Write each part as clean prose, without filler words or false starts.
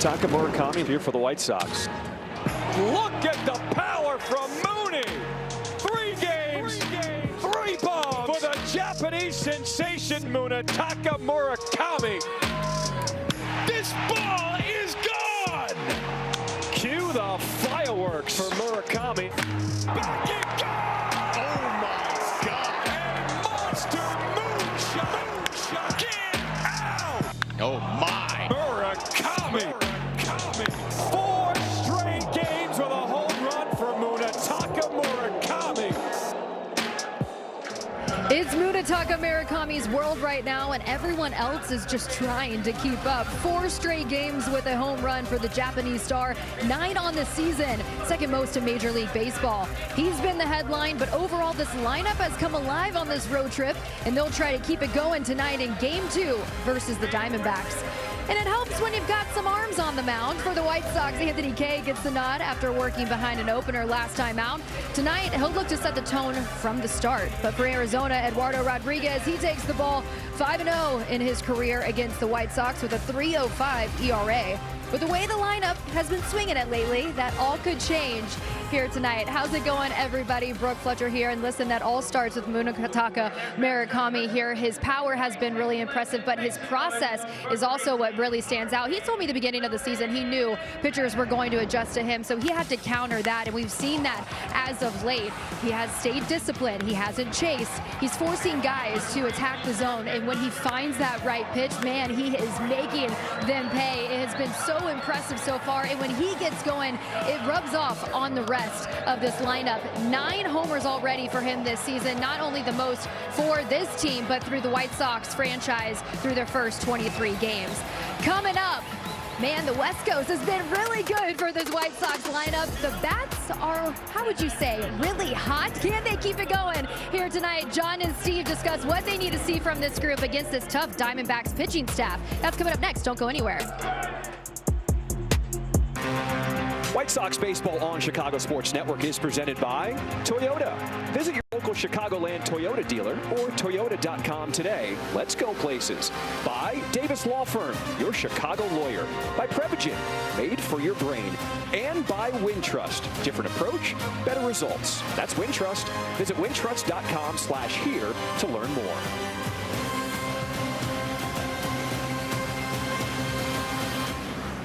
Munetaka Murakami here for the White Sox. Look at the power from Mooney. 3 games, 3 bombs for the Japanese sensation Munetaka Murakami. This ball is gone. Cue the fireworks for Murakami. Back it goes. Oh my God. And monster moonshot. Get out. Oh my. Murakami. 4 straight games with a home run for Munetaka Murakami. It's Munetaka Murakami's world right now, and everyone else is just trying to keep up. 4 straight games with a home run for the Japanese star, 9 on the season, second most in Major League Baseball. He's been the headline, but overall this lineup has come alive on this road trip, and they'll try to keep it going tonight in Game 2 versus the Diamondbacks. And it helps when you've got some arms on the mound. For the White Sox, Anthony Kay gets the nod after working behind an opener last time out. Tonight, he'll look to set the tone from the start. But for Arizona, Eduardo Rodriguez, he takes the ball 5-0 in his career against the White Sox with a 3.05 ERA. But the way the lineup has been swinging it lately, that all could change here tonight. How's it going, everybody? Brooke Fletcher here, and listen, that all starts with Munetaka Murakami here. His power has been really impressive, but his process is also what really stands out. He told me at the beginning of the season he knew pitchers were going to adjust to him, so he had to counter that, and we've seen that as of late. He has stayed disciplined. He hasn't chased. He's forcing guys to attack the zone, and when he finds that right pitch, man, he is making them pay. It has been so impressive so far, and when he gets going, it rubs off on the rest of this lineup. 9 homers already for him this season, not only the most for this team, but through the White Sox franchise through their first 23 games. Coming up, man, the West Coast has been really good for this White Sox lineup. The bats are, how would you say, really hot? Can they keep it going? Here tonight, John and Steve discuss what they need to see from this group against this tough Diamondbacks pitching staff. That's coming up next. Don't go anywhere. White Sox baseball on Chicago Sports Network is presented by Toyota. Visit your local Chicagoland Toyota dealer or Toyota.com today. Let's go places. By Davis Law Firm, your Chicago lawyer. By Prevagen, made for your brain. And by Wintrust. Different approach, better results. That's Wintrust. Visit wintrust.com/here to learn more.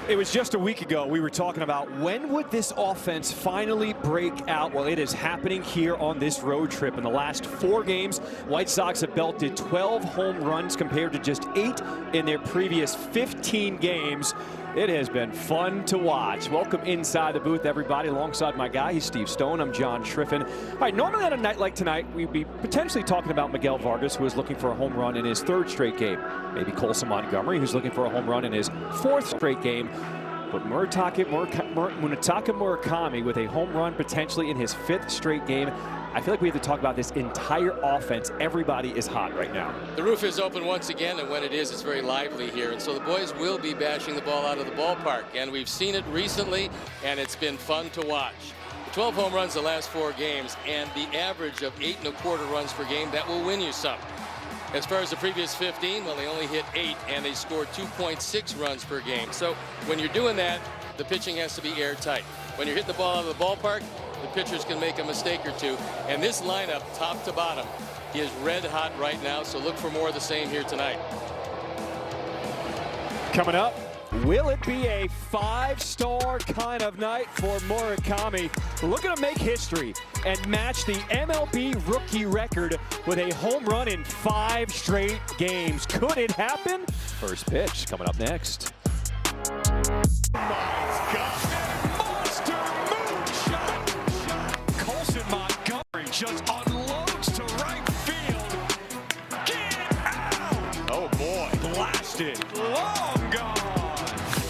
It was just a week ago we were talking about when would this offense finally break out. Well, it is happening here on this road trip. In the last 4 games, White Sox have belted 12 home runs compared to just 8 in their previous 15 games. It has been fun to watch. Welcome inside the booth, everybody. Alongside my guy, he's Steve Stone. I'm John Triffin. All right, normally on a night like tonight, we'd be potentially talking about Miguel Vargas, who is looking for a home run in his 3rd straight game. Maybe Colson Montgomery, who's looking for a home run in his 4th straight game. But Munetaka Murakami with a home run potentially in his 5th straight game. I feel like we have to talk about this entire offense. Everybody is hot right now. The roof is open once again, and when it is, it's very lively here. And so the boys will be bashing the ball out of the ballpark. And we've seen it recently, and it's been fun to watch. 12 home runs the last 4 games, and the average of 8.25 runs per game, that will win you some. As far as the previous 15, well, they only hit 8, and they scored 2.6 runs per game. So when you're doing that, the pitching has to be airtight. When you're hitting the ball out of the ballpark, the pitchers can make a mistake or two. And this lineup, top to bottom, is red hot right now, so look for more of the same here tonight. Coming up, will it be a 5-star kind of night for Murakami? Looking to make history and match the MLB rookie record with a home run in 5 straight games. Could it happen? First pitch coming up next. My God. Monster moonshot. Colson Montgomery just unloads to right field. Get out! Oh boy. Blasted. Long gone.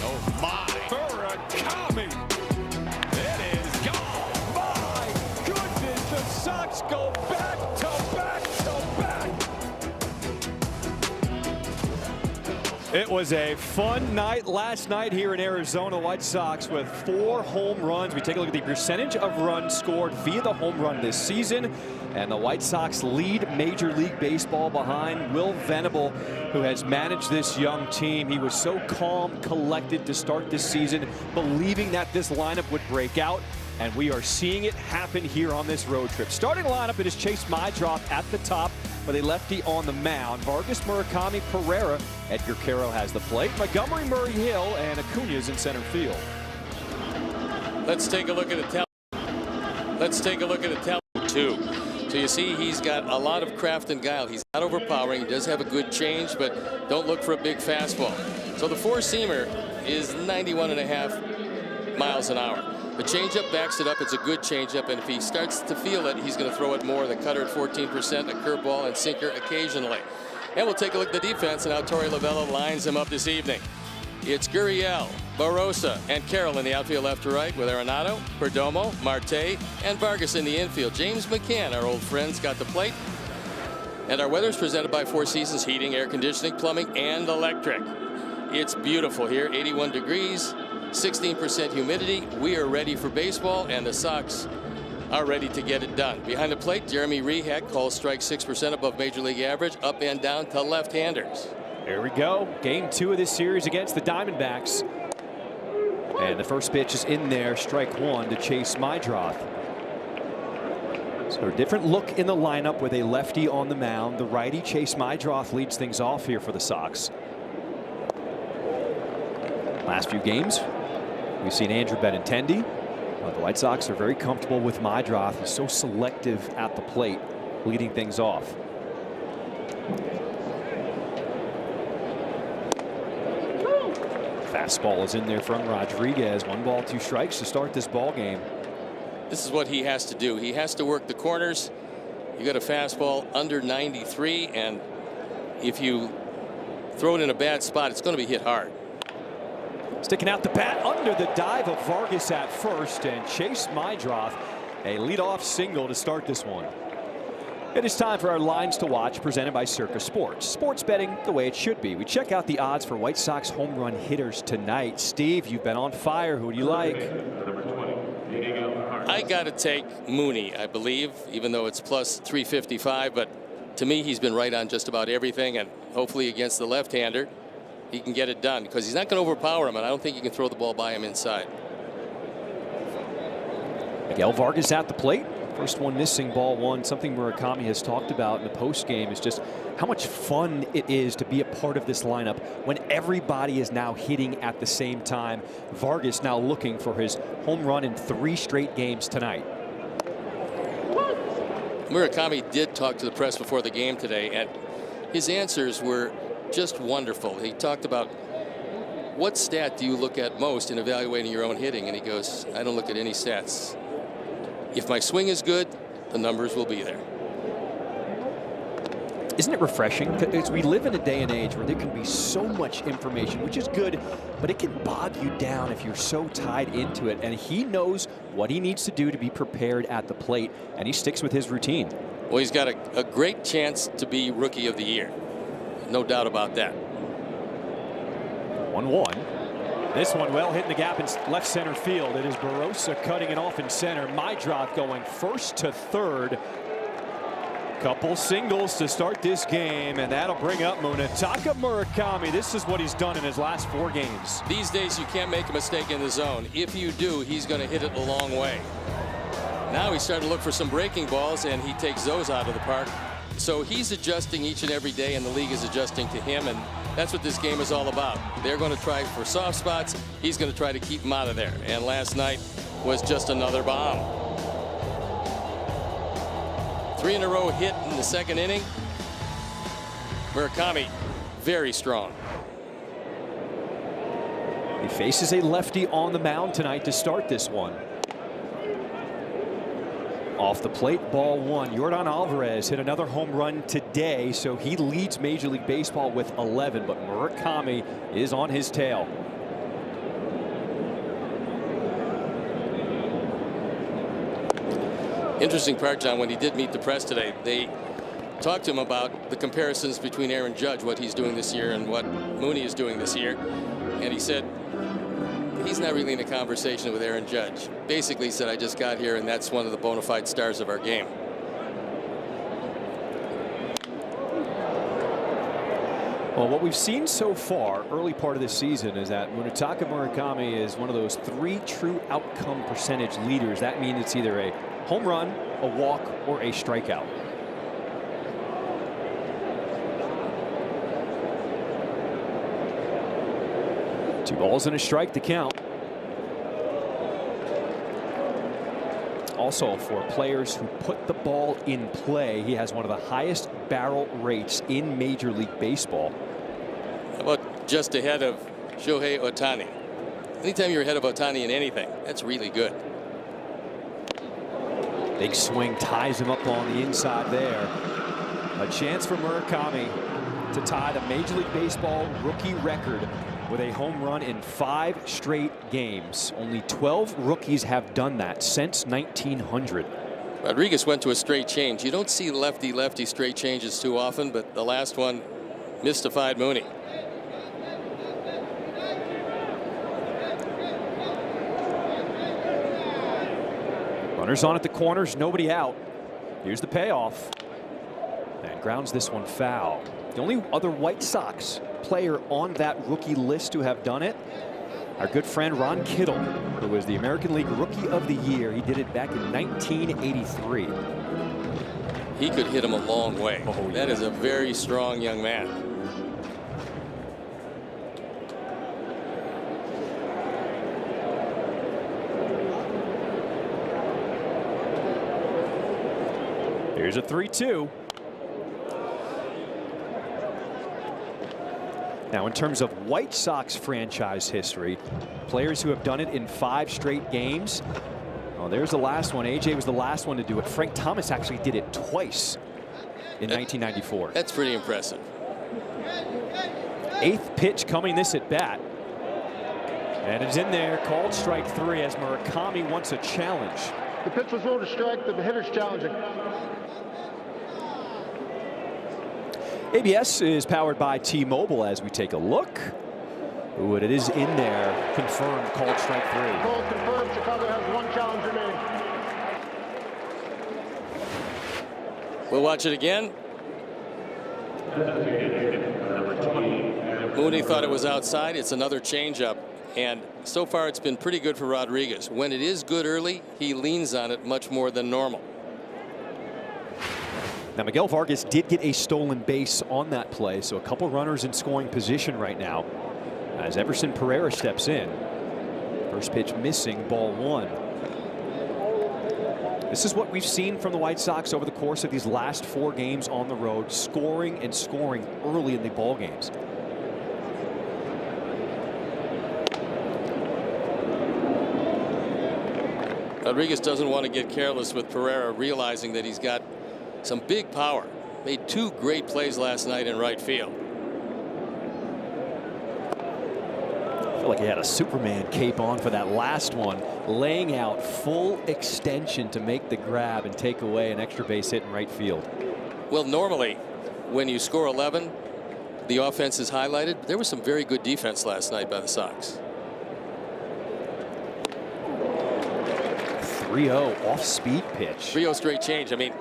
Oh my. Murakami. It is gone. My goodness, the Sox go back to back to back. It was a fun night last night here in Arizona. White Sox with 4 home runs. We take a look at the percentage of runs scored via the home run this season. And the White Sox lead Major League Baseball behind Will Venable, who has managed this young team. He was so calm, collected to start this season, believing that this lineup would break out. And we are seeing it happen here on this road trip. Starting lineup, it is Chase Mydroth at the top with a lefty on the mound. Vargas, Murakami, Pereira. Edgar Caro has the plate. Montgomery, Murray Hill, and Acuna's in center field. Let's take a look at the two. So you see he's got a lot of craft and guile. He's not overpowering. He does have a good change, but don't look for a big fastball. So the 4-seamer is 91.5 miles an hour. The changeup backs it up. It's a good changeup, and if he starts to feel it, he's going to throw it more. The cutter at 14%, a curveball and sinker occasionally. And we'll take a look at the defense and how Torey Lovullo lines him up this evening. It's Gurriel, Barossa, and Carroll in the outfield left to right, with Arenado, Perdomo, Marte, and Vargas in the infield. James McCann, our old friends, got the plate. And our weather is presented by Four Seasons Heating, Air Conditioning, Plumbing, and Electric. It's beautiful here, 81 degrees. 16% humidity. We are ready for baseball, and the Sox are ready to get it done. Behind the plate, Jeremy Rehak calls strike 6% above Major League average, up and down to left-handers. There we go. Game 2 of this series against the Diamondbacks. And the first pitch is in there, strike 1 to Chase Mydroth. So a different look in the lineup with a lefty on the mound. The righty, Chase Mydroth, leads things off here for the Sox. Last few games, we've seen Andrew Benintendi. The White Sox are very comfortable with Mydroth. He's so selective at the plate, leading things off. Fastball is in there from Rodriguez. 1 ball, 2 strikes to start this ball game. This is what he has to do. He has to work the corners. You got a fastball under 93, and if you throw it in a bad spot, it's going to be hit hard. Sticking out the bat under the dive of Vargas at first, and Chase Mydroth a leadoff single to start this one. It is time for our lines to watch, presented by Circa Sports. Sports betting the way it should be. We check out the odds for White Sox home run hitters tonight. Steve, you've been on fire. Who do you like? I got to take Mooney, I believe, even though it's plus 355. But to me, he's been right on just about everything, and hopefully against the left-hander, he can get it done, because he's not going to overpower him, and I don't think you can throw the ball by him inside. Miguel Vargas at the plate. First one missing, ball 1. Something Murakami has talked about in the post game is just how much fun it is to be a part of this lineup when everybody is now hitting at the same time. Vargas now looking for his home run in 3 straight games tonight. Murakami did talk to the press before the game today, and his answers were just wonderful. He talked about what stat do you look at most in evaluating your own hitting, and he goes, I don't look at any stats. If my swing is good, the numbers will be there. Isn't it refreshing? Because we live in a day and age where there can be so much information, which is good, but it can bog you down if you're so tied into it. And he knows what he needs to do to be prepared at the plate, and he sticks with his routine. Well, he's got a great chance to be Rookie of the Year. No doubt about that. 1-1. This one well hit in the gap in left center field. It is Barossa cutting it off in center. Mydroth going first to third. Couple singles to start this game, and that'll bring up Munetaka Murakami. This is what he's done in his last 4 games. These days, you can't make a mistake in the zone. If you do, he's going to hit it a long way. Now he's starting to look for some breaking balls, and he takes those out of the park. So he's adjusting each and every day, and the league is adjusting to him, and that's what this game is all about. They're going to try for soft spots. He's going to try to keep them out of there. And last night was just another bomb. 3 in a row hit in the 2nd inning. Murakami, very strong. He faces a lefty on the mound tonight to start this one. Off the plate, ball 1. Yordan Alvarez hit another home run today, so he leads Major League Baseball with 11, but Murakami is on his tail. Interesting part, John, when he did meet the press today, talked to him about the comparisons between Aaron Judge, what he's doing this year, and what Mooney is doing this year. And he said he's not really in a conversation with Aaron Judge. Basically, he said, I just got here, and that's one of the bona fide stars of our game. Well, what we've seen so far, early part of this season, is that Munetaka Murakami is one of those 3 true outcome percentage leaders. That means it's either a home run, a walk, or a strikeout. Two balls and a strike to count. Also, for players who put the ball in play, he has one of the highest barrel rates in Major League Baseball. How about just ahead of Shohei Ohtani? Anytime you're ahead of Ohtani in anything, that's really good. Big swing ties him up on the inside there. A chance for Murakami to tie the Major League Baseball rookie record with a home run in 5 straight games. Only 12 rookies have done that since 1900. Rodriguez went to a straight change. You don't see lefty-lefty straight changes too often, but the last one mystified Mooney. Runners on at the corners, nobody out. Here's the payoff. And grounds this one foul. The only other White Sox player on that rookie list to have done it, our good friend Ron Kittle, who was the American League Rookie of the Year. He did it back in 1983. He could hit him a long way. Oh, yeah. That is a very strong young man. Here's a 3-2. Now, in terms of White Sox franchise history, players who have done it in 5 straight games. Oh, there's the last one. AJ was the last one to do it. Frank Thomas actually did it twice in 1994. That's pretty impressive. 8th pitch coming this at bat. And it's in there, called strike 3 as Murakami wants a challenge. The pitch was ruled a strike. The hitter's challenging. ABS is powered by T-Mobile as we take a look. Ooh, and it is in there. Confirmed, called strike 3. Called confirmed. Chicago has 1 challenge remaining. We'll watch it again. Mooney thought it was outside. It's another changeup. And so far, it's been pretty good for Rodriguez. When it is good early, he leans on it much more than normal. Now, Miguel Vargas did get a stolen base on that play, so a couple runners in scoring position right now as Everson Pereira steps in. First pitch missing, ball 1. This is what we've seen from the White Sox over the course of these last 4 games on the road, scoring and scoring early in the ball games. Rodriguez doesn't want to get careless with Pereira, realizing that he's got some big power. Made 2 great plays last night in right field. I feel like he had a Superman cape on for that last one, laying out full extension to make the grab and take away an extra base hit in right field. Well, normally when you score 11, the offense is highlighted. There was some very good defense last night by the Sox. 3-0 off-speed pitch. 3-0 straight change. I mean,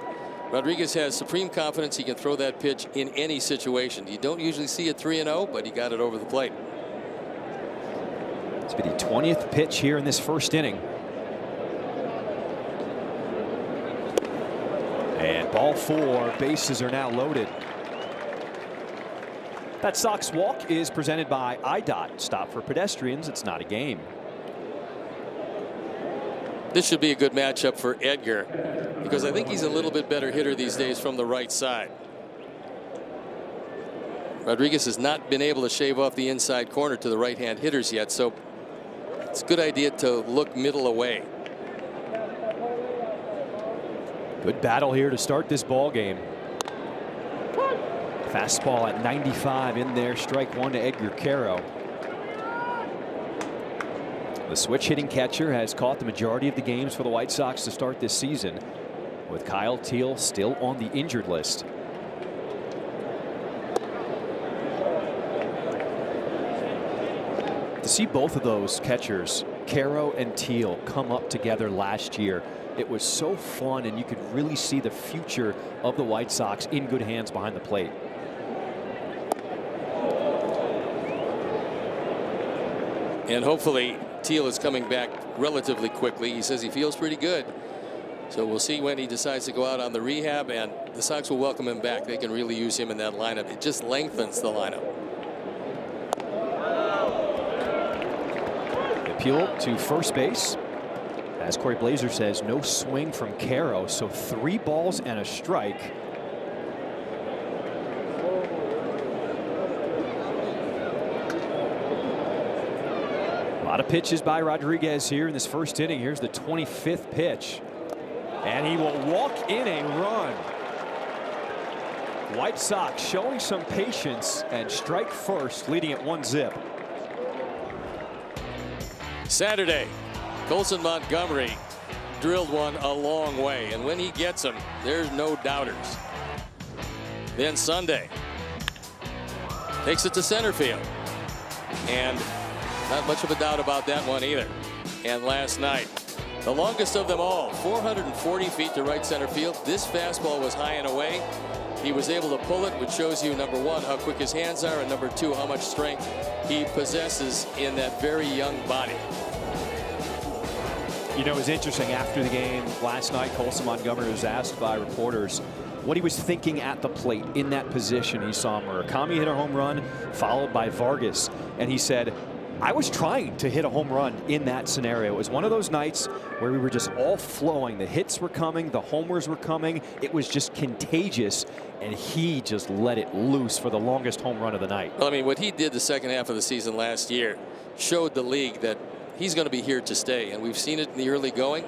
Rodriguez has supreme confidence he can throw that pitch in any situation. You don't usually see it 3-0, but he got it over the plate. It's been the 20th pitch here in this first inning. And ball 4, bases are now loaded. That Sox walk is presented by IDOT. Stop for pedestrians. It's not a game. This should be a good matchup for Edgar, because I think he's a little bit better hitter these days from the right side. Rodriguez has not been able to shave off the inside corner to the right-hand hitters yet, so it's a good idea to look middle away. Good battle here to start this ball game. Fastball at 95 in there. Strike 1 to Edgar Quero. The switch hitting catcher has caught the majority of the games for the White Sox to start this season, with Kyle Teel still on the injured list. To see both of those catchers, Caro and Teal, come up together last year, it was so fun, and you could really see the future of the White Sox in good hands behind the plate. And hopefully Teal is coming back relatively quickly. He says he feels pretty good. So we'll see when he decides to go out on the rehab, and the Sox will welcome him back. They can really use him in that lineup. It just lengthens the lineup. Appeal to first base. As Corey Blazer says, no swing from Caro, so 3 balls and a strike. A lot of pitches by Rodriguez here in this first inning. Here's the 25th pitch. And he will walk in a run. White Sox showing some patience and strike first, leading at 1-0. Saturday, Colson Montgomery drilled one a long way, and when he gets them, there's no doubters. Then Sunday, takes it to center field, and not much of a doubt about that one either. And last night, the longest of them all, 440 feet to right center field. This fastball was high and away. He was able to pull it, which shows you, number one, how quick his hands are, and number two, how much strength he possesses in that very young body. You know, it was interesting after the game last night. Colson Montgomery was asked by reporters what he was thinking at the plate in that position. He saw Murakami hit a home run, followed by Vargas, and he said, I was trying to hit a home run in that scenario. It was one of those nights where we were just all flowing. The hits were coming, the homers were coming. It was just contagious, and he just let it loose for the longest home run of the night. Well, I mean, what he did the second half of the season last year showed the league that he's going to be here to stay, and we've seen it in the early going.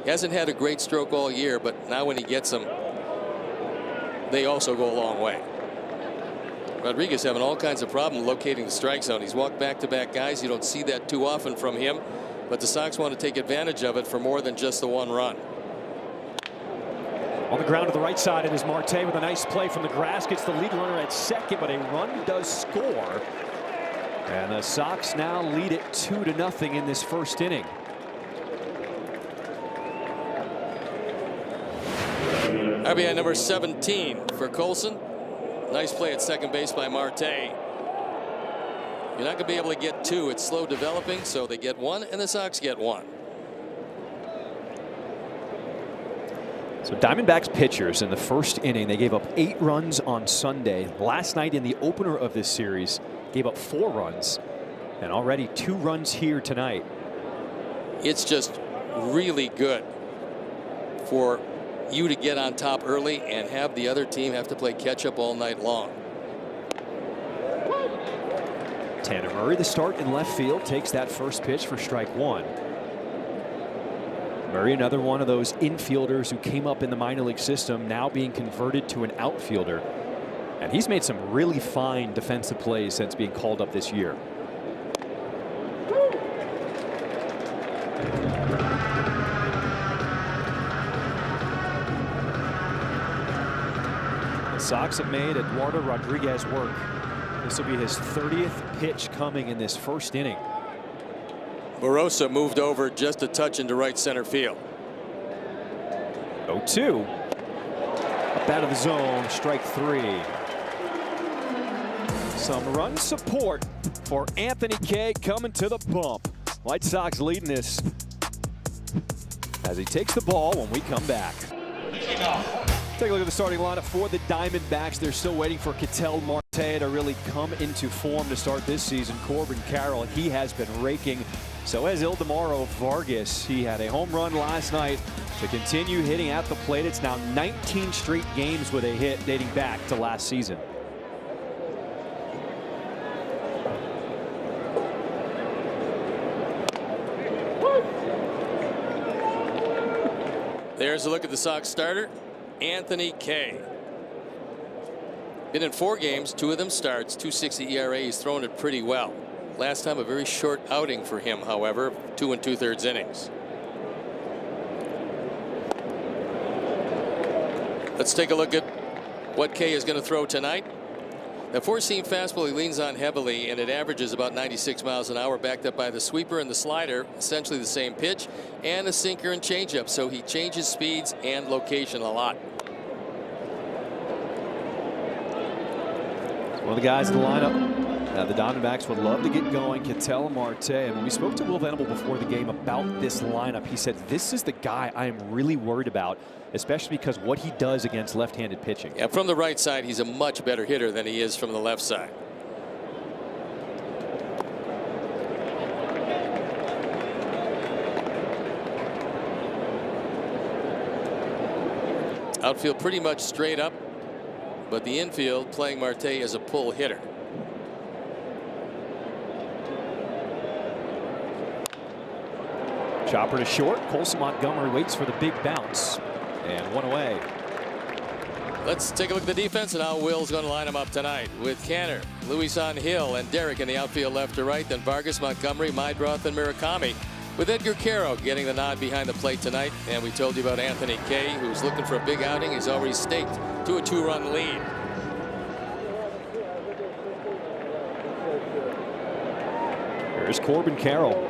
He hasn't had a great stroke all year, but now when he gets them, they also go a long way. Rodriguez having all kinds of problems locating the strike zone. He's walked back-to-back guys. You don't see that too often from him, but the Sox want to take advantage of it for more than just the one run. On the ground to the right side, it is Marte with a nice play from the grass. Gets the lead runner at second, but a run does score. And the Sox now lead it 2-0 in this first inning. RBI number 17 for Colson. Nice play at second base by Marte. You're not going to be able to get 2. It's slow developing, so they get 1, and the Sox get 1. So Diamondbacks pitchers in the first inning, they gave up 8 runs on Sunday. Last night in the opener of this series, gave up 4 runs, and already 2 runs here tonight. It's just really good for you to get on top early and have the other team have to play catch up all night long. Tanner Murray, the start in left field, takes that first pitch for strike 1. Murray, another one of those infielders who came up in the minor league system, now being converted to an outfielder. And he's made some really fine defensive plays since being called up this year. The Sox have made Eduardo Rodriguez work. This will be his 30th pitch coming in this first inning. Barossa moved over just a touch into right center field. 0-2. Up out of the zone, strike 3. Some run support for Anthony Kay coming to the bump. White Sox leading this as he takes the ball when we come back. Take a look at the starting lineup for the Diamondbacks. They're still waiting for Ketel Marte to really come into form to start this season. Corbin Carroll, he has been raking. So has Ildemaro Vargas. He had a home run last night to continue hitting at the plate. It's now 19 straight games with a hit dating back to last season. There's a look at the Sox starter, Anthony Kay. Been in 4 games, 2 of them starts, 2.60 ERA. He's thrown it pretty well. Last time a very short outing for him, however, 2 2/3 innings. Let's take a look at what Kay is going to throw tonight. The four-seam fastball he leans on heavily, and it averages about 96 miles an hour, backed up by the sweeper and the slider, essentially the same pitch, and a sinker and changeup. So he changes speeds and location a lot. One of the guys in the lineup the Diamondbacks would love to get going, Ketel Marte. And when we spoke to Will Venable before the game about this lineup, he said, this is the guy I am really worried about, especially because what he does against left-handed pitching. Yeah, from the right side, he's a much better hitter than he is from the left side. Outfield pretty much straight up, but the infield playing Marte as a pull hitter. Chopper to short. Colson Montgomery waits for the big bounce, and one away. Let's take a look at the defense and how Will's going to line them up tonight with Canner, Luis on Hill, and Derek in the outfield left to right. Then Vargas, Montgomery, Meidroth, and Murakami, with Edgar Caro getting the nod behind the plate tonight. And we told you about Anthony Kay, who's looking for a big outing. He's already staked to a 2-run lead. Here's Corbin Carroll.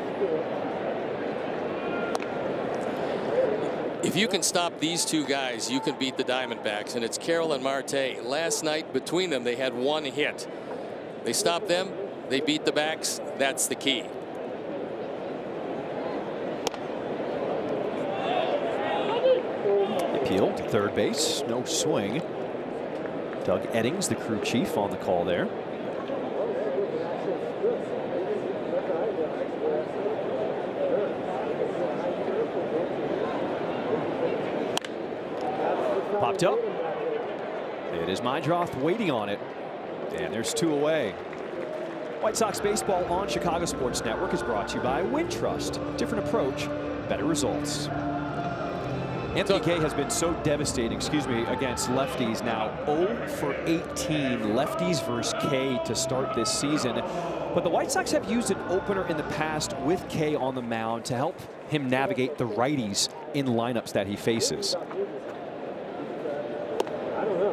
If you can stop these two guys, you can beat the Diamondbacks, and it's Carroll and Marte. Last night, between them, they had one hit. They stopped them, they beat the backs. That's the key. Appeal to third base, no swing. Doug Eddings, the crew chief, on the call there. Popped up. It is Meidroth waiting on it. And there's two away. White Sox baseball on Chicago Sports Network is brought to you by Wintrust. Different approach, better results. Anthony Kay has been so devastating, against lefties now. 0 for 18 lefties versus Kay to start this season. But the White Sox have used an opener in the past with Kay on the mound to help him navigate the righties in lineups that he faces.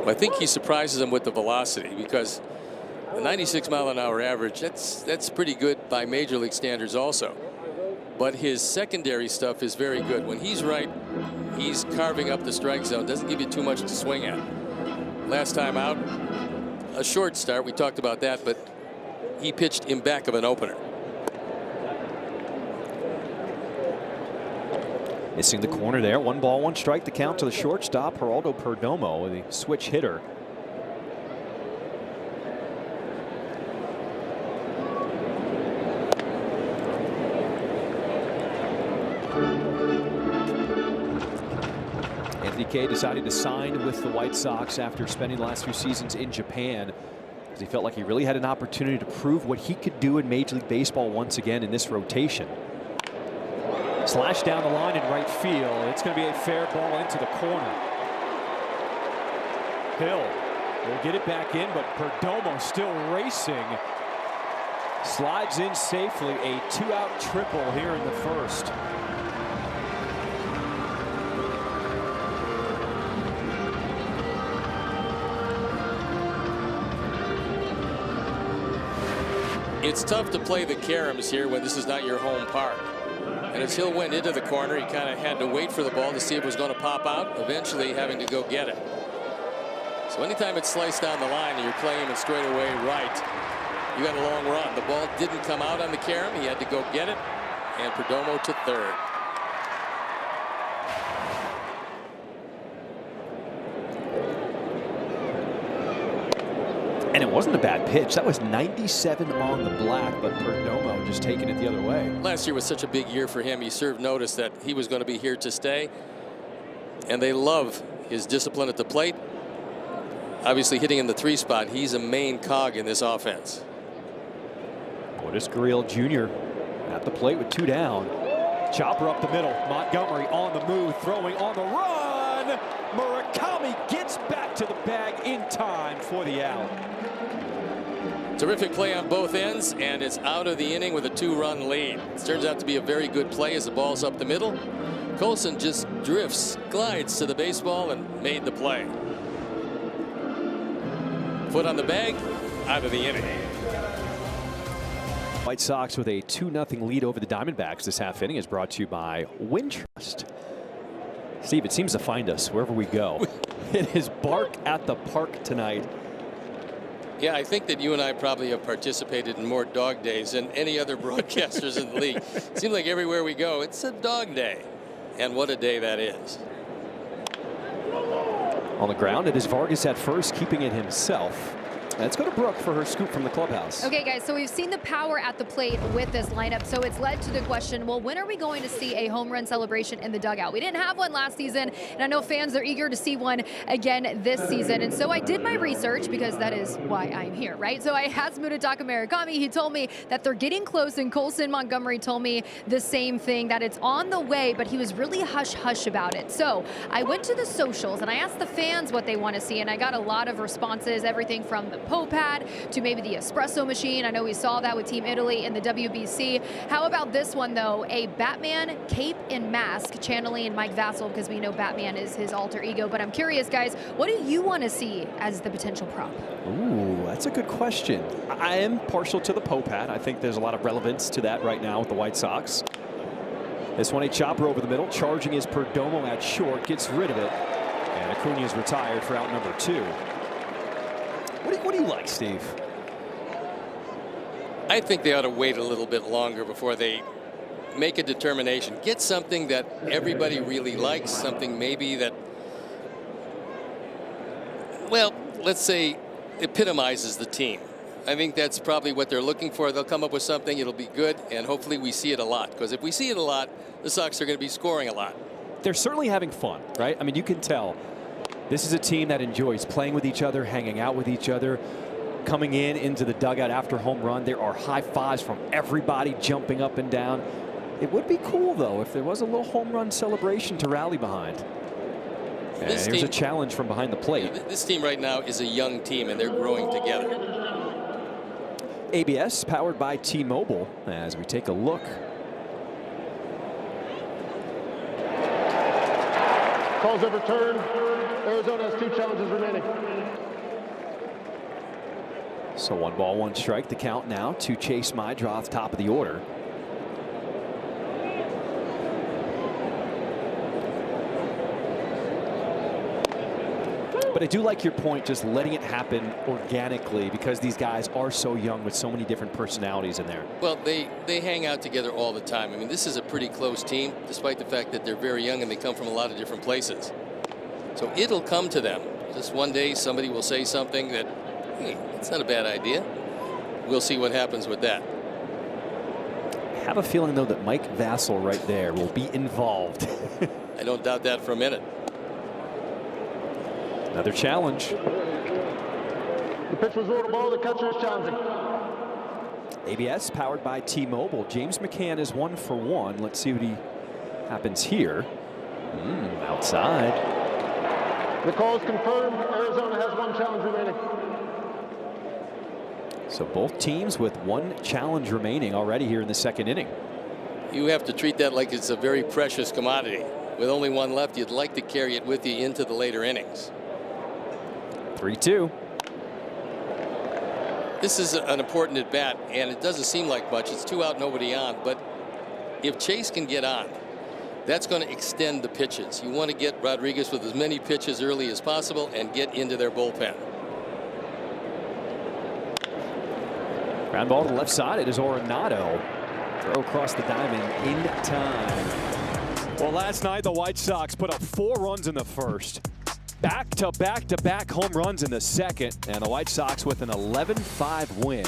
I think he surprises them with the velocity, because the 96-mile-an-hour average, that's pretty good by major league standards also. But his secondary stuff is very good. When he's right, he's carving up the strike zone. Doesn't give you too much to swing at. Last time out, a short start. We talked about that, but he pitched in back of an opener. Missing the corner there. 1 ball, 1 strike. The count to the shortstop, Geraldo Perdomo, the switch hitter. Anthony Kay decided to sign with the White Sox after spending the last few seasons in Japan, because he felt like he really had an opportunity to prove what he could do in Major League Baseball once again in this rotation. Slash down the line in right field. It's going to be a fair ball into the corner. Hill will get it back in, but Perdomo still racing. Slides in safely. A 2-out triple here in the first. It's tough to play the caroms here when this is not your home park. And as Hill went into the corner, he kind of had to wait for the ball to see if it was going to pop out, eventually having to go get it. So anytime it's sliced down the line and you're playing it straight away right, you got a long run. The ball didn't come out on the carom. He had to go get it, and Perdomo to third. And it wasn't a bad pitch. That was 97 on the black, but Perdomo just taking it the other way. Last year was such a big year for him. He served notice that he was going to be here to stay. And they love his discipline at the plate. Obviously hitting in the 3 spot. He's a main cog in this offense. Otis Gurriel Jr. at the plate with 2 down. Chopper up the middle. Montgomery on the move, throwing on the run. Murakami gets back to the bag in time for the out. Terrific play on both ends, and it's out of the inning with a 2-run lead. It turns out to be a very good play as the ball's up the middle. Colson just drifts, glides to the baseball, and made the play. Foot on the bag, out of the inning. White Sox with a 2-0 lead over the Diamondbacks this half inning is brought to you by Wintrust. Steve, it seems to find us wherever we go. It is bark at the park tonight. Yeah, I think that you and I probably have participated in more dog days than any other broadcasters in the league. It seems like everywhere we go, it's a dog day. And what a day that is. On the ground, it is Vargas at first, keeping it himself. Let's go to Brooke for her scoop from the clubhouse. Okay, guys, so we've seen the power at the plate with this lineup, so it's led to the question, well, when are we going to see a home run celebration in the dugout? We didn't have one last season, and I know fans are eager to see one again this season. And so I did my research, because that is why I'm here, right? So I asked Munetaka Murakami. He told me that they're getting close, and Colson Montgomery told me the same thing, that it's on the way, but he was really hush-hush about it. So I went to the socials, and I asked the fans what they want to see, and I got a lot of responses, everything from the pad to maybe the espresso machine. I know we saw that with Team Italy in the WBC. How about this one, though? A Batman cape and mask, channeling Mike Vassell, because we know Batman is his alter ego. But I'm curious, guys, what do you want to see as the potential prop? Ooh, that's a good question. I am partial to the pad. I think there's a lot of relevance to that right now with the White Sox. This one, a chopper over the middle, charging is Perdomo at short, gets rid of it, and Acuna is retired for out number 2. What do you like, Steve? I think they ought to wait a little bit longer before they make a determination. Get something that everybody really likes, something maybe that, well, let's say epitomizes the team. I think that's probably what they're looking for. They'll come up with something, it'll be good, and hopefully we see it a lot. Because if we see it a lot, the Sox are going to be scoring a lot. They're certainly having fun, right? I mean, you can tell. This is a team that enjoys playing with each other, hanging out with each other, coming into the dugout after home run. There are high fives from everybody jumping up and down. It would be cool, though, if there was a little home run celebration to rally behind. And here's a challenge from behind the plate. This team right now is a young team, and they're growing together. ABS powered by T-Mobile as we take a look. Calls overturned. Arizona has 2 challenges remaining. So 1 ball, 1 strike. The count now to Chase Mydra off top of the order. But I do like your point, just letting it happen organically, because these guys are so young with so many different personalities in there. Well, they hang out together all the time. I mean, this is a pretty close team, despite the fact that they're very young and they come from a lot of different places. So it'll come to them. Just one day somebody will say something that, hey, it's not a bad idea. We'll see what happens with that. I have a feeling, though, that Mike Vassell right there will be involved. I don't doubt that for a minute. Another challenge. The pitch was ruled a ball. The catcher is challenging. ABS powered by T-Mobile. James McCann is 1 for 1. Let's see what happens here. Outside. The call is confirmed. Arizona has 1 challenge remaining. So both teams with 1 challenge remaining already here in the 2nd inning. You have to treat that like it's a very precious commodity. With only 1 left, you'd like to carry it with you into the later innings. 3-2. This is an important at bat, and it doesn't seem like much. It's 2 out, nobody on. But if Chase can get on, that's going to extend the pitches. You want to get Rodriguez with as many pitches early as possible and get into their bullpen. Ground ball to the left side. It is Arenado. Throw across the diamond in time. Well, last night the White Sox put up 4 runs in the first. Back-to-back-to-back home runs in the second, and the White Sox with an 11-5 win.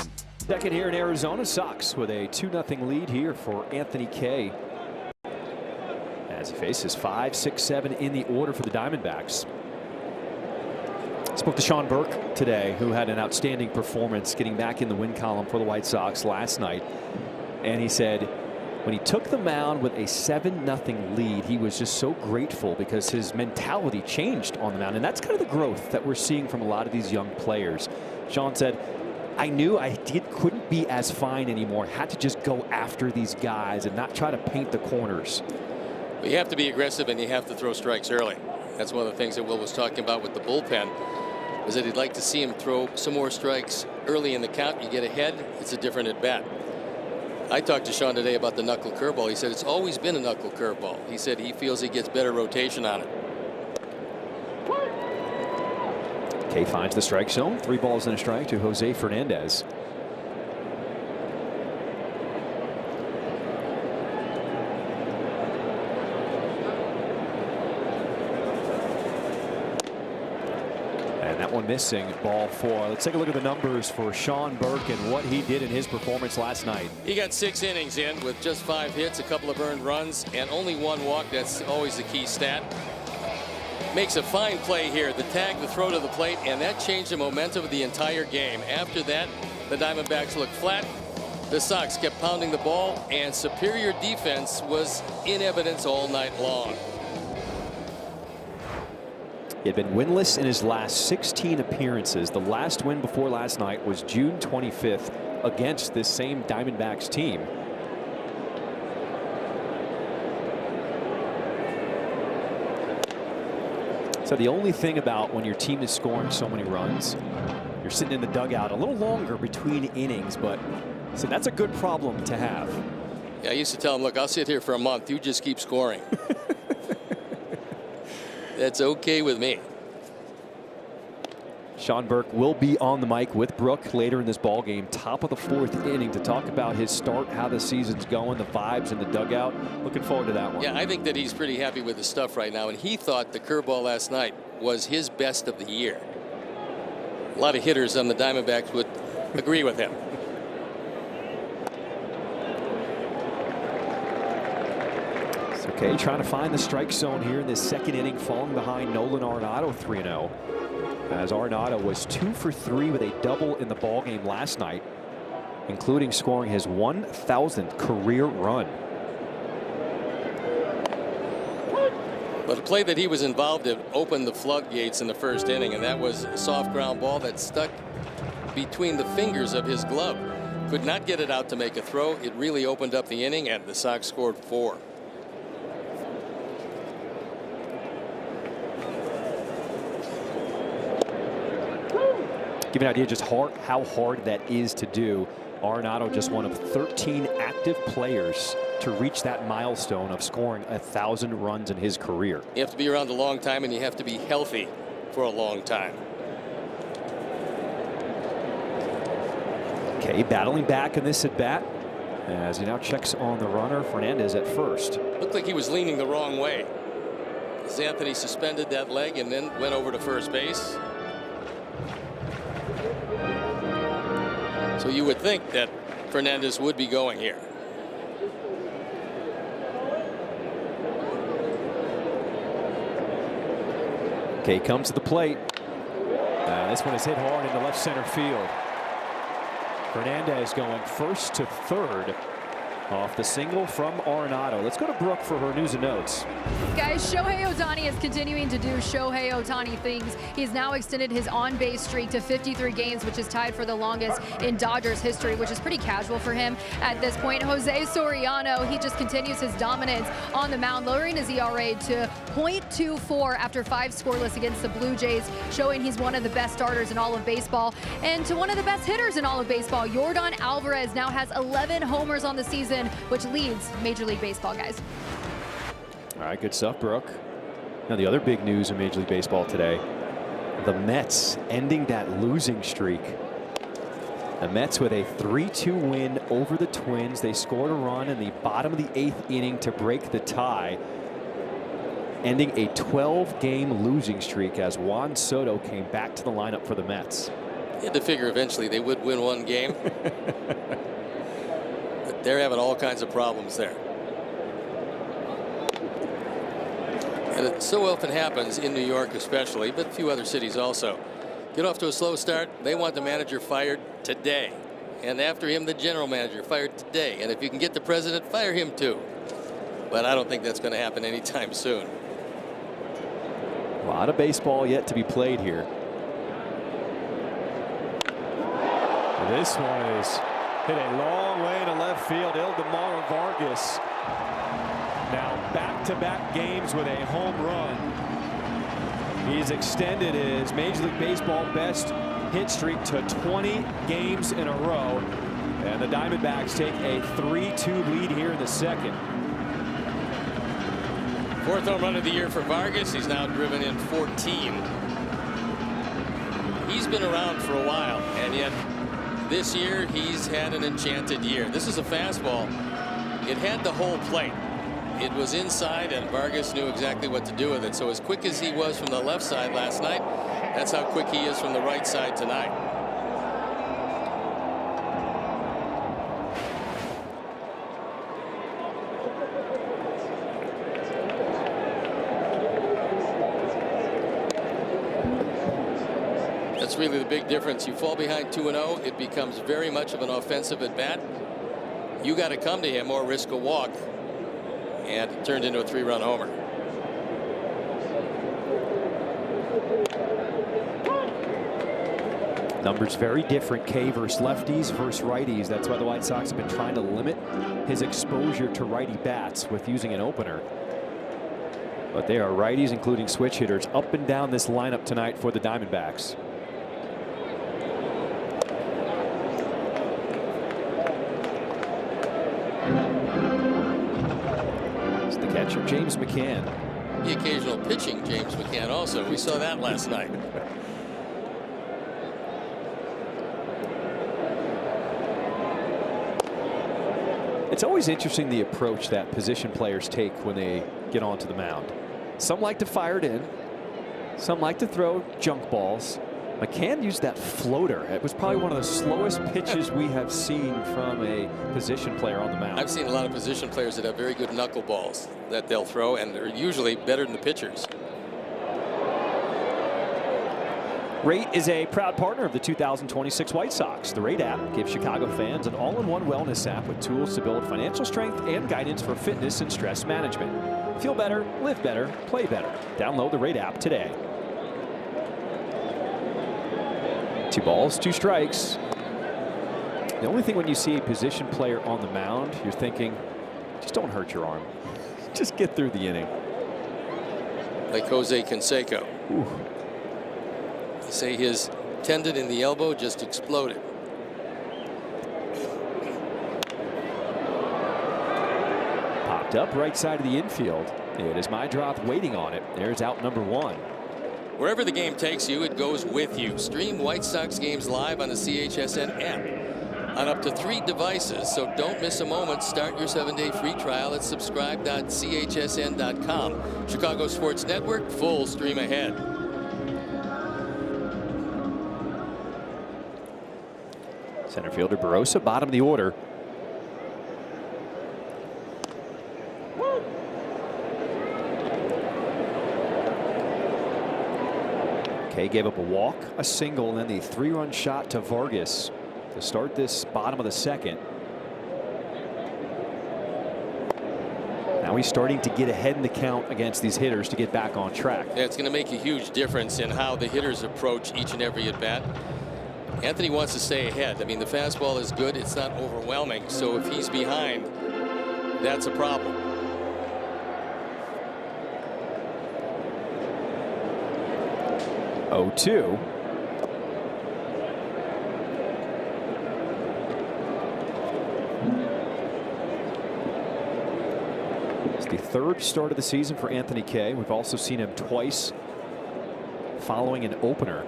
Second here in Arizona, Sox with a 2-0 lead here for Anthony Kay, as he faces 5, 6, 7 in the order for the Diamondbacks. Spoke to Sean Burke today, who had an outstanding performance getting back in the win column for the White Sox last night, and he said when he took the mound with a 7-0 lead, he was just so grateful because his mentality changed on the mound. And that's kind of the growth that we're seeing from a lot of these young players. Sean said, I knew I couldn't be as fine anymore. Had to just go after these guys and not try to paint the corners. Well, you have to be aggressive and you have to throw strikes early. That's one of the things that Will was talking about with the bullpen. was that he'd like to see him throw some more strikes early in the count. You get ahead, it's a different at bat. I talked to Sean today about the knuckle curveball. He said it's always been a knuckle curveball. He said he feels he gets better rotation on it. Kay finds the strike zone. 3 balls and a strike to Jose Fernandez. And that one missing, ball 4. Let's take a look at the numbers for Sean Burke and what he did in his performance last night. He got 6 innings in with just 5 hits, a couple of earned runs, and only 1 walk. That's always the key stat. Makes a fine play here, the tag, the throw to the plate, and that changed the momentum of the entire game. After that, the Diamondbacks looked flat. The Sox kept pounding the ball, and superior defense was in evidence all night long. He had been winless in his last 16 appearances. The last win before last night was June 25th against this same Diamondbacks team. So the only thing about when your team is scoring so many runs, you're sitting in the dugout a little longer between innings, but so that's a good problem to have. Yeah, I used to tell him, look, I'll sit here for a month. You just keep scoring. That's okay with me. Sean Burke will be on the mic with Brooke later in this ball game, top of the 4th inning, to talk about his start, how the season's going, the vibes in the dugout. Looking forward to that one. Yeah, I think that he's pretty happy with his stuff right now, and he thought the curveball last night was his best of the year. A lot of hitters on the Diamondbacks would agree with him. It's okay, trying to find the strike zone here in this 2nd inning, falling behind Nolan Arenado 3-0. As Arenado was 2 for 3 with a double in the ballgame last night, including scoring his 1,000th career run. But the play that he was involved in opened the floodgates in the 1st inning, and that was a soft ground ball that stuck between the fingers of his glove. Could not get it out to make a throw. It really opened up the inning, and the Sox scored 4. Give you an idea just how hard that is to do. Arenado just one of 13 active players to reach that milestone of scoring 1,000 runs in his career. You have to be around a long time, and you have to be healthy for a long time. Okay, battling back in this at bat as he now checks on the runner. Fernandez at first. Looked like he was leaning the wrong way. As Anthony suspended that leg and then went over to first base. So you would think that Fernandez would be going here. Okay, comes to the plate. This one is hit hard into left center field. Fernandez going 1st to 3rd off the single from Arenado. Let's go to Brooke for her news and notes. Guys, Shohei Ohtani is continuing to do Shohei Ohtani things. He's now extended his on-base streak to 53 games, which is tied for the longest in Dodgers history, which is pretty casual for him at this point. Jose Soriano, he just continues his dominance on the mound, lowering his ERA to .24 after 5 scoreless against the Blue Jays, showing he's one of the best starters in all of baseball and to one of the best hitters in all of baseball. Yordan Alvarez now has 11 homers on the season, which leads Major League Baseball, guys. All right, good stuff, Brooke. Now the other big news in Major League Baseball today, the Mets ending that losing streak. The Mets with a 3-2 win over the Twins. They scored a run in the bottom of the 8th inning to break the tie, ending a 12-game losing streak as Juan Soto came back to the lineup for the Mets. You had to figure eventually they would win one game. But they're having all kinds of problems there. And it so often happens in New York especially, but a few other cities also. Get off to a slow start, they want the manager fired today. And after him, the general manager fired today. And if you can get the president, fire him too. But I don't think that's going to happen anytime soon. A lot of baseball yet to be played here. This one is hit a long way to left field. Ildemaro Vargas now back-to-back games with a home run. He's extended his Major League Baseball best hit streak to 20 games in a row. And the Diamondbacks take a 3-2 lead here in the second. Fourth home run of the year for Vargas. He's now driven in 14. He's been around for a while, and yet this year he's had an enchanted year. This is a fastball. It had the whole plate. It was inside, and Vargas knew exactly what to do with it. So as quick as he was from the left side last night, that's how quick he is from the right side tonight. That's really the big difference. You fall behind 2-0, it becomes very much of an offensive at bat. You got to come to him or risk a walk, and it turned into a 3-run homer. Numbers very different. K versus lefties versus righties. That's why the White Sox have been trying to limit his exposure to righty bats with using an opener. But they are righties, including switch hitters, up and down this lineup tonight for the Diamondbacks. It's the catcher, James McCann. The occasional pitching, James McCann also. We saw that last night. It's always interesting the approach that position players take when they get onto the mound. Some like to fire it in. Some like to throw junk balls. McCann used that floater. It was probably one of the slowest pitches we have seen from a position player on the mound. I've seen a lot of position players that have very good knuckleballs that they'll throw, and they're usually better than the pitchers. Rate is a proud partner of the 2026 White Sox. The Rate app gives Chicago fans an all-in-one wellness app with tools to build financial strength and guidance for fitness and stress management. Feel better, live better, play better. Download the Rate app today. 2 balls, 2 strikes. The only thing when you see a position player on the mound, you're thinking, just don't hurt your arm. Just get through the inning. Like Jose Canseco. Ooh. Say his tendon in the elbow just exploded. Popped up right side of the infield. It is my drop waiting on it. There's out number 1. Wherever the game takes you, it goes with you. Stream White Sox games live on the CHSN app on up to 3 devices, so don't miss a moment. Start your 7-day free trial at subscribe.chsn.com. Chicago Sports Network, full stream ahead. Center fielder Barossa, bottom of the order. Kay gave up a walk, a single, and then the 3-run shot to Vargas to start this bottom of the second. Now he's starting to get ahead in the count against these hitters to get back on track. Yeah, it's going to make a huge difference in how the hitters approach each and every at bat. Anthony wants to stay ahead. I mean, the fastball is good. It's not overwhelming. So if he's behind, that's a problem. Oh, 2. It's the 3rd start of the season for Anthony Kay. We've also seen him twice following an opener.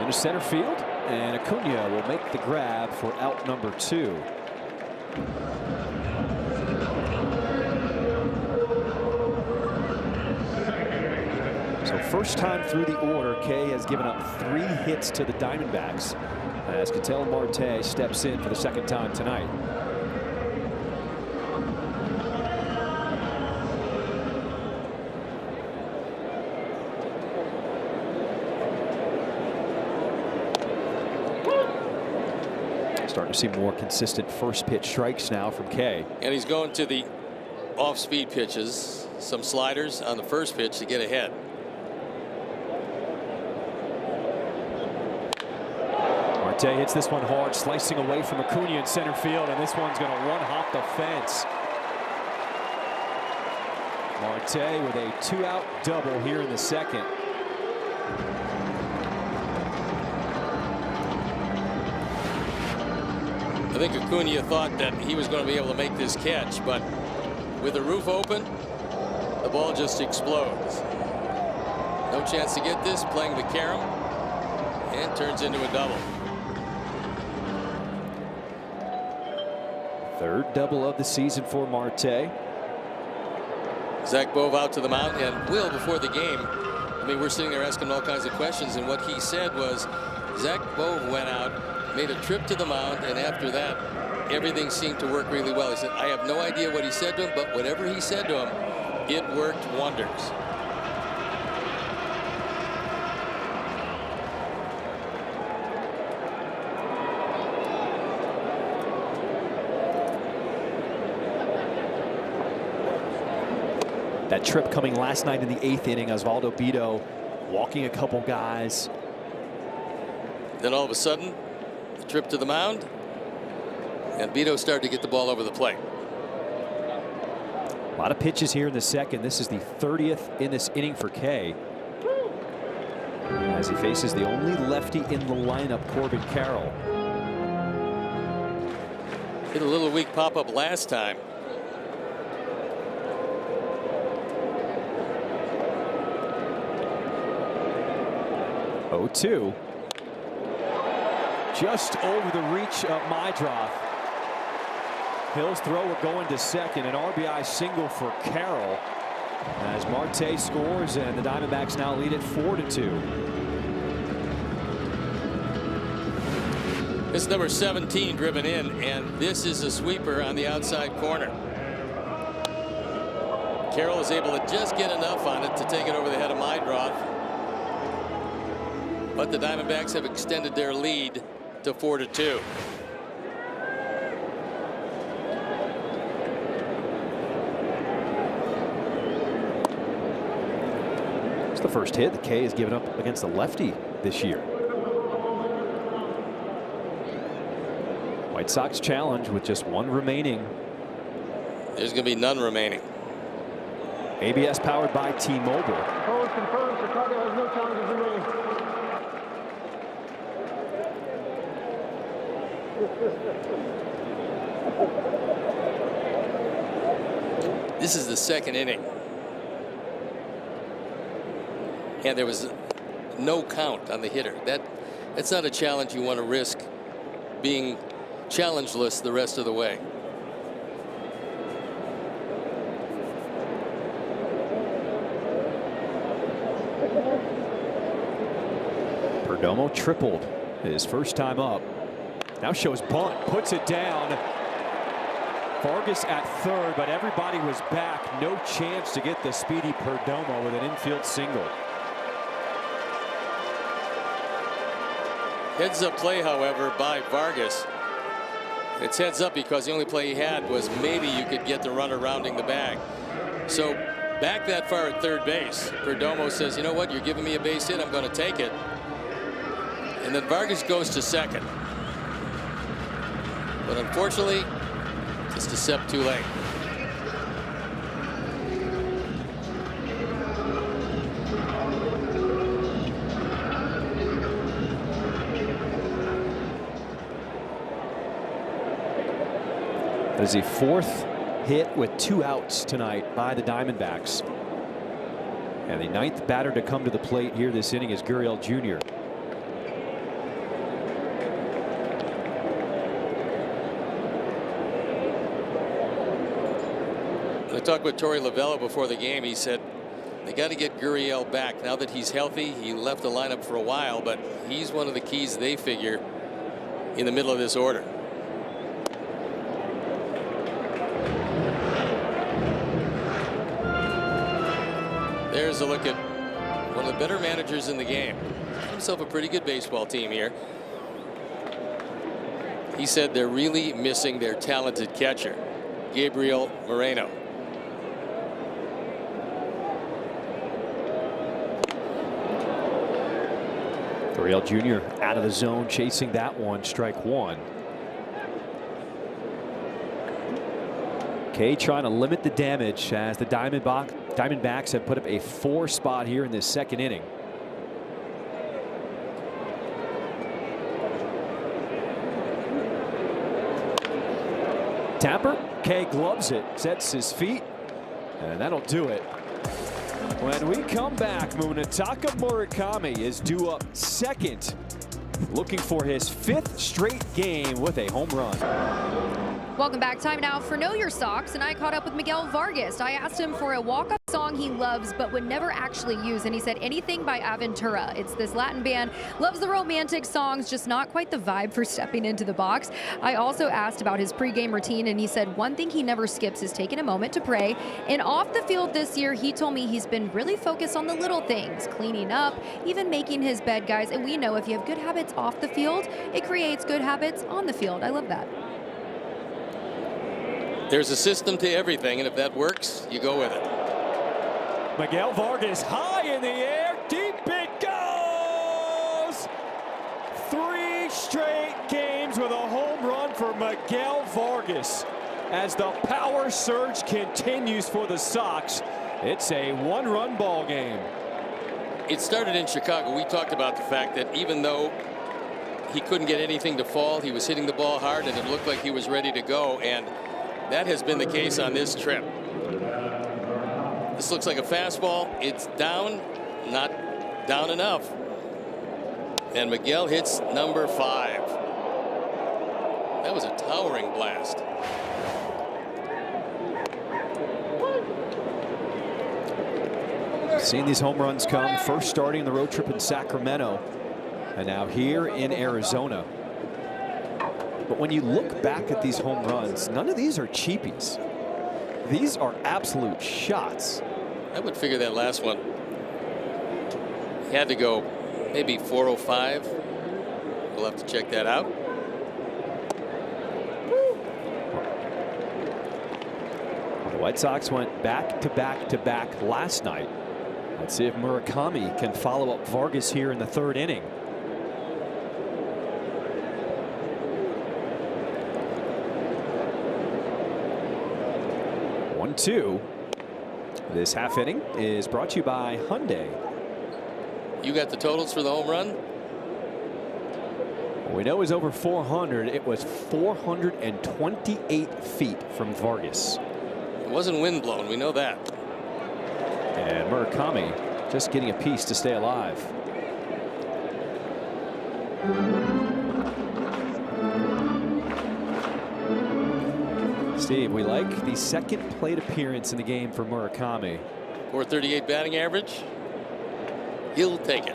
Into center field, and Acuna will make the grab for out number 2. So first time through the order, Kay has given up 3 hits to the Diamondbacks as Ketel Marte steps in for the 2nd time tonight. Starting to see more consistent first pitch strikes now from Kay. And he's going to the off-speed pitches, some sliders on the first pitch to get ahead. Marte hits this one hard, slicing away from Acuna in center field, and this one's going to one-hop the fence. Marte with a 2-out double here in the second. I think Acuna thought that he was going to be able to make this catch, but with the roof open, the ball just explodes. No chance to get this, playing the carom, and turns into a double. Third double of the season for Marte. Zach Bove out to the mound, and Will, before the game, I mean, we're sitting there asking all kinds of questions, and what he said was Zach Bove went out, made a trip to the mound, and after that, everything seemed to work really well. He said, I have no idea what he said to him, but whatever he said to him, it worked wonders. That trip coming last night in the 8th inning, Osvaldo Bido walking a couple guys. Then all of a sudden, the trip to the mound, and Bido started to get the ball over the plate. A lot of pitches here in the second. This is the 30th in this inning for Kay, as he faces the only lefty in the lineup, Corbin Carroll. Hit a little weak pop-up last time. Oh, 2. Just over the reach of Mydroth. Hill's thrower going to second, an RBI single for Carroll as Marte scores, and the Diamondbacks now lead it 4-2. This is number 17 driven in, and this is a sweeper on the outside corner. Carroll is able to just get enough on it to take it over the head of Mydroth. But the Diamondbacks have extended their lead to 4-2. It's the first hit that Kay has given up against the lefty this year. White Sox challenge with just one remaining. There's going to be none remaining. ABS powered by T-Mobile. Polls confirmed Chicago has no challenges remaining. This is the second inning, and there was no count on the hitter. That's not a challenge you want to risk being challengeless the rest of the way. Perdomo tripled his first time up. Now shows bunt, puts it down. Vargas at third, but everybody was back. No chance to get the speedy Perdomo with an infield single. Heads up play, however, by Vargas. It's heads up because the only play he had was maybe you could get the runner rounding the bag. So back that far at third base, Perdomo says, you know what, you're giving me a base hit, I'm going to take it. And then Vargas goes to second. But unfortunately, just a step too late. That is a fourth hit with 2 outs tonight by the Diamondbacks. And the 9th batter to come to the plate here this inning is Gurriel Jr. I talked with Torey Lovullo before the game. He said they got to get Gurriel back now that he's healthy. He left the lineup for a while, but he's one of the keys they figure in the middle of this order. There's a look at one of the better managers in the game. Got himself a pretty good baseball team here. He said they're really missing their talented catcher, Gabriel Moreno. Gurriel Jr. out of the zone, chasing that one, strike one. Kay trying to limit the damage as the Diamondbacks have put up a 4 spot here in this second inning. Tapper, Kay gloves it, sets his feet, and that'll do it. When we come back, Munetaka Murakami is due up second, looking for his 5th straight game with a home run. Welcome back. Time now for Know Your Sox, and I caught up with Miguel Vargas. I asked him for a walk-up song he loves but would never actually use, and he said anything by Aventura. It's this Latin band, loves the romantic songs, just not quite the vibe for stepping into the box. I also asked about his pregame routine, and he said one thing he never skips is taking a moment to pray. And off the field this year, he told me he's been really focused on the little things, cleaning up, even making his bed, guys. And we know if you have good habits off the field, it creates good habits on the field. I love that. There's a system to everything, and if that works, you go with it. Miguel Vargas high in the air, deep it goes! 3 straight games with a home run for Miguel Vargas. As the power surge continues for the Sox, it's a 1-run ball game. It started in Chicago. We talked about the fact that even though he couldn't get anything to fall, he was hitting the ball hard, and it looked like he was ready to go, and that has been the case on this trip. This looks like a fastball. It's down, not down enough. And Miguel hits number 5. That was a towering blast. Seeing these home runs come, first starting the road trip in Sacramento, and now here in Arizona. But when you look back at these home runs, none of these are cheapies. These are absolute shots. I would figure that last one had to go maybe 405. We'll have to check that out. The White Sox went back to back to back last night. Let's see if Murakami can follow up Vargas here in the 3rd inning. Two. This half inning is brought to you by Hyundai. You got the totals for the home run? We know it was over 400. It was 428 feet from Vargas. It wasn't wind blown. We know that. And Murakami just getting a piece to stay alive. Steve, we like the 2nd plate appearance in the game for Murakami. 438 batting average. He'll take it.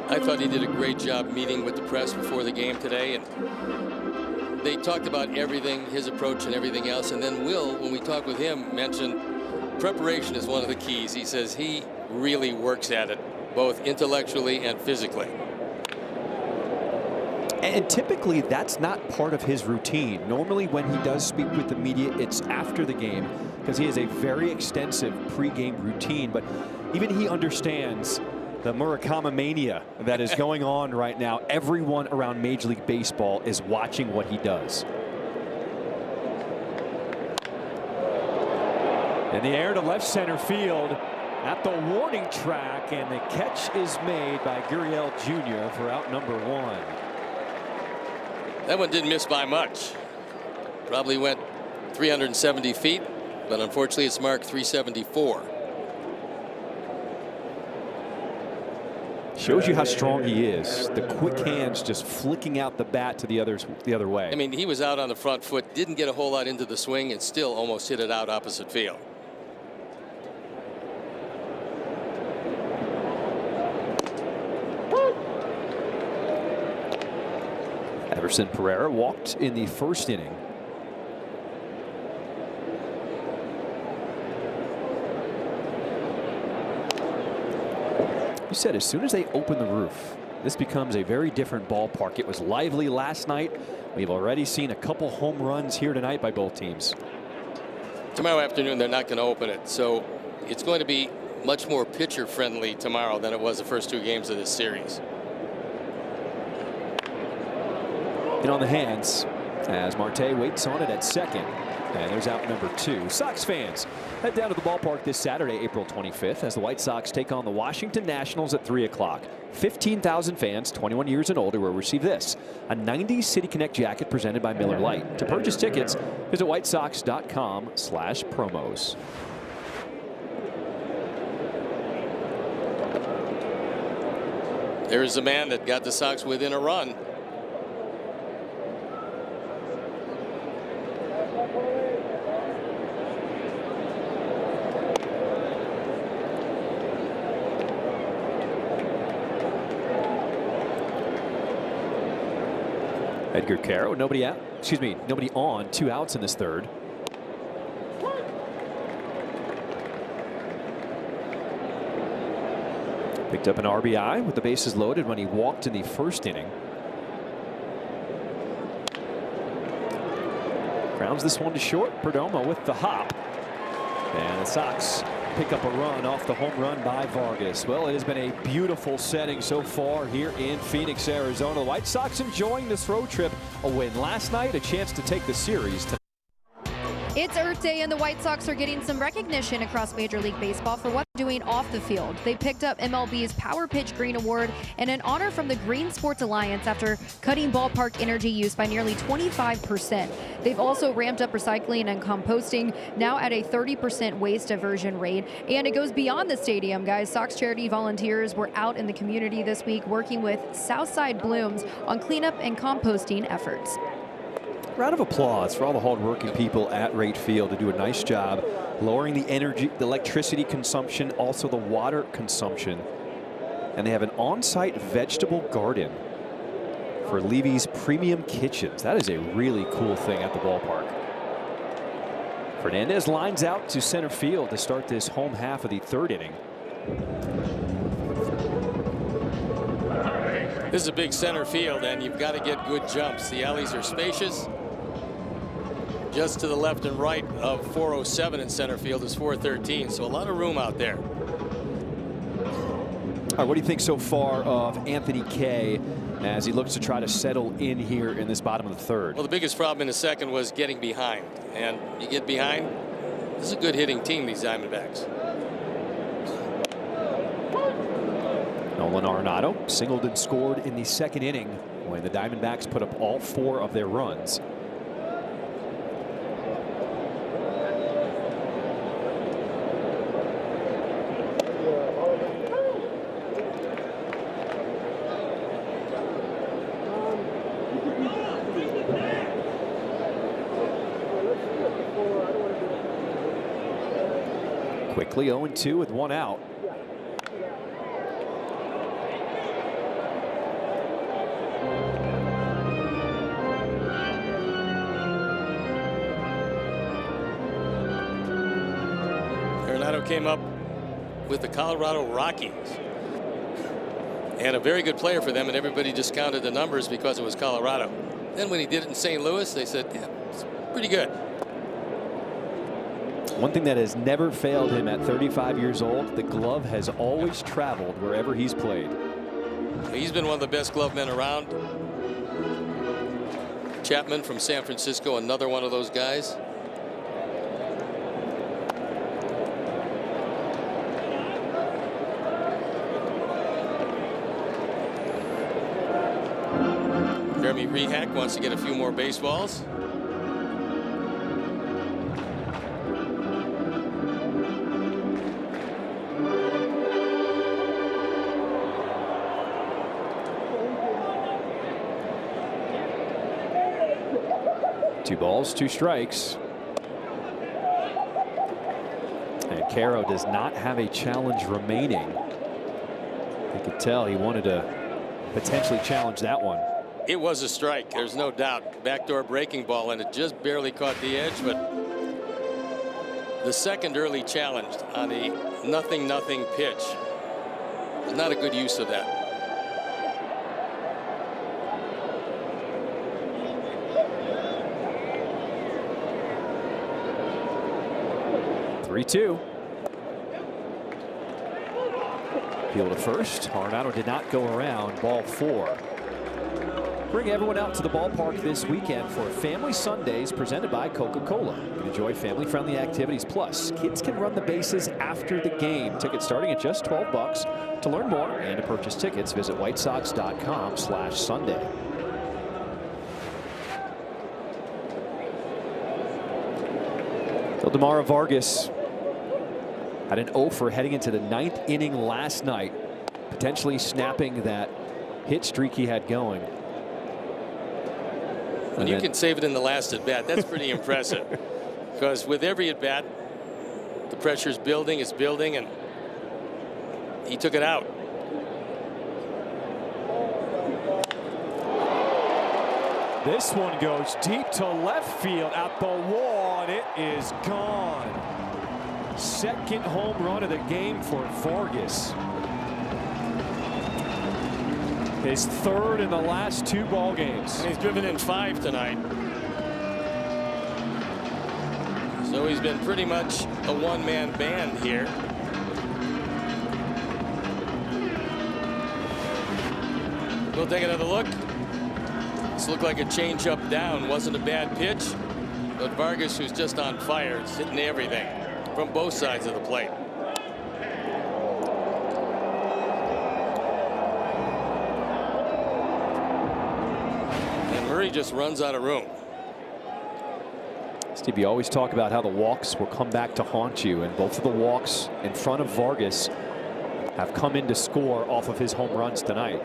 I thought he did a great job meeting with the press before the game today, and they talked about everything, his approach and everything else. And then Will, when we talked with him, mentioned preparation is one of the keys. He says he really works at it, both intellectually and physically. And typically that's not part of his routine. Normally when he does speak with the media, it's after the game, because he has a very extensive pregame routine. But even he understands the Murakami mania that is going on right now. Everyone around Major League Baseball is watching what he does. In the air to left center field at the warning track, and the catch is made by Gurriel Jr. for out number 1. That one didn't miss by much. Probably went 370 feet, but unfortunately it's marked 374. Shows you how strong he is. The quick hands just flicking out the bat to the other way. I mean, he was out on the front foot, didn't get a whole lot into the swing, and still almost hit it out opposite field. Everson Pereira walked in the 1st inning. You said as soon as they open the roof, this becomes a very different ballpark. It was lively last night. We've already seen a couple home runs here tonight by both teams. Tomorrow afternoon they're not going to open it, so it's going to be much more pitcher friendly tomorrow than it was the first 2 games of this series. And on the hands as Marte waits on it at second. And there's out number 2. Sox fans head down to the ballpark this Saturday, April 25th, as the White Sox take on the Washington Nationals at 3 o'clock. 15,000 fans 21 years and older will receive this, a 90s City Connect jacket presented by Miller Lite. To purchase tickets, visit whitesox.com/promos. There's the man that got the Sox within a run. Edgar Caro, nobody out. Excuse me, nobody on. 2 outs in this third. Picked up an RBI with the bases loaded when he walked in the first inning. Grounds this one to short. Perdomo with the hop. And the Sox pick up a run off the home run by Vargas. Well, it has been a beautiful setting so far here in Phoenix, Arizona. The White Sox enjoying this road trip. A win last night, a chance to take the series tonight. It's Earth Day, and the White Sox are getting some recognition across Major League Baseball for what they're doing off the field. They picked up MLB's Power Pitch Green Award and an honor from the Green Sports Alliance after cutting ballpark energy use by nearly 25%. They've also ramped up recycling and composting, now at a 30% waste diversion rate. And it goes beyond the stadium, guys. Sox charity volunteers were out in the community this week working with Southside Blooms on cleanup and composting efforts. Round of applause for all the hardworking people at Rate Field to do a nice job lowering the energy, the electricity consumption, also the water consumption. And they have an on-site vegetable garden for Levy's Premium Kitchens. That is a really cool thing at the ballpark. Fernandez lines out to center field to start this home half of the third inning. This is a big center field, and you've got to get good jumps. The alleys are spacious. Just to the left and right of 407 in center field is 413, so a lot of room out there. All right, what do you think so far of Anthony Kay as he looks to try to settle in here in this bottom of the third? Well, the biggest problem in the second was getting behind, and you get behind. This is a good hitting team, these Diamondbacks. Nolan Arenado singled and scored in the second inning when the Diamondbacks put up all 4 of their runs. Quickly 0-2 with 1 out. Arenado came up with the Colorado Rockies, and a very good player for them, and everybody discounted the numbers because it was Colorado. Then when he did it in St. Louis, they said, yeah, it's pretty good. One thing that has never failed him at 35 years old, the glove has always traveled wherever he's played. He's been one of the best glove men around. Chapman from San Francisco, another one of those guys. Jeremy Rehak wants to get a few more baseballs. Two balls, 2 strikes. And Caro does not have a challenge remaining. You could tell he wanted to potentially challenge that one. It was a strike, there's no doubt. Backdoor breaking ball, and it just barely caught the edge, but the second early challenge on a 0-0 pitch was not a good use of that. Field to first. Arenado did not go around. Ball 4. Bring everyone out to the ballpark this weekend for Family Sundays presented by Coca-Cola. You can enjoy family-friendly activities. Plus, kids can run the bases after the game. Tickets starting at just $12. To learn more and to purchase tickets, visit whitesox.com/Sunday. Ildemaro Vargas had an 0 for heading into the 9th inning last night, potentially snapping that hit streak he had going. And you can save it in the last at bat. That's pretty impressive. Because with every at bat, the pressure is building, and he took it out. This one goes deep to left field at the wall, and it is gone. Second home run of the game for Vargas. His 3rd in the last 2 ball games. And he's driven in 5 tonight. So he's been pretty much a one-man band here. We'll take another look. This looked like a change-up down. Wasn't a bad pitch. But Vargas, who's just on fire, is hitting everything from both sides of the plate. He just runs out of room. Steve, you always talk about how the walks will come back to haunt you, and both of the walks in front of Vargas have come in to score off of his home runs tonight.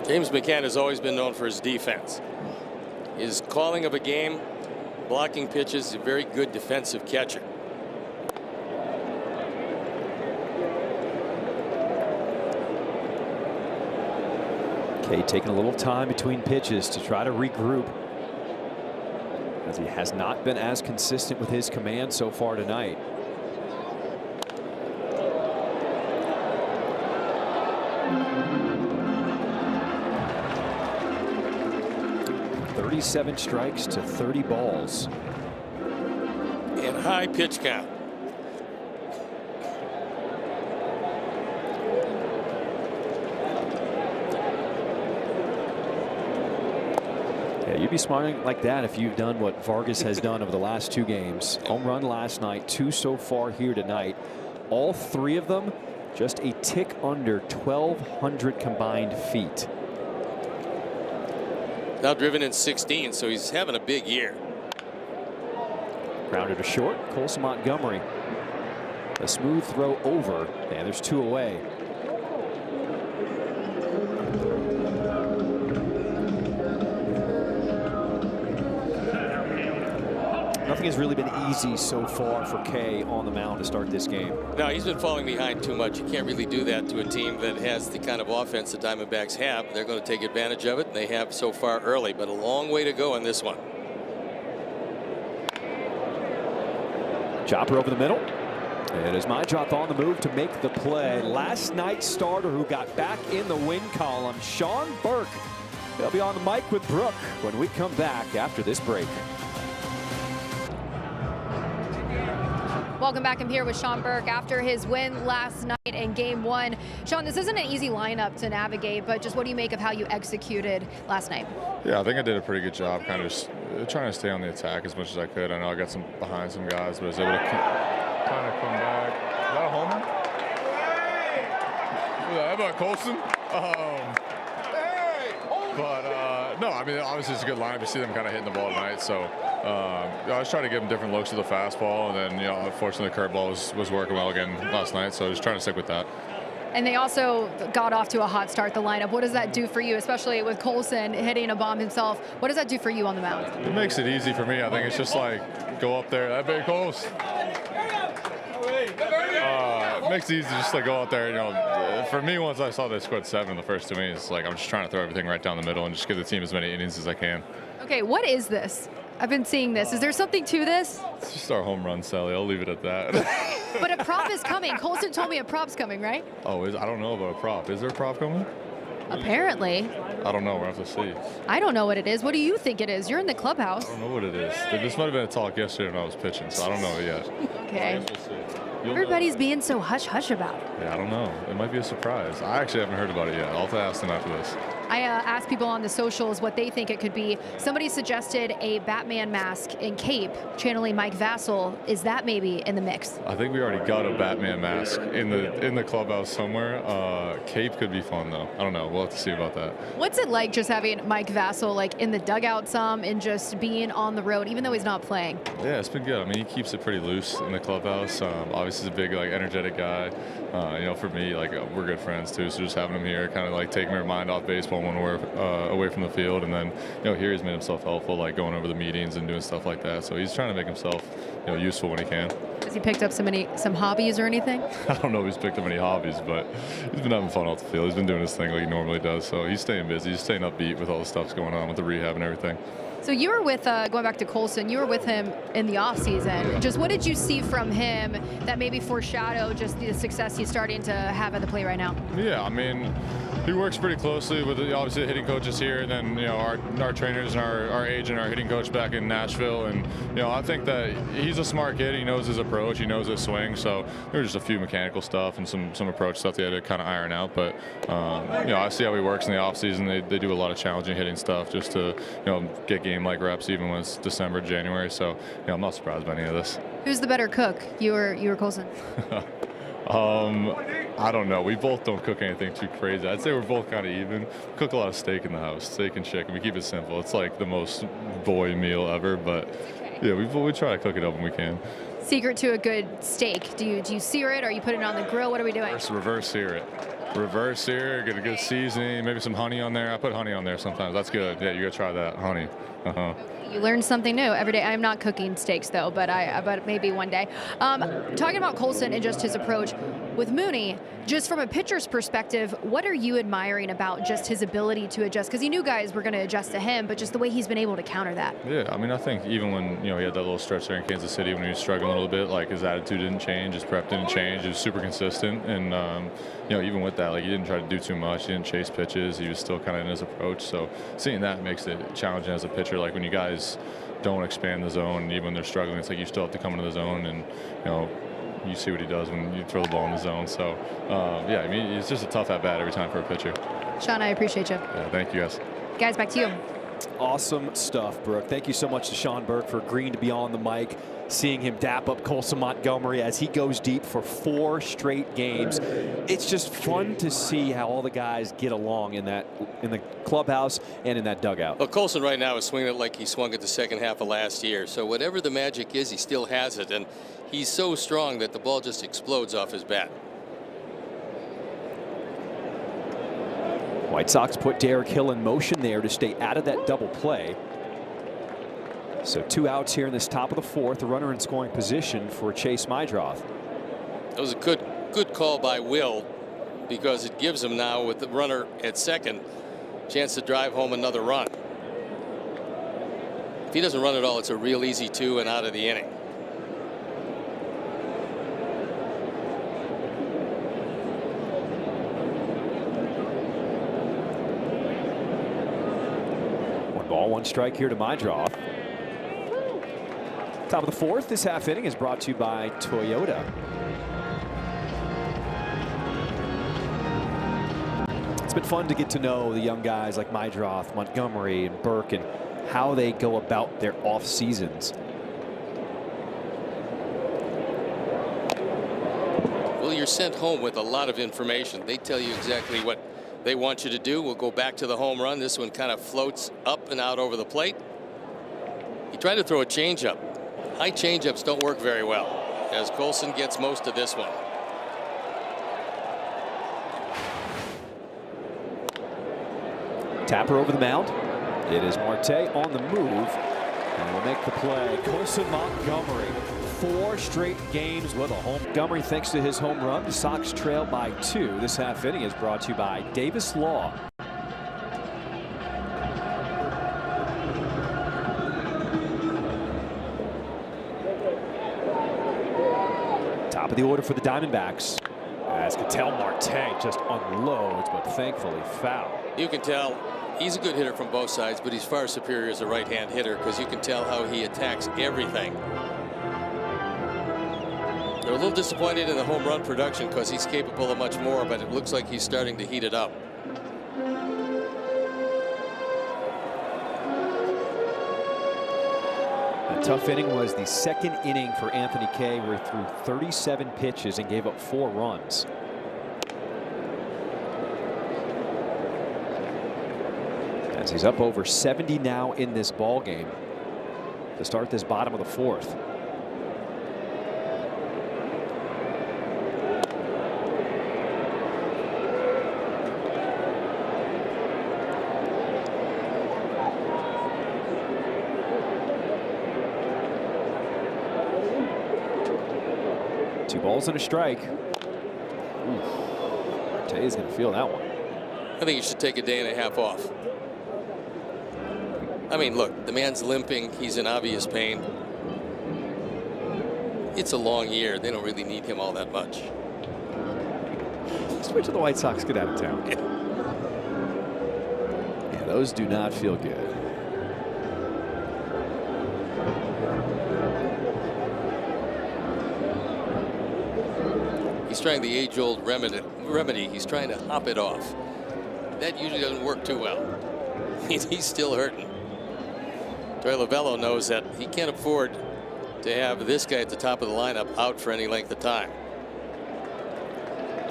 James McCann has always been known for his defense. His calling of a game, blocking pitches, a very good defensive catcher. Kay taking a little time between pitches to try to regroup, as he has not been as consistent with his command so far tonight. 37 strikes to 30 balls. And high pitch count. Yeah, you'd be smiling like that if you've done what Vargas has done over the last 2 games. Home run last night, 2 so far here tonight. All 3 of them just a tick under 1,200 combined feet. Now driven in 16, so he's having a big year. Grounded to short. Colson Montgomery. A smooth throw over, and there's 2 away. Nothing has really been easy so far for Kay on the mound to start this game. No, he's been falling behind too much. You can't really do that to a team that has the kind of offense the Diamondbacks have. They're going to take advantage of it, and they have so far early, but a long way to go in this one. Chopper over the middle. It is Mydroth on the move to make the play. Last night's starter who got back in the win column, Sean Burke. They'll be on the mic with Brooke when we come back after this break. Welcome back. I'm here with Sean Burke after his win last night in Game 1. Sean, this isn't an easy lineup to navigate, but just what do you make of how you executed last night? Yeah, I think I did a pretty good job kind of just trying to stay on the attack as much as I could. I know I got behind some guys, but I was able to kind of come back. Is that a homer? How about Colson? No, I mean, obviously it's a good lineup. You see them kind of hitting the ball tonight, so I was trying to give them different looks with the fastball, and then, unfortunately the curveball was working well again last night, so I was trying to stick with that. And they also got off to a hot start, the lineup. What does that do for you, especially with Colson hitting a bomb himself? What does that do for you on the mound? It makes it easy for me. I think it's just like go up there, that big close. makes it easy just to go out there. You know, for me, once I saw they scored 7 in the first 2 innings, like I'm just trying to throw everything right down the middle and just give the team as many innings as I can. Okay, what is this? I've been seeing this. Is there something to this? It's just our home run, Sally. I'll leave it at that. But a prop is coming. Colson told me a prop's coming, right? Oh, I don't know about a prop. Is there a prop coming? Apparently. I don't know. We'll have to see. I don't know what it is. What do you think it is? You're in the clubhouse. I don't know what it is. This might have been a talk yesterday when I was pitching, so I don't know it yet. Okay. We'll see. Everybody's being so hush-hush about it. Yeah, I don't know. It might be a surprise. I actually haven't heard about it yet. I'll have to ask them after this. I asked people on the socials what they think it could be. Somebody suggested a Batman mask and cape, channeling Mike Vassell. Is that maybe in the mix? I think we already got a Batman mask in the clubhouse somewhere. Cape could be fun though. I don't know. We'll have to see about that. What's it like just having Mike Vassell like in the dugout some and just being on the road, even though he's not playing? Yeah, it's been good. I mean, he keeps it pretty loose in the clubhouse. Obviously, he's a big, like, energetic guy. You know, for me, like, we're good friends too. So just having him here, kind of like taking our mind off baseball when we're away from the field, and then you know, here he's made himself helpful, like going over the meetings and doing stuff like that. So he's trying to make himself, you know, useful when he can. Has he picked up some hobbies or anything? I don't know if he's picked up any hobbies, but he's been having fun off the field. He's been doing his thing like he normally does. So he's staying busy. He's staying upbeat with all the stuff that's going on with the rehab and everything. So you were with, going back to Colson, you were with him in the offseason. Yeah. Just what did you see from him that maybe foreshadowed just the success he's starting to have at the plate right now? Yeah, I mean, he works pretty closely with obviously the hitting coaches here, and then you know our trainers and our agent, our hitting coach back in Nashville, and you know I think that he's a smart kid. He knows his approach, he knows his swing. So there's just a few mechanical stuff and some approach stuff they had to kind of iron out. But you know I see how he works in the offseason. They do a lot of challenging hitting stuff just to you know get game-like reps even when it's December, January. So you know I'm not surprised by any of this. Who's the better cook, you or Colson? I don't know. We both don't cook anything too crazy. I'd say we're both kind of even. We cook a lot of steak in the house, steak and chicken. We keep it simple. It's like the most boy meal ever, but yeah, we try to cook it up when we can. Secret to a good steak. Do you sear it or you put it on the grill? What are we doing? Reverse sear it. Reverse sear, get a good seasoning, maybe some honey on there. I put honey on there sometimes. That's good. Yeah, you gotta try that, honey. You learn something new every day. I'm not cooking steaks though, but maybe one day. Talking about Colson and just his approach with Mooney, just from a pitcher's perspective, what are you admiring about just his ability to adjust? Because he knew guys were going to adjust to him, but just the way he's been able to counter that. Yeah, I mean, I think even when he had that little stretch there in Kansas City when he was struggling a little bit, like his attitude didn't change, his prep didn't change. He was super consistent, and even with that, like he didn't try to do too much. He didn't chase pitches. He was still kind of in his approach. So seeing that makes it challenging as a pitcher. Like when you guys don't expand the zone, even when they're struggling, it's like you still have to come into the zone, and you see what he does when you throw the ball in the zone. So yeah, I mean, it's just a tough at bat every time for a pitcher. Sean, I appreciate you. Yeah, thank you guys. Guys, back to you. Awesome stuff, Brooke. Thank you so much to Sean Burke for agreeing to be on the mic, seeing him dap up Colson Montgomery as he goes deep for 4 straight games. It's just fun to see how all the guys get along in the clubhouse and in that dugout. Well, Colson right now is swinging it like he swung it the second half of last year. So whatever the magic is, he still has it, and he's so strong that the ball just explodes off his bat. White Sox put Derek Hill in motion there to stay out of that double play. So 2 outs here in this top of the 4th. A runner in scoring position for Chase Mydroth. That was a good call by Will, because it gives him now, with the runner at second, chance to drive home another run. If he doesn't run at all, it's a real easy 2 and out of the inning. Ball 1 strike here to Mydroth. Top of the 4th. This half inning is brought to you by Toyota. It's been fun to get to know the young guys like Mydroth, Montgomery, and Burke, and how they go about their off seasons. Well, you're sent home with a lot of information. They tell you exactly what they want you to do. We'll go back to the home run. This one kind of floats up and out over the plate. He tried to throw a changeup. High changeups don't work very well, as Colson gets most of this one. Tapper over the mound. It is Marte on the move. And will make the play. Colson Montgomery. 4 straight games with a home. Montgomery, thanks to his home run, the Sox trail by 2. This half inning is brought to you by Davis Law. Top of the order for the Diamondbacks. As Ketel Marte just unloads, but thankfully foul. You can tell he's a good hitter from both sides, but he's far superior as a right-hand hitter because you can tell how he attacks everything. They're a little disappointed in the home run production because he's capable of much more, but it looks like he's starting to heat it up. A tough inning was the second inning for Anthony Kay, where he threw 37 pitches and gave up 4 runs. As he's up over 70 now in this ball game to start this bottom of the 4th. Two balls and a strike. Marte is going to feel that one. I think he should take a day and a half off. I mean, look, the man's limping. He's in obvious pain. It's a long year. They don't really need him all that much. Just wait till the White Sox get out of town. Yeah, those do not feel good. He's trying the age-old remedy. He's trying to hop it off. That usually doesn't work too well. He's still hurting. Troy Lavello knows that he can't afford to have this guy at the top of the lineup out for any length of time.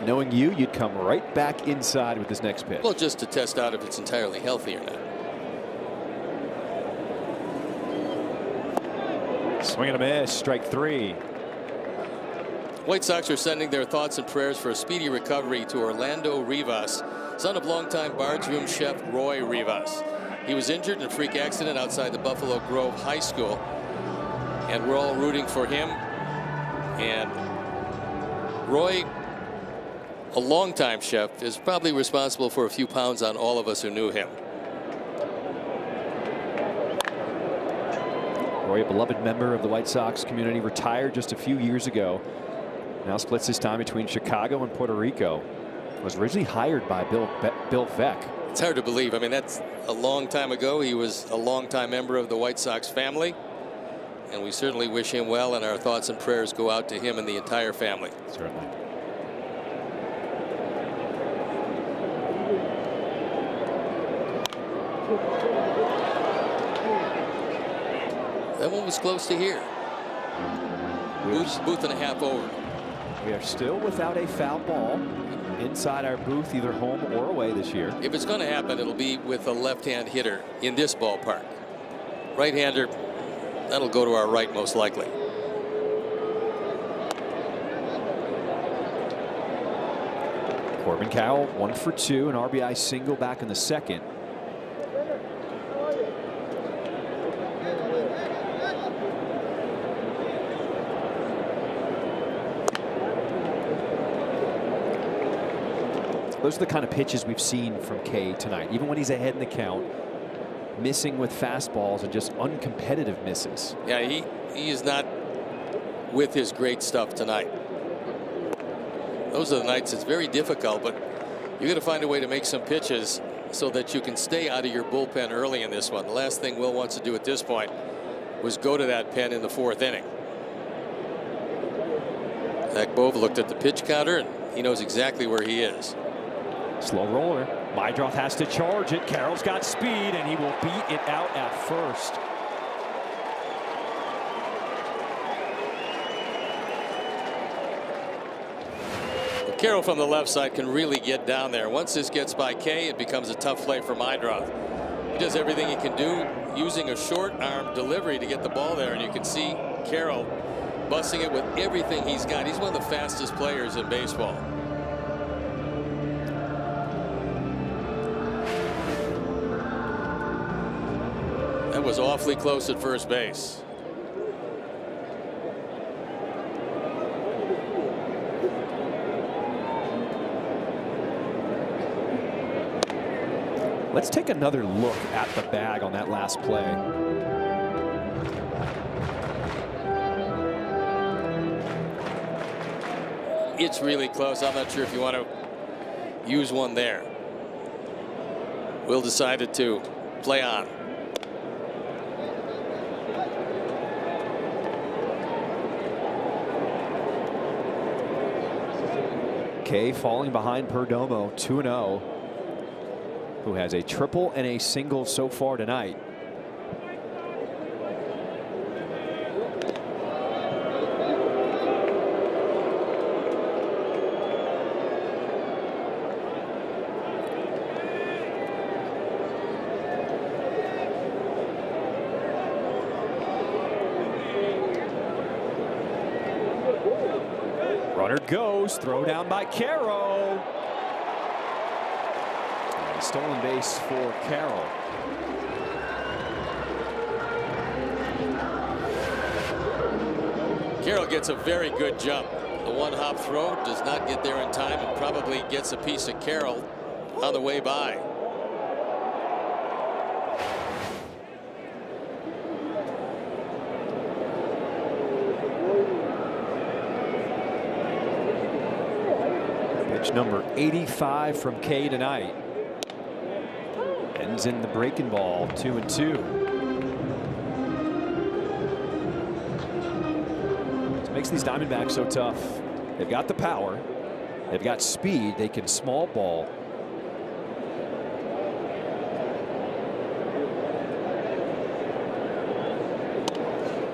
Knowing you, you'd come right back inside with this next pitch. Well, just to test out if it's entirely healthy or not. Swing and a miss. Strike 3. White Sox are sending their thoughts and prayers for a speedy recovery to Orlando Rivas, son of longtime barroom chef Roy Rivas. He was injured in a freak accident outside the Buffalo Grove High School, and we're all rooting for him. And Roy, a longtime chef, is probably responsible for a few pounds on all of us who knew him. Roy, a beloved member of the White Sox community, retired just a few years ago. Now splits his time between Chicago and Puerto Rico. Was originally hired by Bill Veeck. It's hard to believe. I mean, that's a long time ago. He was a longtime member of the White Sox family, and we certainly wish him well, and our thoughts and prayers go out to him and the entire family. Certainly. That one was close to here. Booth and a half over. We are still without a foul ball inside our booth, either home or away this year. If it's going to happen, it'll be with a left-hand hitter in this ballpark. Right-hander, that'll go to our right most likely. Corbin Carroll 1 for 2, an RBI single back in the second. Those are the kind of pitches we've seen from Kay tonight. Even when he's ahead in the count, missing with fastballs and just uncompetitive misses. Yeah, he is not with his great stuff tonight. Those are the nights it's very difficult, but you got to find a way to make some pitches so that you can stay out of your bullpen early in this one. The last thing Will wants to do at this point was go to that pen in the 4th inning. Zach Bove looked at the pitch counter, and he knows exactly where he is. Slow roller. Meidroth has to charge it. Carroll's got speed, and he will beat it out at first. Carroll from the left side can really get down there. Once this gets by Kay, it becomes a tough play for Meidroth. He does everything he can do using a short arm delivery to get the ball there, and you can see Carroll busting it with everything he's got. He's one of the fastest players in baseball. was awfully close at first base. Let's take another look at the bag on that last play. It's really close. I'm not sure if you want to use one there. Will decided to play on. Kay falling behind Perdomo, 2-0, who has a triple and a single so far tonight. Runner goes, throw down by Carroll. And a stolen base for Carroll. Carroll gets a very good jump. The one-hop throw does not get there in time and probably gets a piece of Carroll on the way by. Pitch number 85 from Kay tonight. Ends in the breaking ball, 2-2. This makes these Diamondbacks so tough. They've got the power. They've got speed. They can small ball.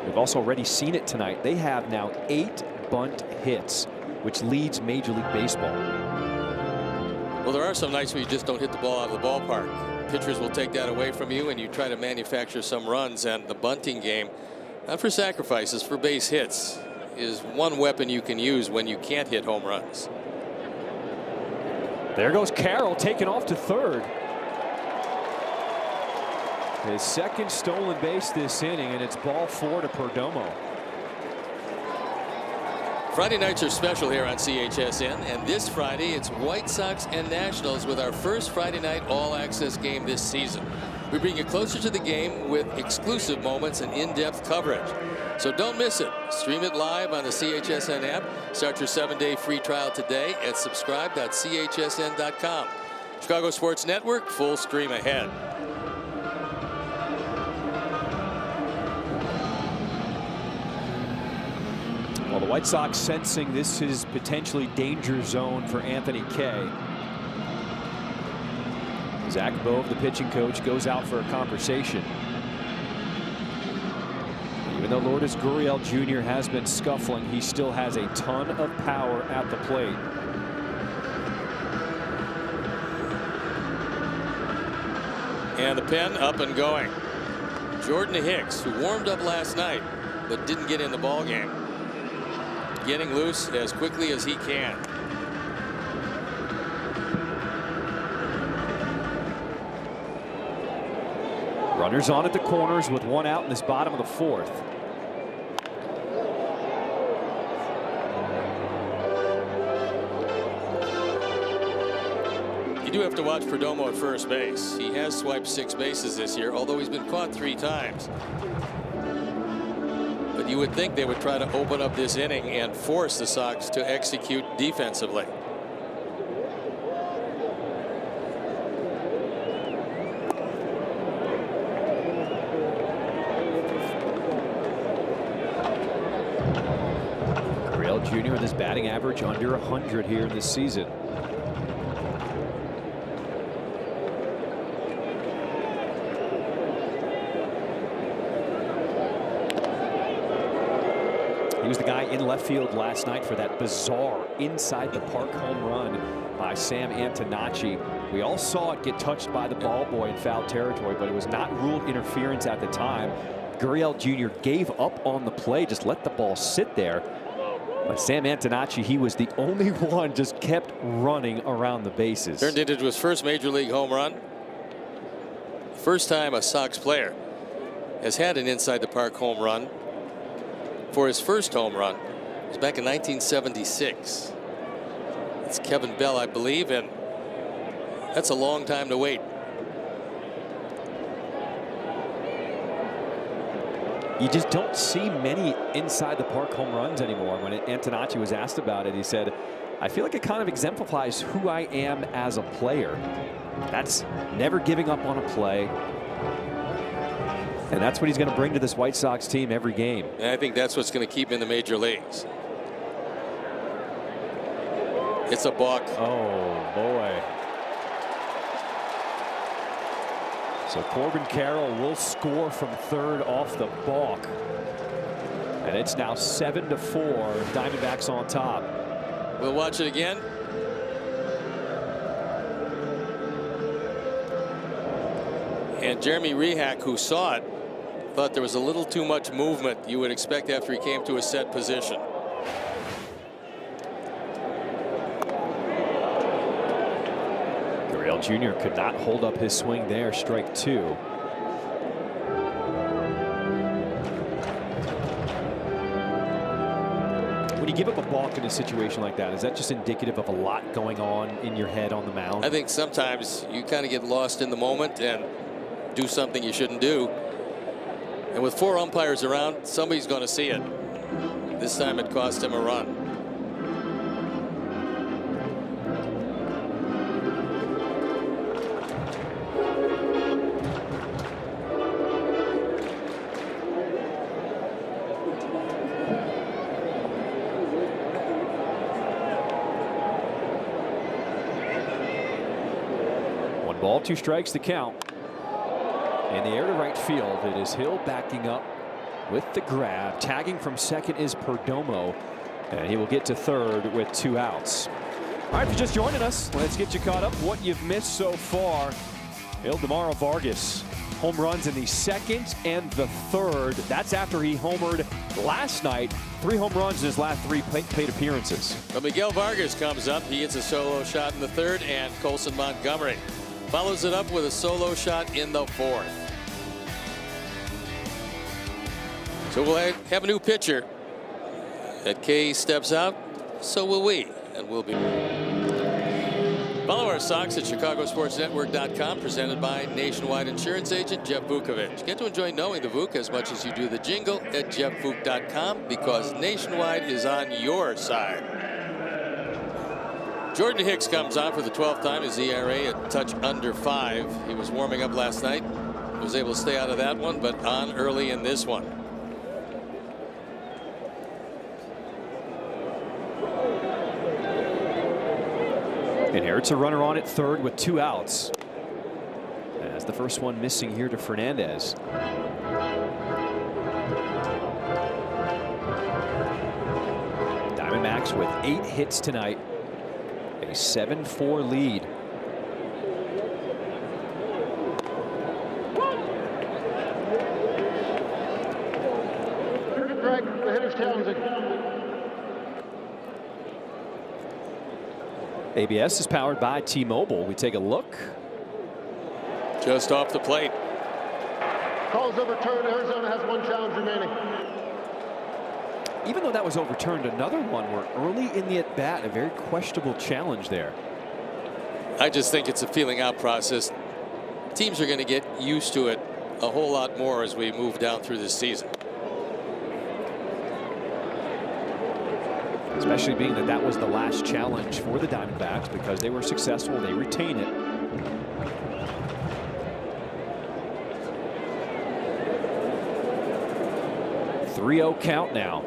We've also already seen it tonight. They have now 8 bunt hits, which leads Major League Baseball. Well, there are some nights where you just don't hit the ball out of the ballpark. Pitchers will take that away from you and you try to manufacture some runs, and the bunting game, not for sacrifices, for base hits, is one weapon you can use when you can't hit home runs. There goes Carroll, taken off to third. His second stolen base this inning, and it's ball 4 to Perdomo. Friday nights are special here on CHSN, and this Friday it's White Sox and Nationals with our first Friday night all-access game this season. We bring you closer to the game with exclusive moments and in-depth coverage. So don't miss it. Stream it live on the CHSN app. Start your 7-day free trial today at subscribe.chsn.com. Chicago Sports Network, full stream ahead. Well, the White Sox sensing this is potentially danger zone for Anthony Kay. Zach Bove, the pitching coach, goes out for a conversation. Even though Lourdes Gurriel Jr. has been scuffling, he still has a ton of power at the plate. And the pen up and going. Jordan Hicks, who warmed up last night but didn't get in the ball game, getting loose as quickly as he can. Runners on at the corners with 1 out in this bottom of the 4th. You do have to watch Perdomo at first base. He has swiped 6 bases this year, although he's been caught 3 times. But you would think they would try to open up this inning and force the Sox to execute defensively. Gurriel Jr. with his batting average under 100 here in this season. He was the guy in left field last night for that bizarre inside the park home run by Sam Antonacci. We all saw it get touched by the ball boy in foul territory, but it was not ruled interference at the time. Gurriel Jr. gave up on the play, just let the ball sit there. But Sam Antonacci, he was the only one, just kept running around the bases. Turned into his first major league home run. First time a Sox player has had an inside the park home run. For his first home run, it was back in 1976. It's Kevin Bell, I believe, and that's a long time to wait. You just don't see many inside the park home runs anymore. When Antonacci was asked about it, he said, I feel like it kind of exemplifies who I am as a player. That's never giving up on a play. And that's what he's going to bring to this White Sox team every game. And I think that's what's going to keep him in the major leagues. It's a balk. Oh, boy. So Corbin Carroll will score from third off the balk. And it's now 7-4. Diamondbacks on top. We'll watch it again. And Jeremy Rehak, who saw it, thought there was a little too much movement you would expect after he came to a set position. Gurriel Jr. could not hold up his swing there. Strike two. When you give up a balk in a situation like that, is that just indicative of a lot going on in your head on the mound? I think sometimes you kind of get lost in the moment and do something you shouldn't do. And with 4 umpires around, somebody's going to see it. This time it cost him a run. One ball, 2 strikes to count. In the air to right field, it is Hill backing up with the grab. Tagging from second is Perdomo, and he will get to third with 2 outs. All right, if you're just joining us, let's get you caught up. What you've missed so far. Ildemaro Vargas, home runs in the second and the third. That's after he homered last night. 3 home runs in his last 3 plate appearances. But Miguel Vargas comes up. He hits a solo shot in the third, and Colson Montgomery follows it up with a solo shot in the fourth. So we'll have a new pitcher. That K steps out, so will we, and we'll be. Follow our Sox at ChicagoSportsNetwork.com, presented by Nationwide Insurance Agent Jeff Vukovich. Get to enjoy knowing the Vuk as much as you do the jingle at JeffVuk.com, because Nationwide is on your side. Jordan Hicks comes on for the 12th time. His ERA a touch under 5. He was warming up last night. Was able to stay out of that one, but on early in this one. Inherits a runner on at third with 2 outs. As the first one missing here to Fernandez. Diamondbacks with 8 hits tonight. A 7-4 lead. The hitter's challenging. ABS is powered by T-Mobile. We take a look. Just off the plate. Calls overturned. Arizona has 1 challenge remaining. Even though that was overturned, another one where early in the at-bat, a very questionable challenge there. I just think it's a feeling out process. Teams are going to get used to it a whole lot more as we move down through this season. Especially being that that was the last challenge for the Diamondbacks, because they were successful. They retain it. .3-0 count now.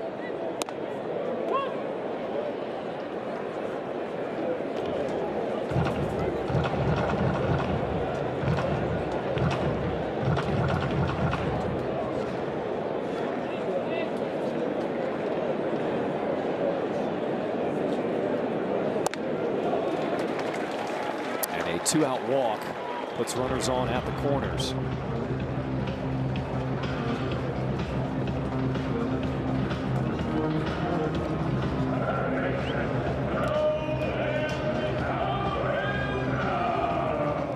And a 2-out walk puts runners on at the corners.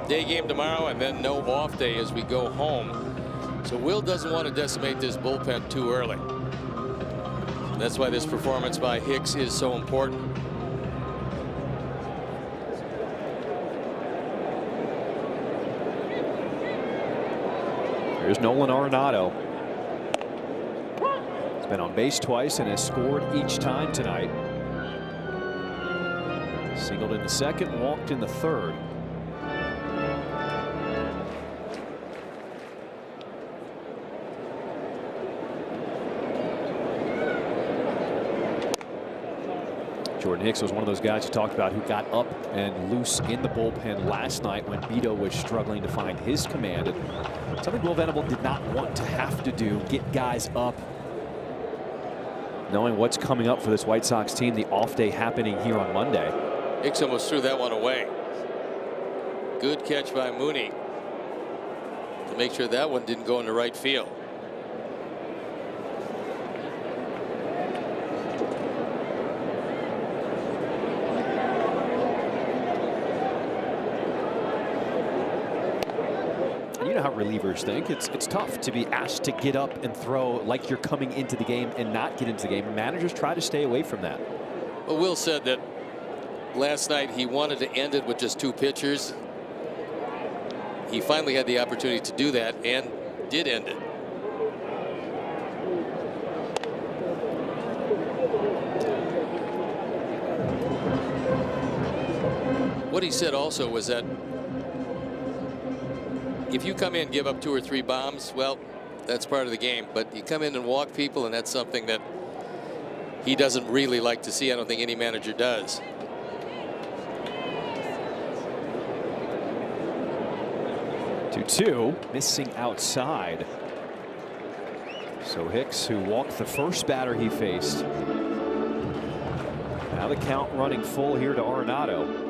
Day game tomorrow, and then no off day as we go home. So Will doesn't want to decimate this bullpen too early. That's why this performance by Hicks is so important. Here's Nolan Arenado. He's been on base twice and has scored each time tonight. Singled in the second, walked in the third. Jordan Hicks was one of those guys you talked about who got up and loose in the bullpen last night when Beto was struggling to find his command. And something Will Venable did not want to have to do, get guys up. Knowing what's coming up for this White Sox team, the off day happening here on Monday. Hicks almost threw that one away. Good catch by Mooney to make sure that one didn't go into right field. You know how relievers think. It's tough to be asked to get up and throw like you're coming into the game and not get into the game. Managers try to stay away from that. Well, Will said that last night he wanted to end it with just 2 pitchers. He finally had the opportunity to do that and did end it. What he said also was that if you come in and give up 2 or 3 bombs, well, that's part of the game. But you come in and walk people, and that's something that he doesn't really like to see. I don't think any manager does. Two, missing outside. So Hicks, who walked the first batter he faced. Now the count running full here to Arenado.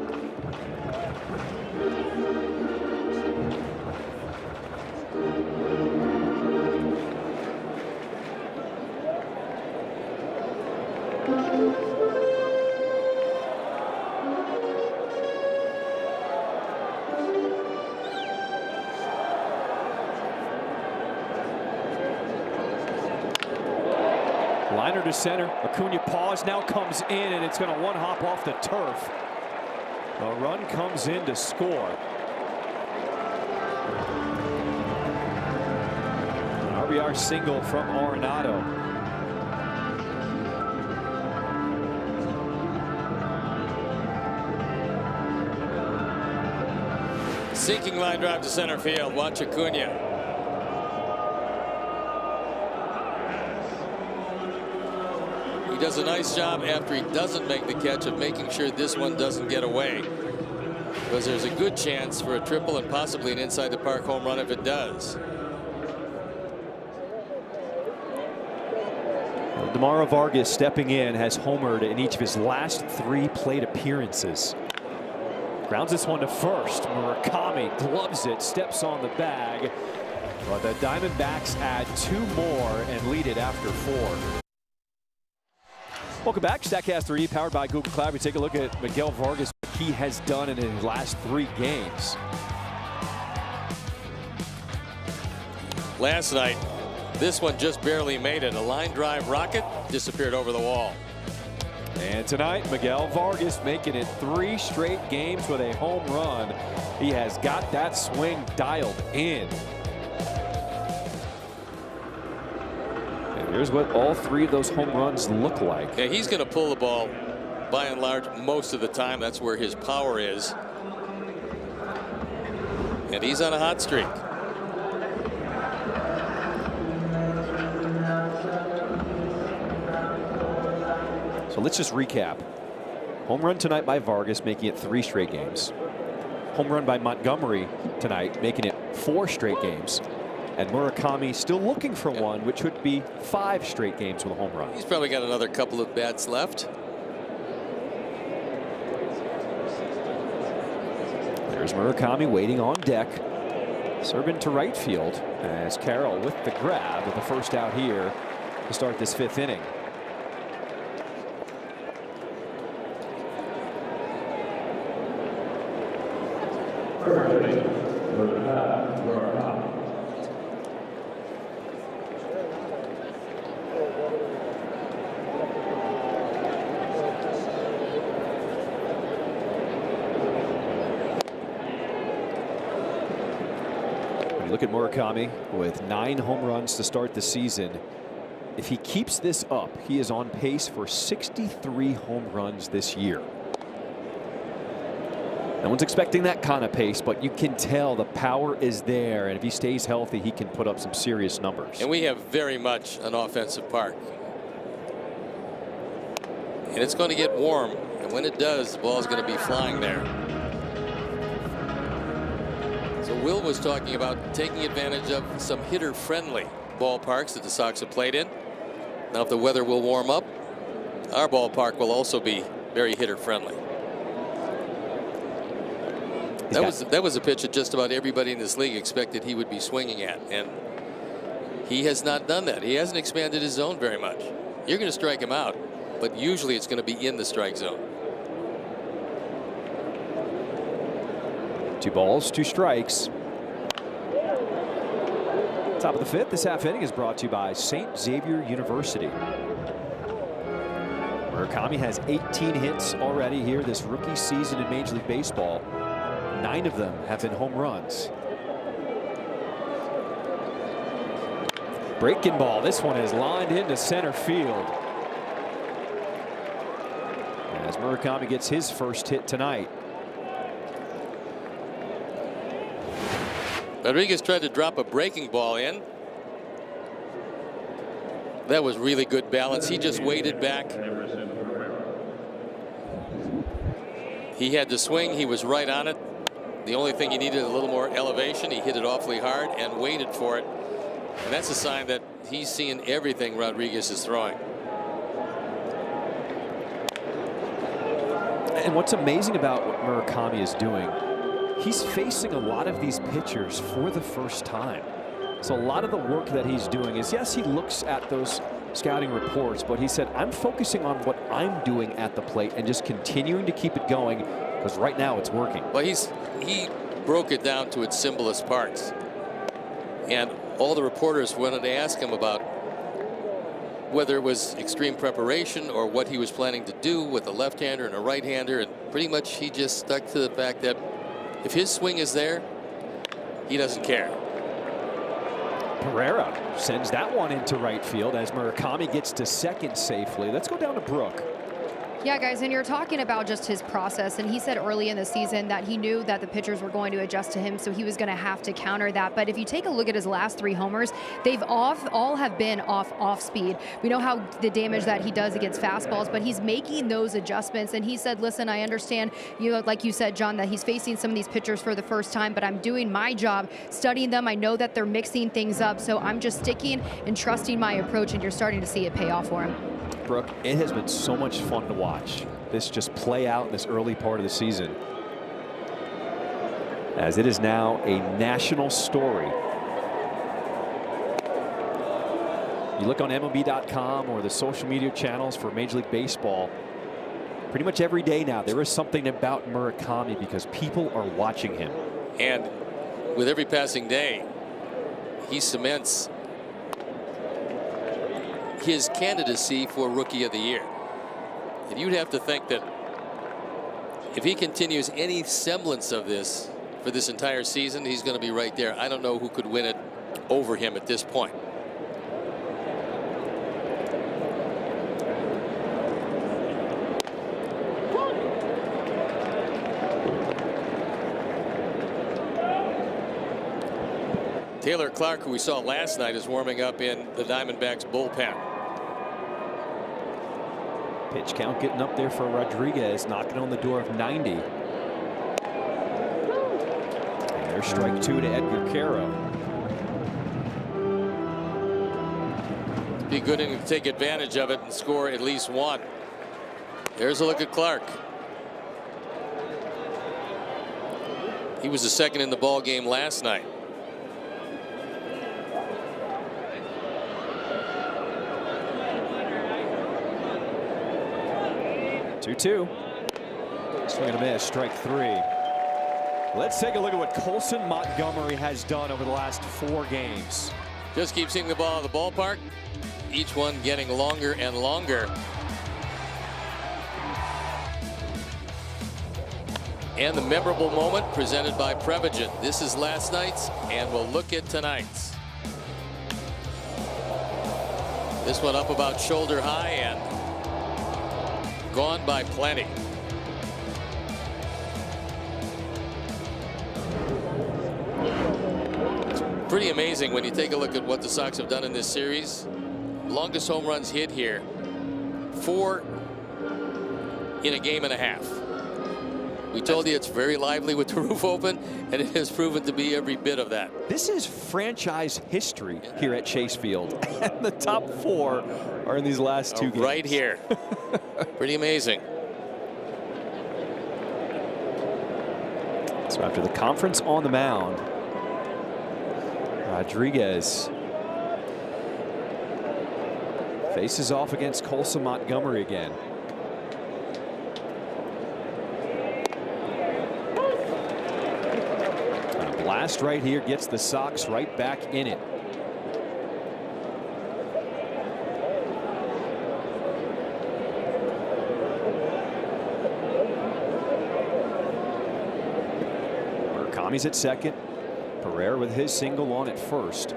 Liner to center. Acuna paws, now comes in, and it's going to one-hop off the turf. A run comes in to score. An RBI single from Arenado. Sinking line drive to center field. Watch Acuna. He does a nice job after he doesn't make the catch of making sure this one doesn't get away, because there's a good chance for a triple and possibly an inside the park home run if it does. DeMauro Vargas stepping in has homered in each of his last 3 plate appearances. Grounds this one to first. Murakami gloves it, steps on the bag, but the Diamondbacks add 2 more and lead it after 4. Welcome back. Statcast 3D powered by Google Cloud. We take a look at Miguel Vargas, what he has done in his last 3 games. Last night, this one just barely made it. A line drive rocket disappeared over the wall. And tonight, Miguel Vargas making it 3 straight games with a home run. He has got that swing dialed in. Here's what all 3 of those home runs look like. Yeah, he's going to pull the ball by and large most of the time. That's where his power is. And he's on a hot streak. So let's just recap. Home run tonight by Vargas, making it 3 straight games. Home run by Montgomery tonight, making it 4 straight games. And Murakami still looking for one, which would be 5 straight games with a home run. He's probably got another couple of bats left. There's Murakami waiting on deck. Serving to right field as Carroll with the grab with the first out here to start this 5th inning. You look at Murakami with 9 home runs to start the season. If he keeps this up, he is on pace for 63 home runs this year. No one's expecting that kind of pace, but you can tell the power is there, and if he stays healthy, he can put up some serious numbers. And we have very much an offensive park. And it's going to get warm, and when it does, the ball is going to be flying there. So Will was talking about taking advantage of some hitter-friendly ballparks that the Sox have played in. Now, if the weather will warm up, our ballpark will also be very hitter-friendly. That was a pitch that just about everybody in this league expected he would be swinging at, and he has not done that. He hasn't expanded his zone very much. You're going to strike him out, but usually it's going to be in the strike zone. 2 balls, 2 strikes. Top of the 5th. This half inning is brought to you by St. Xavier University. Murakami has 18 hits already here this rookie season in Major League Baseball. 9 of them have been home runs. Breaking ball. This one is lined into center field. As Murakami gets his first hit tonight. Rodriguez tried to drop a breaking ball in. That was really good balance. He just waited back. He had to swing. He was right on it. The only thing he needed, a little more elevation. He hit it awfully hard and waited for it. And that's a sign that he's seeing everything Rodriguez is throwing. And what's amazing about what Murakami is doing, he's facing a lot of these pitchers for the first time. So a lot of the work that he's doing is, yes, he looks at those scouting reports, but he said, I'm focusing on what I'm doing at the plate and just continuing to keep it going, because right now it's working. Well, he broke it down to its simplest parts. And all the reporters wanted to ask him about whether it was extreme preparation or what he was planning to do with a left-hander and a right-hander, and pretty much he just stuck to the fact that if his swing is there, he doesn't care. Pereira sends that one into right field as Murakami gets to second safely. Let's go down to Brooke. Yeah, guys, and you're talking about just his process, and he said early in the season that he knew that the pitchers were going to adjust to him, so he was going to have to counter that. But if you take a look at his last 3 homers, they've all have been off speed. We know how the damage that he does against fastballs, but he's making those adjustments. And he said, listen, I understand, like you said, John, that he's facing some of these pitchers for the first time, but I'm doing my job studying them. I know that they're mixing things up, so I'm just sticking and trusting my approach, and you're starting to see it pay off for him. Brooke, it has been so much fun to watch this just play out in this early part of the season, as it is now a national story. You look on MLB.com or the social media channels for Major League Baseball, pretty much every day now there is something about Murakami because people are watching him. And with every passing day, he cements his candidacy for Rookie of the Year. And you'd have to think that if he continues any semblance of this for this entire season, he's going to be right there. I don't know who could win it over him at this point. Taylor Clark, who we saw last night, is warming up in the Diamondbacks bullpen. Pitch count getting up there for Rodriguez, knocking on the door of 90. And there's strike 2 to Edgar Caro. Be good inning to take advantage of it and score at least 1. There's a look at Clark. He was the second in the ball game last night. Two. Swing and a miss, strike 3. Let's take a look at what Colson Montgomery has done over the last 4 games. Just keep seeing the ball in the ballpark, each one getting longer and longer. And the memorable moment presented by Prevagen. This is last night's, and we'll look at tonight's. This one up about shoulder high and gone by plenty. Pretty amazing when you take a look at what the Sox have done in this series. Longest home runs hit here, 4 in a game and a half. We told you it's very lively with the roof open, and it has proven to be every bit of that. This is franchise history here at Chase Field. And the top 4 are in these last 2 games. Right here. Pretty amazing. So after the conference on the mound, Rodriguez faces off against Colson Montgomery again. Blast right here gets the Sox right back in it. Murakami's at second. Pereira with his single on at first.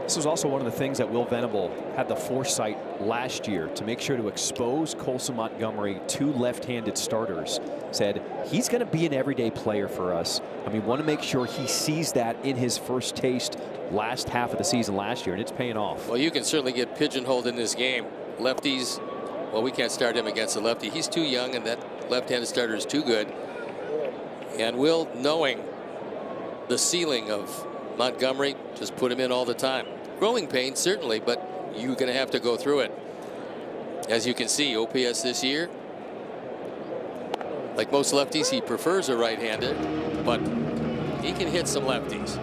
This was also one of the things that Will Venable had the foresight last year to make sure to expose Colson Montgomery to left-handed starters. Said he's going to be an everyday player for us, and we want to make sure he sees that in his first taste last half of the season last year, and it's paying off. Well, you can certainly get pigeonholed in this game. Lefties, well, we can't start him against a lefty. He's too young, and that left-handed starter is too good. And Will, knowing the ceiling of Montgomery, just put him in all the time. Growing pains, certainly, but you're going to have to go through it. As you can see, OPS this year, like most lefties, he prefers a right-hander, but he can hit some lefties.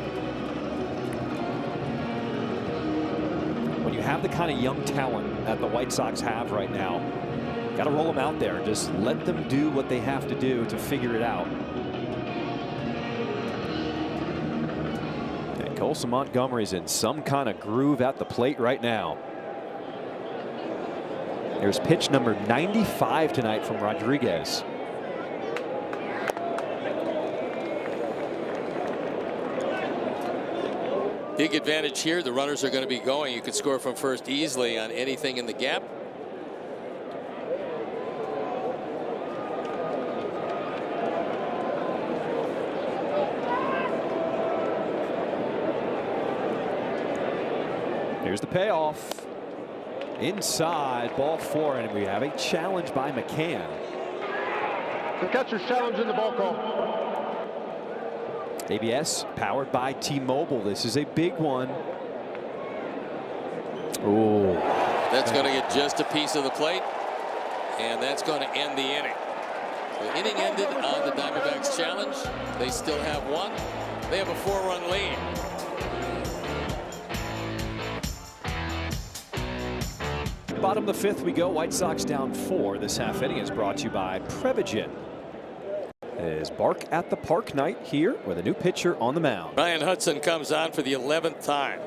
When you have the kind of young talent that the White Sox have right now, got to roll them out there and just let them do what they have to do to figure it out. Colson Montgomery's in some kind of groove at the plate right now. There's pitch number 95 tonight from Rodriguez. Big advantage here. The runners are going to be going. You can score from first easily on anything in the gap. Here's the payoff. Inside, ball 4, and we have a challenge by McCann. The catcher's challenge in the ball call. ABS powered by T-Mobile. This is a big one. Oh, that's going to get just a piece of the plate, and that's going to end the inning. The inning ended on the Diamondbacks challenge. They still have one. They have a 4-run lead. Bottom of the 5th we go. White Sox down 4. This half inning is brought to you by Prevagen. It is Bark at the Park night here with a new pitcher on the mound. Ryan Hudson comes on for the 11th time.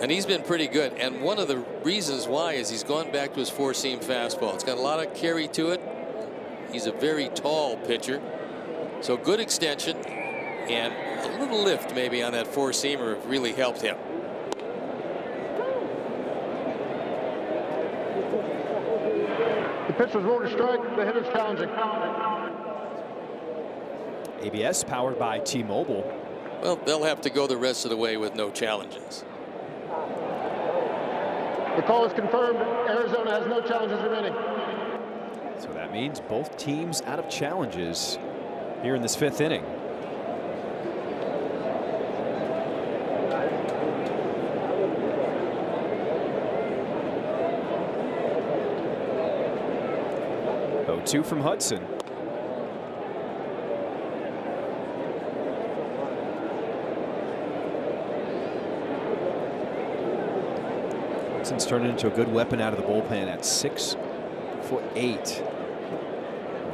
And he's been pretty good. And one of the reasons why is he's gone back to his 4-seam fastball. It's got a lot of carry to it. He's a very tall pitcher. So good extension and a little lift maybe on that 4-seamer really helped him. The pitch was rolled to strike. The hitter's challenging. ABS powered by T-Mobile. Well, they'll have to go the rest of the way with no challenges. The call is confirmed. Arizona has no challenges remaining. So that means both teams out of challenges here in this 5th inning. Two from Hudson. Hudson's turned into a good weapon out of the bullpen at 6'8".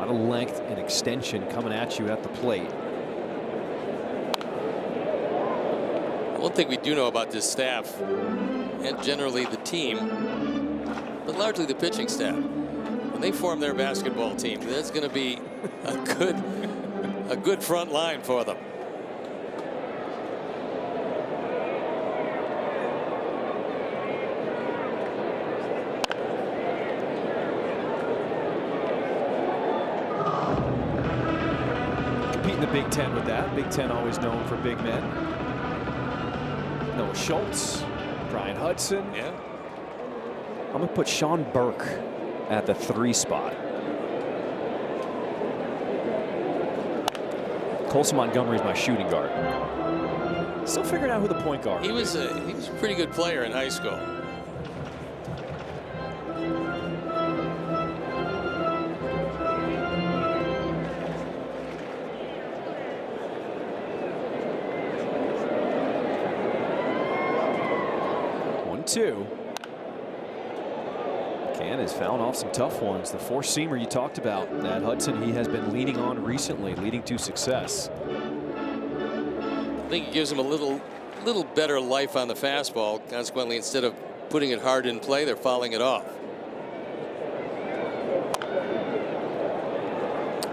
lot of length and extension coming at you at the plate. One thing we do know about this staff, and generally the team, but largely the pitching staff, when they form their basketball team, there's going to be a good front line for them. Compete in the Big Ten with that. Big Ten always known for big men. Noah Schultz, Brian Hudson. Yeah. I'm going to put Sean Burke at the 3 spot. Colson Montgomery's my shooting guard. Still figuring out who the point guard is. He was a pretty good player in high school. Two. Can has found off some tough ones. The four-seamer you talked about, that Hudson, he has been leaning on recently, leading to success. I think it gives him a little better life on the fastball. Consequently, instead of putting it hard in play, they're fouling it off.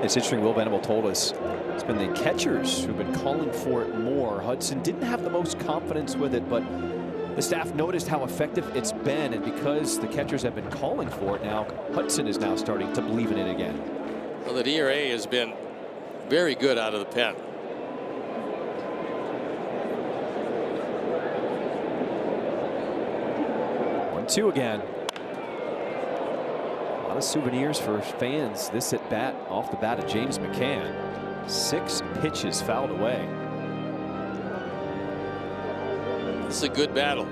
It's interesting, Will Venable told us it's been the catchers who've been calling for it more. Hudson didn't have the most confidence with it, but the staff noticed how effective it's been, and because the catchers have been calling for it now, Hudson is now starting to believe in it again. Well, the ERA has been very good out of the pen. Two again. A lot of souvenirs for fans. This at bat, off the bat of James McCann. 6 pitches fouled away. This is a good battle.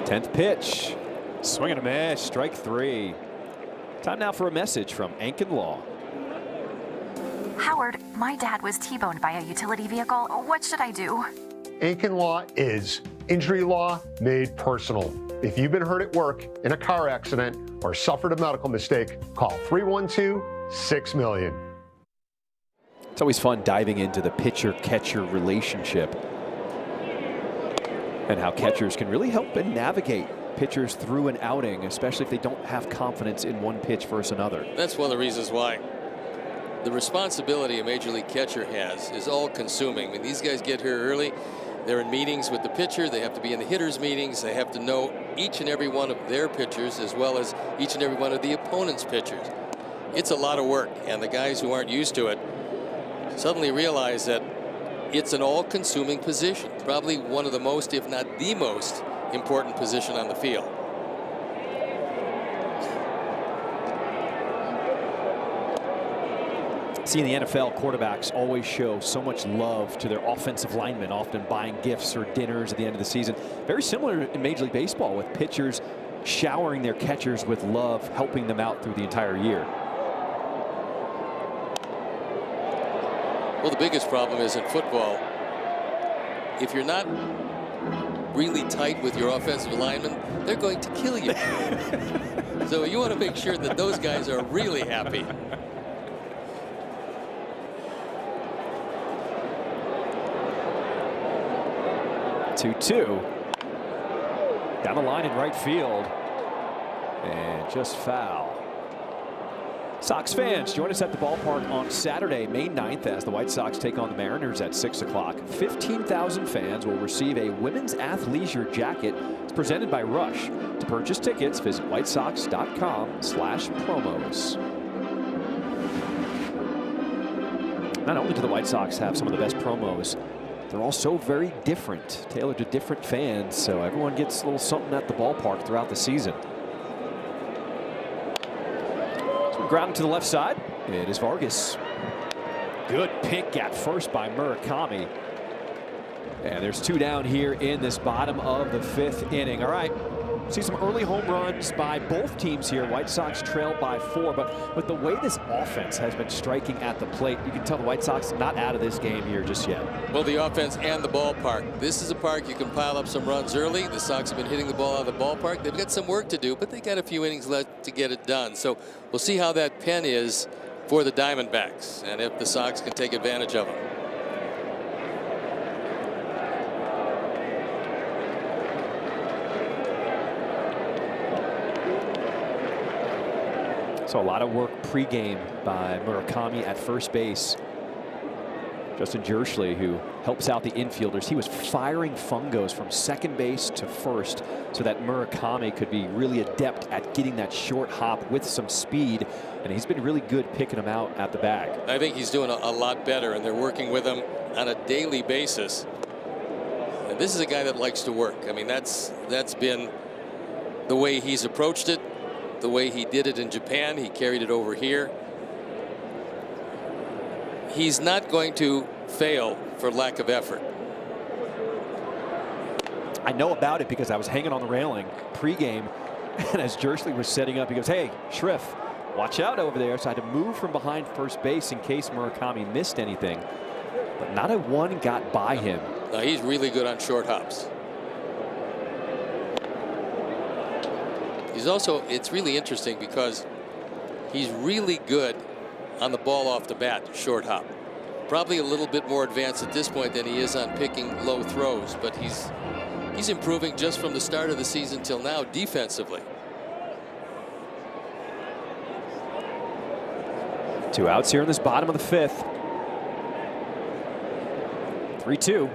Tenth pitch. Swing and a miss. Strike 3. Time now for a message from Ankin Law. Howard, my dad was T-boned by a utility vehicle. What should I do? Ankin Law is injury law made personal. If you've been hurt at work, in a car accident, or suffered a medical mistake, call 312-6-million. It's always fun diving into the pitcher-catcher relationship and how catchers can really help and navigate pitchers through an outing, especially if they don't have confidence in one pitch versus another. That's one of the reasons why the responsibility a major league catcher has is all consuming. I mean, these guys get here early. They're in meetings with the pitcher. They have to be in the hitters' meetings. They have to know each and every one of their pitchers as well as each and every one of the opponent's pitchers. It's a lot of work, and the guys who aren't used to it suddenly realize that it's an all-consuming position. Probably one of the most, if not the most, important position on the field. See, in the NFL, quarterbacks always show so much love to their offensive linemen, often buying gifts or dinners at the end of the season. Very similar in Major League Baseball, with pitchers showering their catchers with love, helping them out through the entire year. Well, the biggest problem is in football, if you're not really tight with your offensive linemen, they're going to kill you. So you want to make sure that those guys are really happy. 2-2. Down the line in right field. And just foul. Sox fans, join us at the ballpark on Saturday, May 9th, as the White Sox take on the Mariners at 6 o'clock. 15,000 fans will receive a women's athleisure jacket. It's presented by Rush. To purchase tickets, visit whitesox.com/promos. Not only do the White Sox have some of the best promos, they're all so very different, tailored to different fans, so everyone gets a little something at the ballpark throughout the season. So grounded to the left side. It is Vargas. Good pick at first by Murakami. And there's 2 down here in this bottom of the 5th inning. All right, See some early home runs by both teams here. White Sox trail by 4, but with the way this offense has been striking at the plate, you can tell the White Sox not out of this game here just yet. Well, the offense and the ballpark. This is a park you can pile up some runs early. The Sox have been hitting the ball out of the ballpark. They've got some work to do, but they got a few innings left to get it done. So we'll see how that pen is for the Diamondbacks and if the Sox can take advantage of them. So a lot of work pregame by Murakami at first base. Justin Jerschley, who helps out the infielders, he was firing fungos from second base to first so that Murakami could be really adept at getting that short hop with some speed, and he's been really good picking them out at the bag. I think he's doing a lot better, and they're working with him on a daily basis. And this is a guy that likes to work. I mean, that's been the way he's approached it, the way he did it in Japan. He carried it over here. He's not going to fail for lack of effort. I know about it because I was hanging on the railing pregame, and as Jerschley was setting up, he goes, "Hey, Schriff, watch out over there." So I had to move from behind first base in case Murakami missed anything. But not a one got by him. No, he's really good on short hops. He's also, it's really interesting because he's really good on the ball off the bat, short hop. Probably a little bit more advanced at this point than he is on picking low throws, but he's improving just from the start of the season till now defensively. 2 outs here in this bottom of the 5th. 3-2.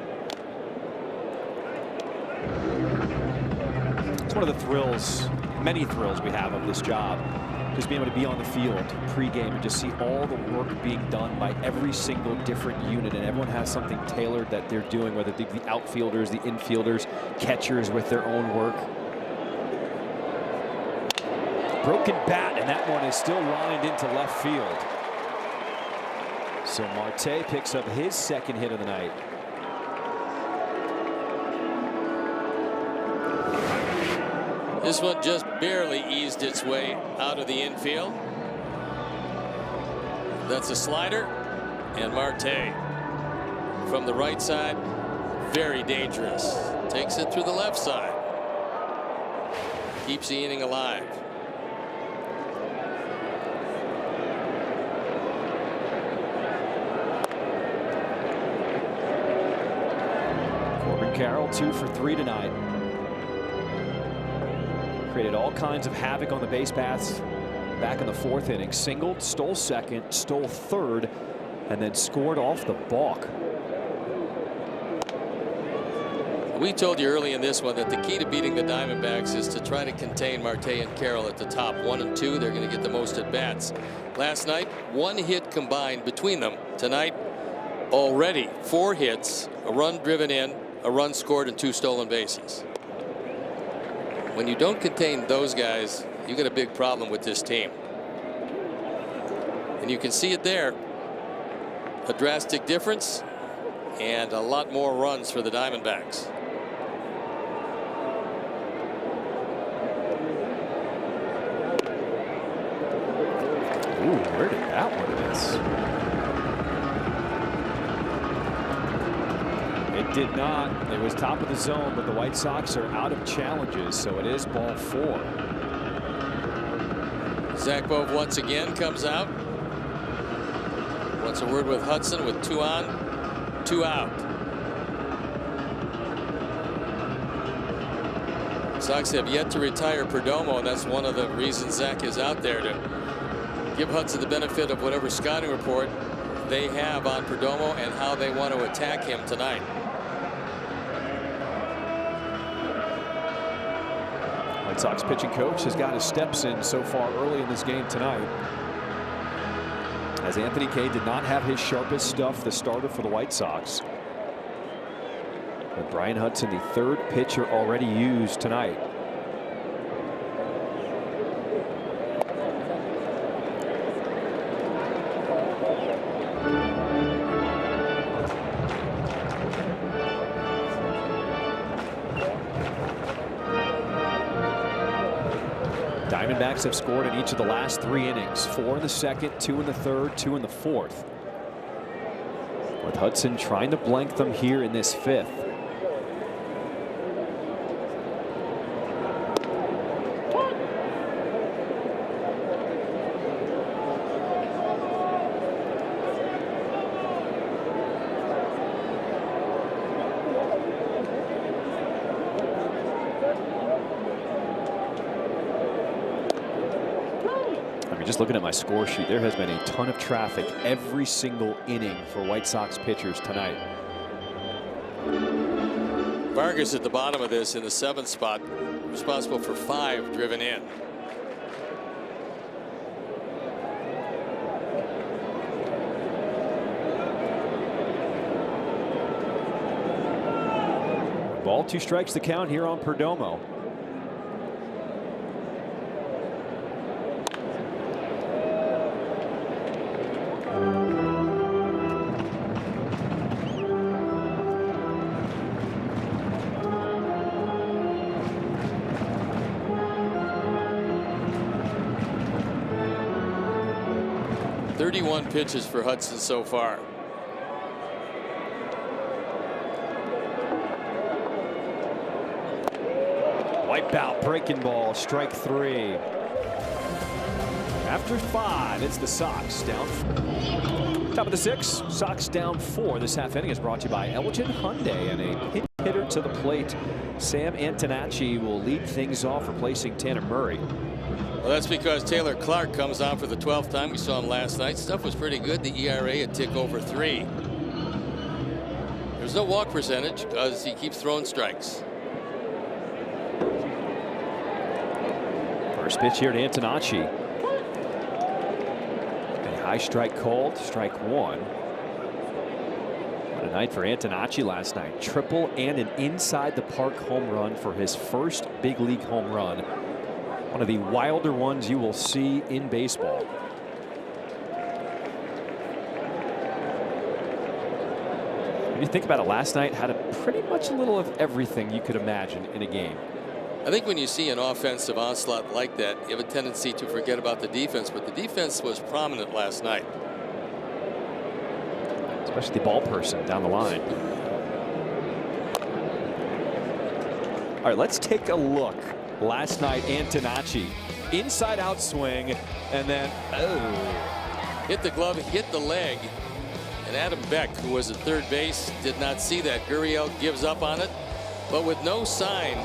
It's one of the thrills, many thrills we have of this job. Just being able to be on the field pregame and just see all the work being done by every single different unit, and everyone has something tailored that they're doing, whether it be the outfielders, the infielders, catchers with their own work. Broken bat, and that one is still lined into left field. So Marte picks up his second hit of the night. This one just barely eased its way out of the infield. That's a slider, and Marte from the right side, very dangerous. Takes it through the left side. Keeps the inning alive. Corbin Carroll 2 for 3 tonight. Created all kinds of havoc on the base paths back in the 4th inning. Singled, stole second, stole third, and then scored off the balk. We told you early in this one that the key to beating the Diamondbacks is to try to contain Marte and Carroll at the top. 1 and 2, they're going to get the most at bats. Last night, 1 hit combined between them. Tonight, already 4 hits, a run driven in, a run scored, and 2 stolen bases. When you don't contain those guys, you got a big problem with this team. And you can see it there. A drastic difference and a lot more runs for the Diamondbacks. Ooh, where did that one miss? It did not. It was top of the zone, but the White Sox are out of challenges, so it is ball 4. Zach Bove once again comes out. Wants a word with Hudson with 2 on, 2 out. Sox have yet to retire Perdomo, and that's one of the reasons Zach is out there, to give Hudson the benefit of whatever scouting report they have on Perdomo and how they want to attack him tonight. White Sox pitching coach has got his steps in so far early in this game tonight, as Anthony Kay did not have his sharpest stuff, the starter for the White Sox. But Brian Hudson, the 3rd pitcher already used tonight. Diamondbacks have scored in each of the last 3 innings. 4 in the second, 2 in the third, 2 in the fourth. With Hudson trying to blank them here in this 5th. Just looking at my score sheet, there has been a ton of traffic every single inning for White Sox pitchers tonight. Vargas at the bottom of this in the 7th spot, responsible for 5 driven in. Ball, 2 strikes the count here on Perdomo. Pitches for Hudson so far. Wipeout, breaking ball, strike 3. After 5, it's the Sox down. Top of the 6th, Sox down 4. This half inning is brought to you by Elgin Hyundai, and a pinch hitter to the plate. Sam Antonacci will lead things off, replacing Tanner Murray. Well, that's because Taylor Clark comes on for the 12th time. We saw him last night. Stuff was pretty good. The ERA a tick over 3. There's no walk percentage because he keeps throwing strikes. First pitch here to Antonacci. A high strike called, strike 1. What a night for Antonacci last night. Triple and an inside the park home run for his first big league home run. One of the wilder ones you will see in baseball. When you think about it, last night had pretty much a little of everything you could imagine in a game. I think when you see an offensive onslaught like that, you have a tendency to forget about the defense, but the defense was prominent last night. Especially the ball person down the line. All right, let's take a look. Last night, Antonacci, inside out swing, and then hit the glove, hit the leg, and Adam Beck, who was at third base, did not see that. Gurriel gives up on it, but with no sign,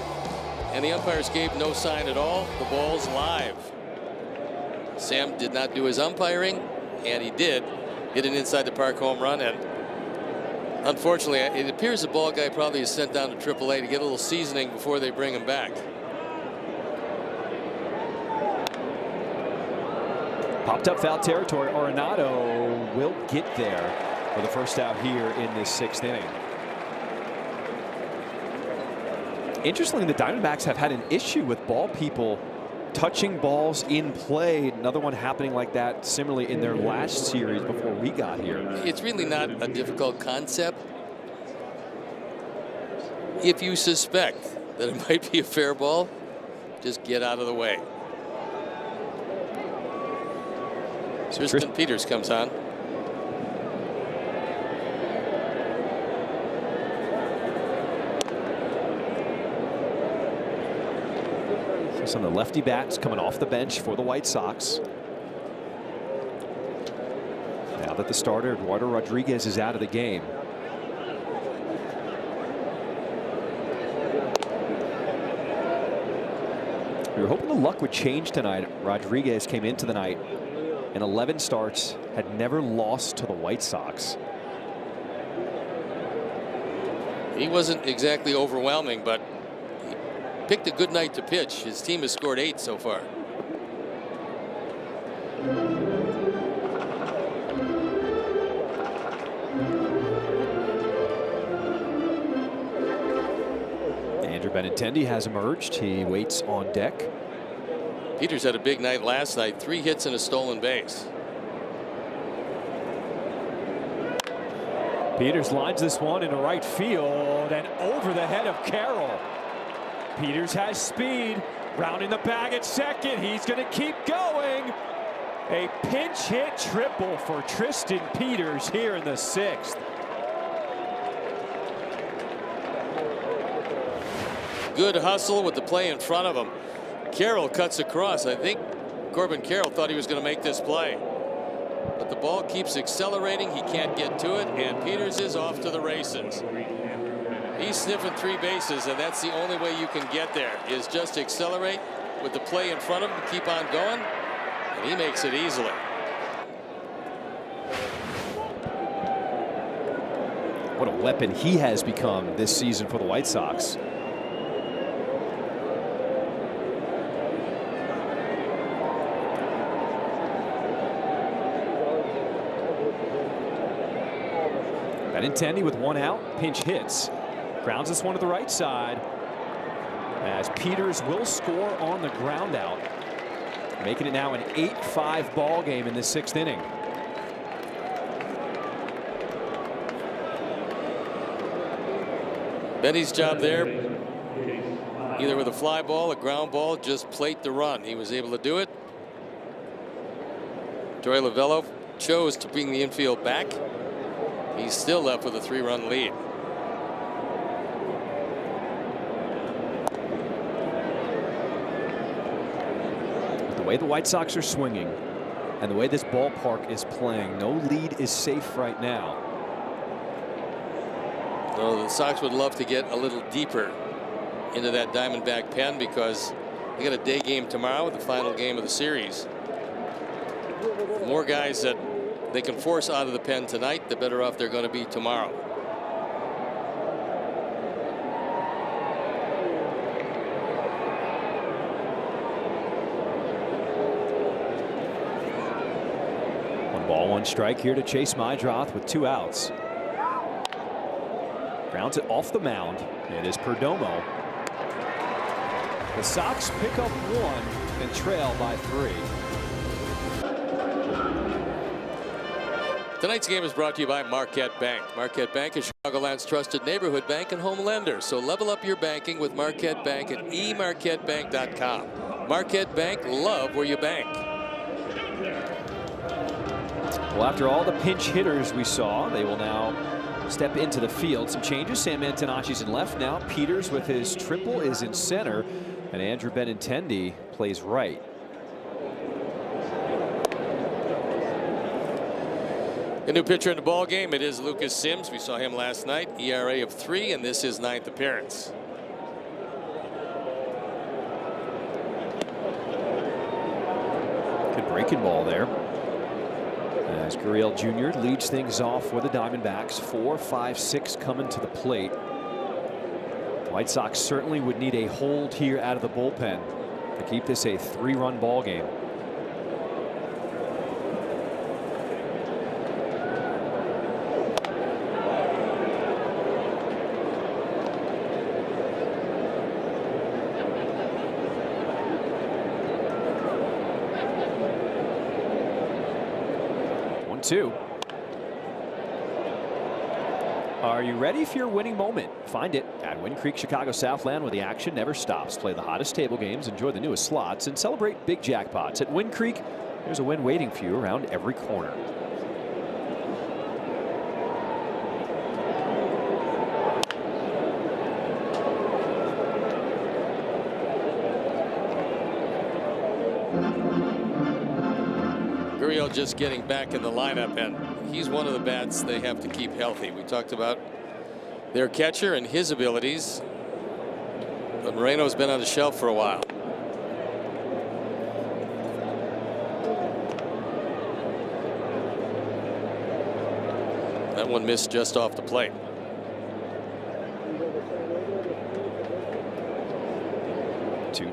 and the umpires gave no sign at all. The ball's live. Sam did not do his umpiring, and he did hit an inside the park home run, and unfortunately, it appears the ball guy probably is sent down to AAA to get a little seasoning before they bring him back. Popped up foul territory. Arenado will get there for the first out here in this 6th inning. Interestingly, the Diamondbacks have had an issue with ball people touching balls in play. Another one happening like that similarly in their last series before we got here. It's really not a difficult concept. If you suspect that it might be a fair ball, just get out of the way. Tristan Peters comes on. So some of the lefty bats coming off the bench for the White Sox. Now that the starter, Eduardo Rodriguez, is out of the game. We were hoping the luck would change tonight. Rodriguez came into the night in 11 starts, had never lost to the White Sox. He wasn't exactly overwhelming, but he picked a good night to pitch. His team has scored 8 so far. Andrew Benintendi has emerged. He waits on deck. Peters had a big night last night. 3 hits and a stolen base. Peters lines this one into right field and over the head of Carroll. Peters has speed. Rounding the bag at second. He's going to keep going. A pinch hit triple for Tristan Peters here in the 6th. Good hustle with the play in front of him. Carroll cuts across. I think Corbin Carroll thought he was going to make this play. But the ball keeps accelerating. He can't get to it, and Peters is off to the races. He's sniffing 3 bases, and that's the only way you can get there, is just accelerate with the play in front of him, keep on going, and he makes it easily. What a weapon he has become this season for the White Sox. Benintendi with 1 out, pinch hits. Grounds this one to the right side as Peters will score on the ground out, making it now an 8-5 ball game in the 6th inning. Benny's job there, either with a fly ball, a ground ball, just plate the run. He was able to do it. Joey Lavello chose to bring the infield back. He's still left with a 3-run lead. The way the White Sox are swinging and the way this ballpark is playing, no lead is safe right now. No, the Sox would love to get a little deeper into that Diamondback pen because they got a day game tomorrow, the final game of the series. The more guys that they can force out of the pen tonight, the better off they're going to be tomorrow. One ball, 1 strike here to Chase Meidroth with 2 outs. Grounds it off the mound. It is Perdomo. The Sox pick up 1 and trail by 3. Tonight's game is brought to you by Marquette Bank. Marquette Bank is Chicagoland's trusted neighborhood bank and home lender. So level up your banking with Marquette Bank at emarquettebank.com. Marquette Bank, love where you bank. Well, after all the pinch hitters we saw, they will now step into the field. Some changes. Sam Antonacci's in left now. Peters with his triple is in center, and Andrew Benintendi plays right. A new pitcher in the ball game. It is Lucas Sims. We saw him last night. ERA of 3, and this is 9th appearance. Good breaking ball there. As Gurriel Jr. leads things off for the Diamondbacks. 4, 5, 6 coming to the plate. White Sox certainly would need a hold here out of the bullpen to keep this a 3-run ball game. Two. Are you ready for your winning moment? Find it at Wind Creek Chicago Southland, where the action never stops. Play the hottest table games, enjoy the newest slots, and celebrate big jackpots. At Wind Creek, there's a win waiting for you around every corner. Gurriel just getting back in the lineup, and he's one of the bats they have to keep healthy. We talked about their catcher and his abilities, but Moreno's been on the shelf for a while. That one missed just off the plate.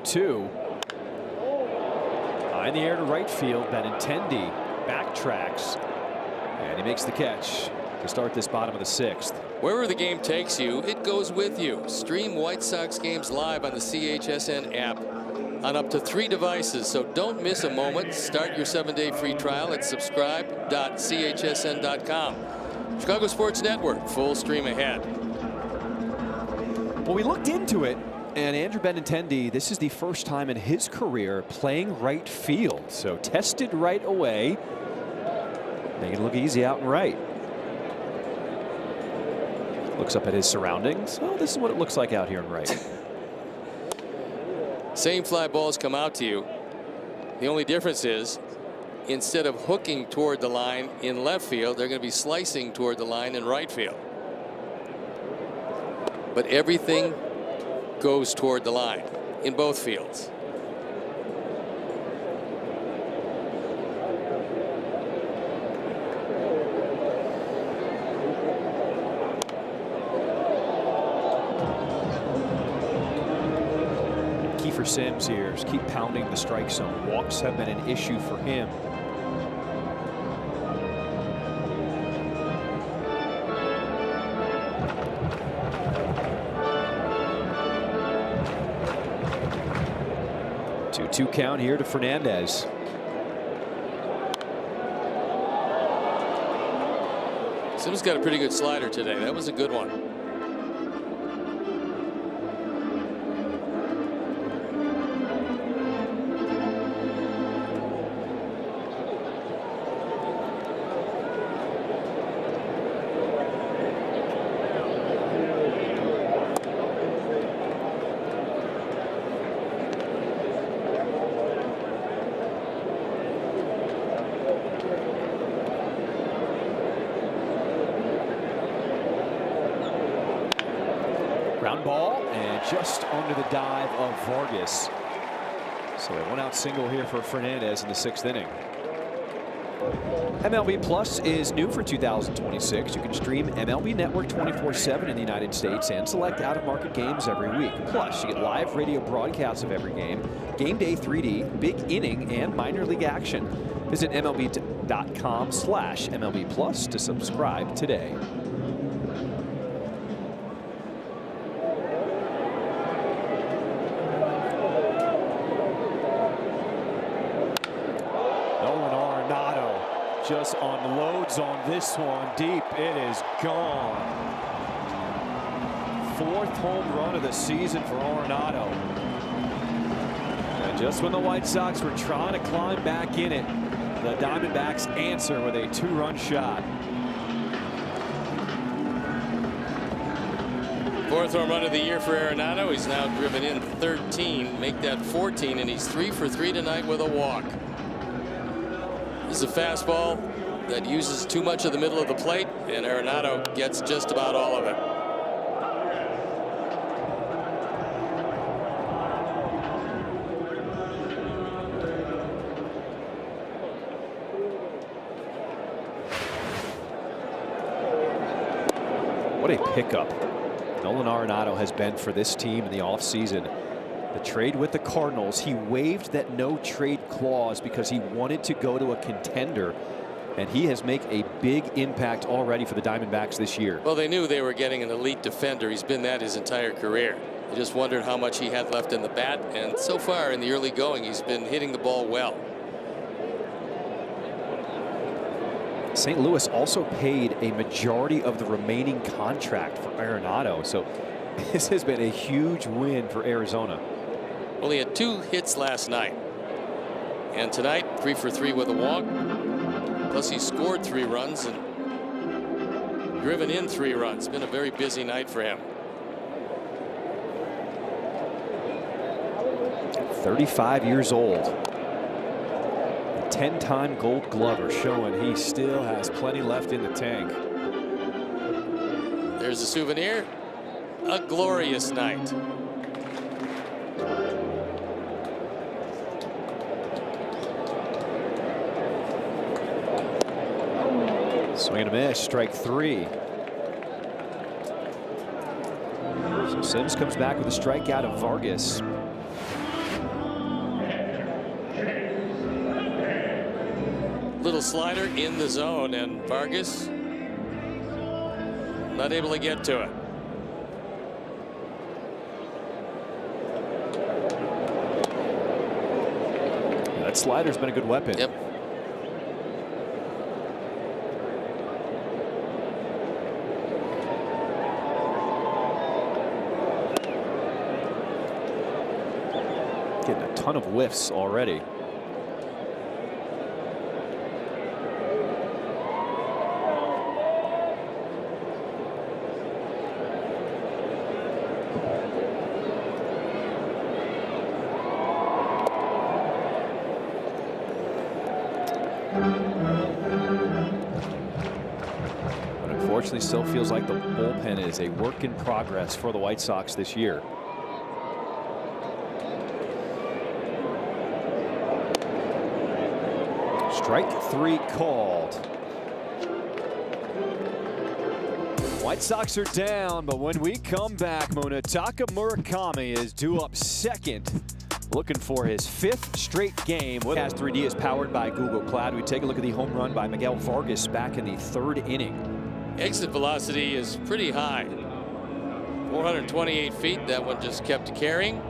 Two. In the air to right field, Benintendi backtracks, and he makes the catch to start this bottom of the 6th. Wherever the game takes you, it goes with you. Stream White Sox games live on the CHSN app on up to 3 devices, so don't miss a moment. Start your 7-day free trial at subscribe.chsn.com. Chicago Sports Network, full stream ahead. Well, we looked into it And Andrew Benintendi, this is the first time in his career playing right field. So tested right away. Making it look easy out and right. Looks up at his surroundings. Oh, this is what it looks like out here in right. Same fly balls come out to you. The only difference is, instead of hooking toward the line in left field, they're going to be slicing toward the line in right field. But everything goes toward the line in both fields. For Sims here is keep pounding the strike zone. Walks have been an issue for him. Two count here to Fernandez. Sims got a pretty good slider today. That was a good one. Ground ball and just under the dive of Vargas. So a one-out single here for Fernandez in the 6th inning. MLB Plus is new for 2026. You can stream MLB Network 24/7 in the United States and select out-of-market games every week. Plus, you get live radio broadcasts of every game, game day 3D, big inning, and minor league action. Visit MLB.com/MLB Plus to subscribe today. Just unloads on this one deep. It is gone. 4th home run of the season for Arenado. And just when the White Sox were trying to climb back in it, the Diamondbacks answer with a 2-run shot. 4th home run of the year for Arenado. He's now driven in 13, make that 14, and he's 3 for 3 tonight with a walk. This is a fastball that uses too much of the middle of the plate, and Arenado gets just about all of it. What a pickup Nolan Arenado has been for this team in the offseason. The trade with the Cardinals, he waived that no trade clause because he wanted to go to a contender, and he has made a big impact already for the Diamondbacks this year. Well, they knew they were getting an elite defender. He's been that his entire career. They just wondered how much he had left in the bat, and so far in the early going, he's been hitting the ball well. St. Louis also paid a majority of the remaining contract for Arenado, so this has been a huge win for Arizona. Well, he had 2 hits last night, and tonight 3 for 3 with a walk. Plus he scored 3 runs and driven in 3 runs. It's been a very busy night for him. 35 years old. A 10-time Gold Glover, showing he still has plenty left in the tank. There's a souvenir. A glorious night. Swing and a miss, strike 3. So Sims comes back with a strikeout of Vargas. Little slider in the zone, and Vargas not able to get to it. That slider's been a good weapon. Yep. Getting a ton of whiffs already. But unfortunately, still feels like the bullpen is a work in progress for the White Sox this year. Strike 3 called. White Sox are down, but when we come back, Munetaka Murakami is due up second, looking for his 5th straight game. Cast 3D is powered by Google Cloud. We take a look at the home run by Miguel Vargas back in the 3rd inning. Exit velocity is pretty high. 428 feet. That one just kept carrying.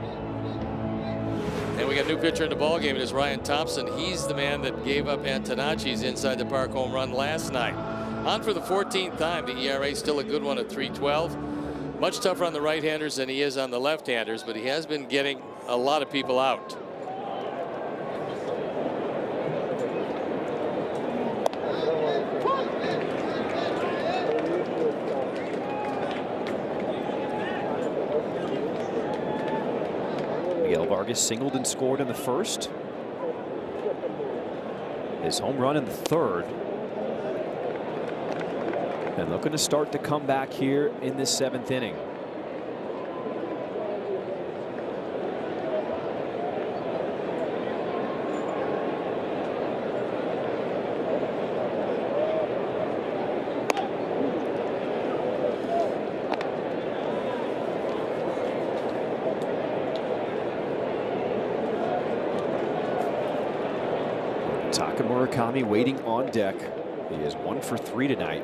And we got a new pitcher in the ballgame. It is Ryan Thompson. He's the man that gave up Antonacci's inside the park home run last night. On for the 14th time. The ERA still a good one at 3.12. Much tougher on the right-handers than he is on the left-handers, but he has been getting a lot of people out. Miguel Vargas singled and scored in the 1st. His home run in the 3rd. And looking to start to come back here in this 7th inning. Taka Murakami waiting on deck. He is 1 for 3 tonight.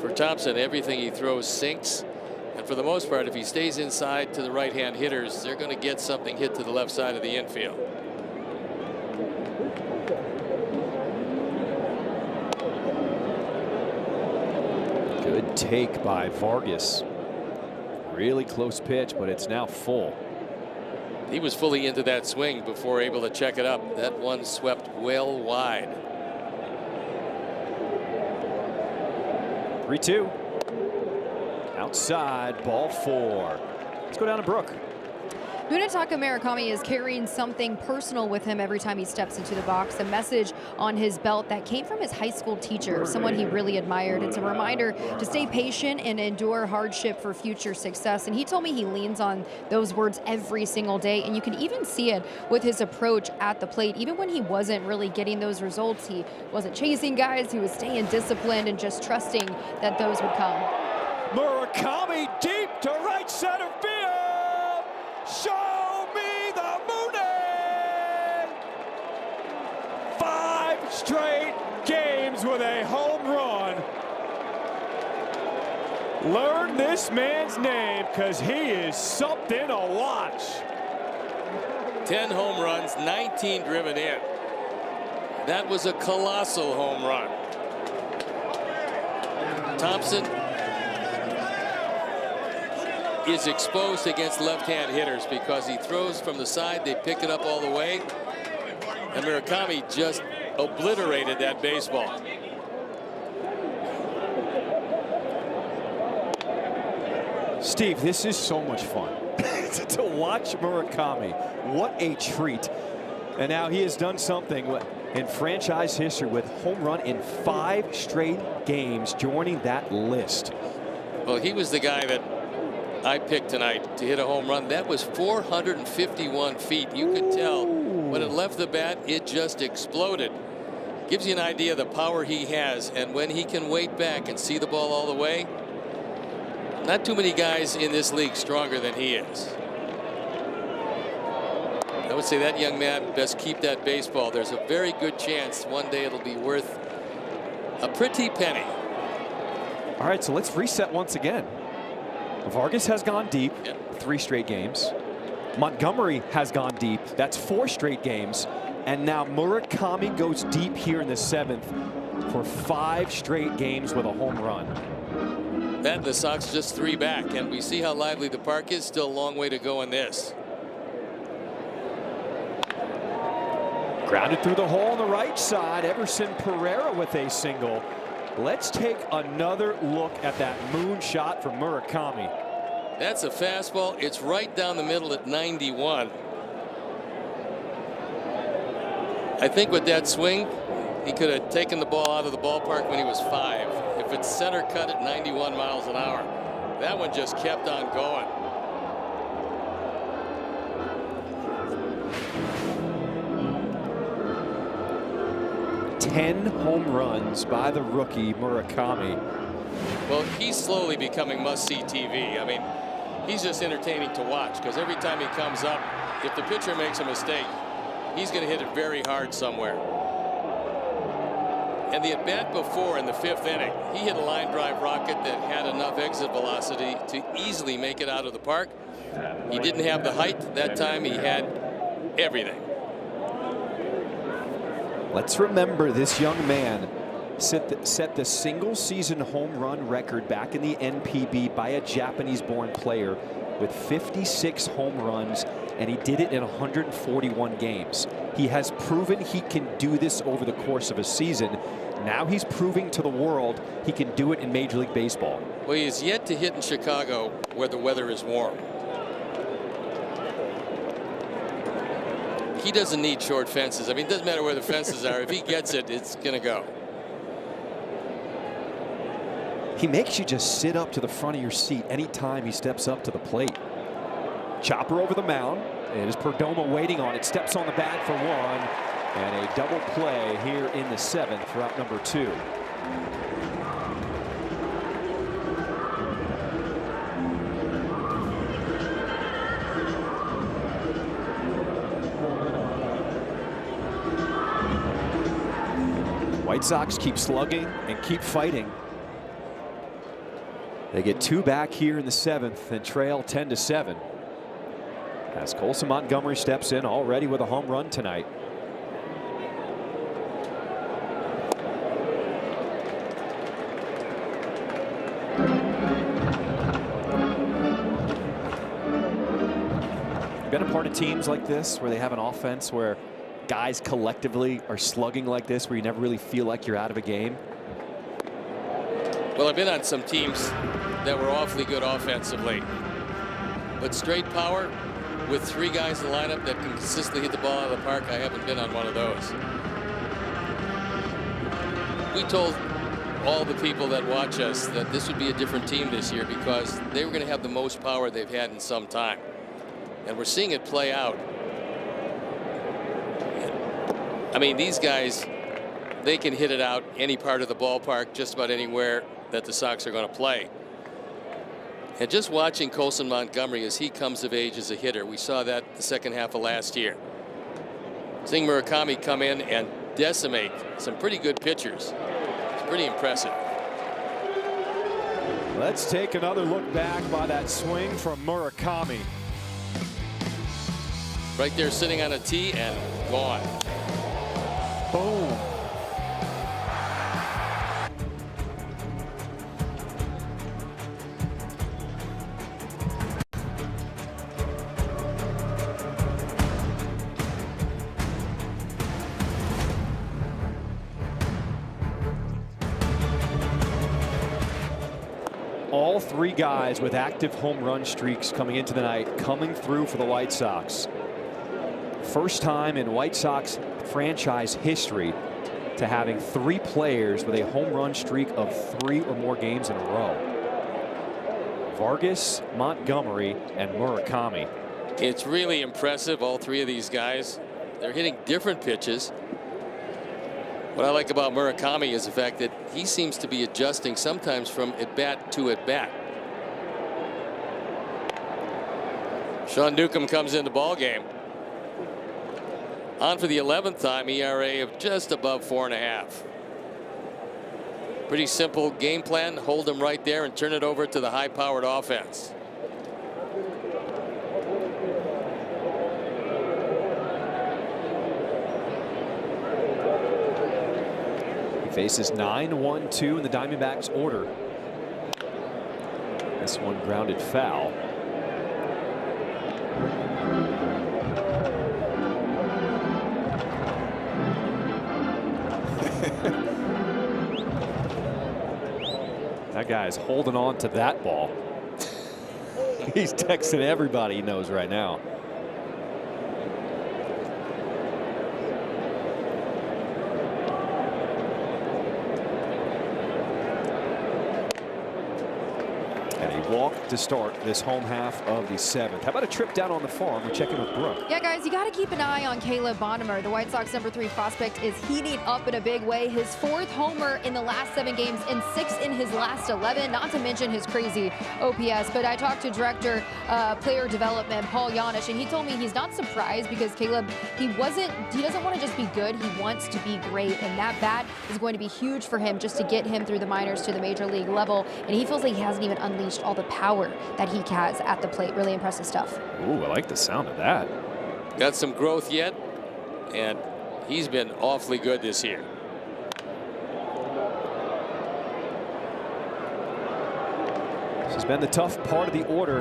For Thompson, everything he throws sinks. And for the most part, if he stays inside to the right-hand hitters, they're going to get something hit to the left side of the infield. Good take by Vargas. Really close pitch, but it's now full. He was fully into that swing before able to check it up. That one swept well wide. 3-2. Outside, ball 4. Let's go down to Brooke. Munetaka Murakami is carrying something personal with him every time he steps into the box. A message on his belt that came from his high school teacher, someone he really admired. It's a reminder to stay patient and endure hardship for future success. And he told me he leans on those words every single day. And you can even see it with his approach at the plate. Even when he wasn't really getting those results, he wasn't chasing guys. He was staying disciplined and just trusting that those would come. Murakami deep to right center field. Show me the Mooney! 5 straight games with a home run. Learn this man's name because he is something to watch. 10 home runs, 19 driven in. That was a colossal home run. Thompson is exposed against left-hand hitters because he throws from the side. They pick it up all the way. And Murakami just obliterated that baseball. Steve, this is so much fun to watch Murakami. What a treat. And now he has done something in franchise history with home run in 5 straight games, joining that list. Well, he was the guy that I picked tonight to hit a home run. That was 451 feet. You could tell when it left the bat, it just exploded. Gives you an idea of the power he has, and when he can wait back and see the ball all the way. Not too many guys in this league stronger than he is. I would say that young man best keep that baseball. There's a very good chance one day it'll be worth a pretty penny. All right, so let's reset once again. Vargas has gone deep, 3 straight games. Montgomery has gone deep. That's 4 straight games. And now Murakami goes deep here in the 7th. for 5 straight games with a home run. That and the Sox just 3 back, and we see how lively the park is. Still a long way to go in this. Grounded through the hole on the right side. Everson Pereira with a single. Let's take another look at that moon shot from Murakami. That's a fastball. It's right down the middle at 91. I think with that swing, he could have taken the ball out of the ballpark when he was 5. If it's center cut at 91 miles an hour, that one just kept on going. Ten home runs by the rookie Murakami. Well, he's slowly becoming must-see TV. I mean, he's just entertaining to watch because every time he comes up, if the pitcher makes a mistake, he's going to hit it very hard somewhere. And the at-bat before in the 5th inning, he hit a line drive rocket that had enough exit velocity to easily make it out of the park. He didn't have the height. That time he had everything. Let's remember this young man set the single season home run record back in the NPB by a Japanese-born player with 56 home runs, and he did it in 141 games. He has proven he can do this over the course of a season. Now he's proving to the world he can do it in Major League Baseball. Well, he is yet to hit in Chicago where the weather is warm. He doesn't need short fences. I mean, it doesn't matter where the fences are. If he gets it, it's going to go. He makes you just sit up to the front of your seat anytime he steps up to the plate. Chopper over the mound. It is Perdomo waiting on it. Steps on the bag for 1. And a double play here in the 7th for out number 2. White Sox keep slugging and keep fighting. They get 2 back here in the 7th and trail 10-7. As Colson Montgomery steps in already with a home run tonight. Been a part of teams like this where they have an offense where guys collectively are slugging like this, where you never really feel like you're out of a game? Well, I've been on some teams that were awfully good offensively, but straight power with 3 guys in the lineup that can consistently hit the ball out of the park, I haven't been on one of those. We told all the people that watch us that this would be a different team this year because they were going to have the most power they've had in some time, and we're seeing it play out. I mean, these guys, they can hit it out any part of the ballpark, just about anywhere that the Sox are going to play. And just watching Colson Montgomery as he comes of age as a hitter, we saw that the second half of last year. Seeing Murakami come in and decimate some pretty good pitchers, it's pretty impressive. Let's take another look back by that swing from Murakami. Right there sitting on a tee and gone. Boom. All 3 guys with active home run streaks coming into the night, coming through for the White Sox. First time in White Sox franchise history to having 3 players with a home run streak of 3 or more games in a row. Vargas, Montgomery, and Murakami. It's really impressive, all 3 of these guys. They're hitting different pitches. What I like about Murakami is the fact that he seems to be adjusting sometimes from at-bat to at-bat. Sean Newcomb comes in the ball game. On for the 11th time, ERA of just above 4.5. Pretty simple game plan. Hold them right there and turn it over to the high-powered offense. Faces 9-1-2 in the Diamondbacks order. This one grounded foul. That guy's holding on to that ball. He's texting everybody he knows right now. Walk to start this home half of the 7th. How about a trip down on the farm? We're checking with Brooke. Yeah, guys, you got to keep an eye on Caleb Bonnemer. The White Sox #3 prospect is heating up in a big way. His 4th homer in the last 7 games and 6 in his last 11, not to mention his crazy OPS. But I talked to Director Player Development, Paul Yanish, and he told me he's not surprised because Caleb, he doesn't want to just be good, he wants to be great. And that bat is going to be huge for him just to get him through the minors to the major league level. And he feels like he hasn't even unleashed all the power that he has at the plate. Really impressive stuff. Ooh, I like the sound of that. Got some growth yet, and he's been awfully good this year. This has been the tough part of the order.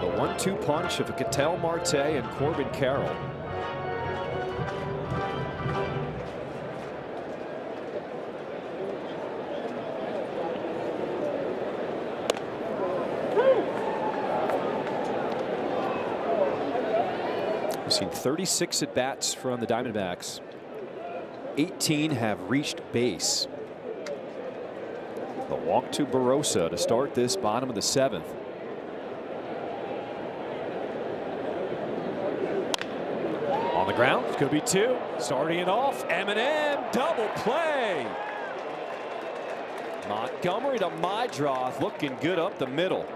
The 1-2 punch of Ketel Marte and Corbin Carroll. We've seen 36 at-bats from the Diamondbacks. 18 have reached base. The walk to Barossa to start this bottom of the 7th. On the ground, could be 2. Starting it off, Eminem, double play. Montgomery to Mydroth, looking good up the middle.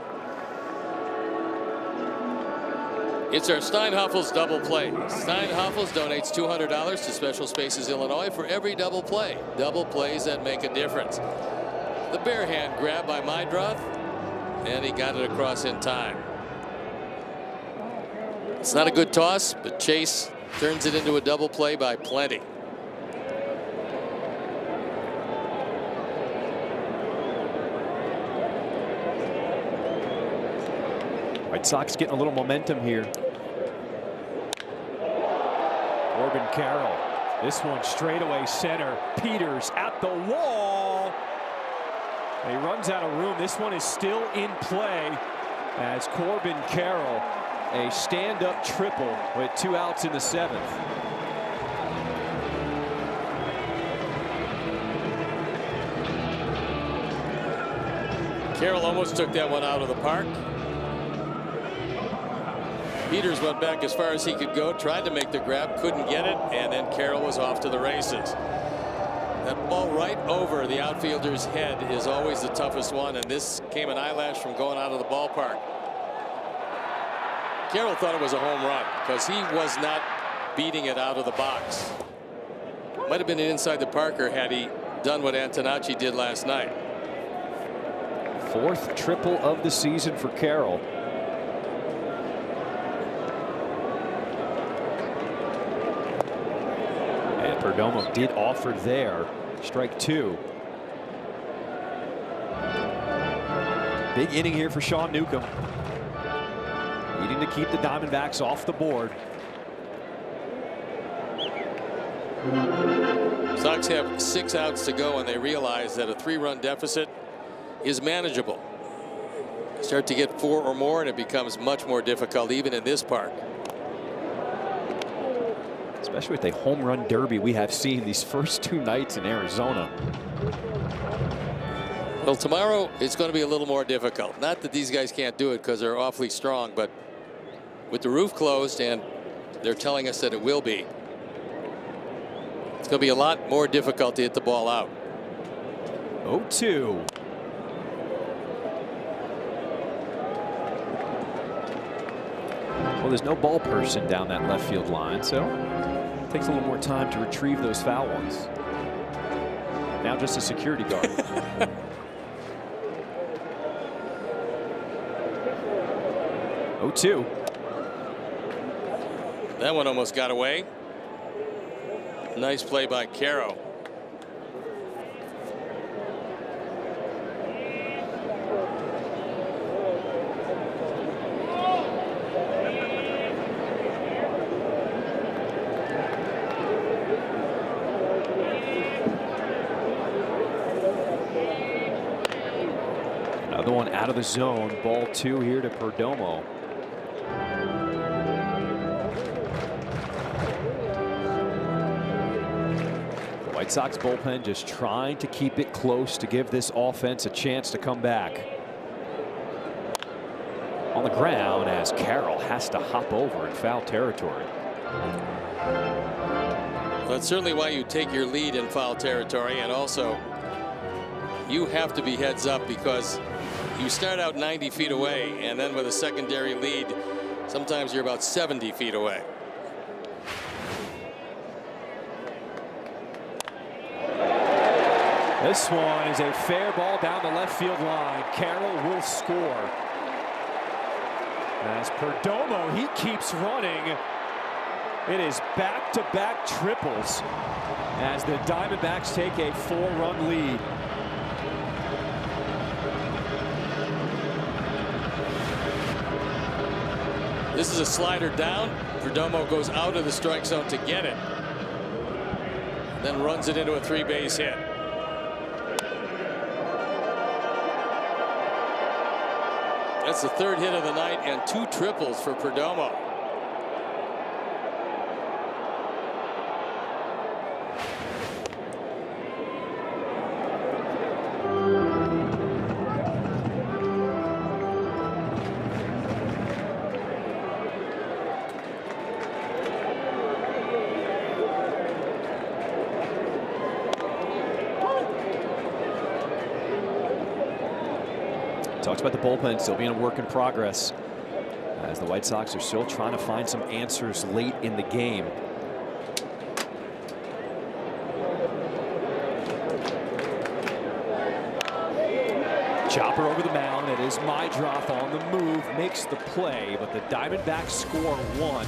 It's our Steinhoffels double play. Steinhoffels donates $200 to Special Spaces Illinois for every double play. Double plays that make a difference. The bare hand grab by Mydroth, and he got it across in time. It's not a good toss, but Chase turns it into a double play by plenty. White Sox getting a little momentum here. Corbin Carroll. This one straightaway center. Peters at the wall. He runs out of room. This one is still in play as Corbin Carroll, a stand-up triple with 2 outs in the 7th. Carroll almost took that one out of the park. Peters went back as far as he could go, tried to make the grab, couldn't get it, and then Carroll was off to the races. That ball right over the outfielder's head is always the toughest one, and this came an eyelash from going out of the ballpark. Carroll thought it was a home run because he was not beating it out of the box. Might have been inside the Parker had he done what Antonacci did last night. 4th triple of the season for Carroll. Perdomo did offer there. Strike 2. Big inning here for Sean Newcomb. Needing to keep the Diamondbacks off the board. Sox have 6 outs to go, and they realize that a 3-run deficit is manageable. Start to get 4 or more, and it becomes much more difficult, even in this park. Especially with the home run derby we have seen these first 2 nights in Arizona. Well, tomorrow it's going to be a little more difficult. Not that these guys can't do it because they're awfully strong, but with the roof closed, and they're telling us that it will be, it's going to be a lot more difficult to hit the ball out. 0-2. Well, there's no ball person down that left field line, so it takes a little more time to retrieve those foul ones. Now just a security guard. 0-2. That one almost got away. Nice play by Carroll. Another one out of the zone. Ball 2 here to Perdomo. The White Sox bullpen just trying to keep it close to give this offense a chance to come back. On the ground as Carroll has to hop over in foul territory. That's certainly why you take your lead in foul territory, and also you have to be heads up because you start out 90 feet away, and then with a secondary lead, sometimes you're about 70 feet away. This one is a fair ball down the left field line. Carroll will score. As Perdomo, he keeps running. It is back-to-back triples as the Diamondbacks take a 4-run lead. This is a slider down. Perdomo goes out of the strike zone to get it, then runs it into a 3-base hit. That's the 3rd hit of the night and 2 triples for Perdomo. Talks about the bullpen still being a work in progress as the White Sox are still trying to find some answers late in the game. Chopper over the mound. It is Mydroth on the move, makes the play, but the Diamondbacks score 1.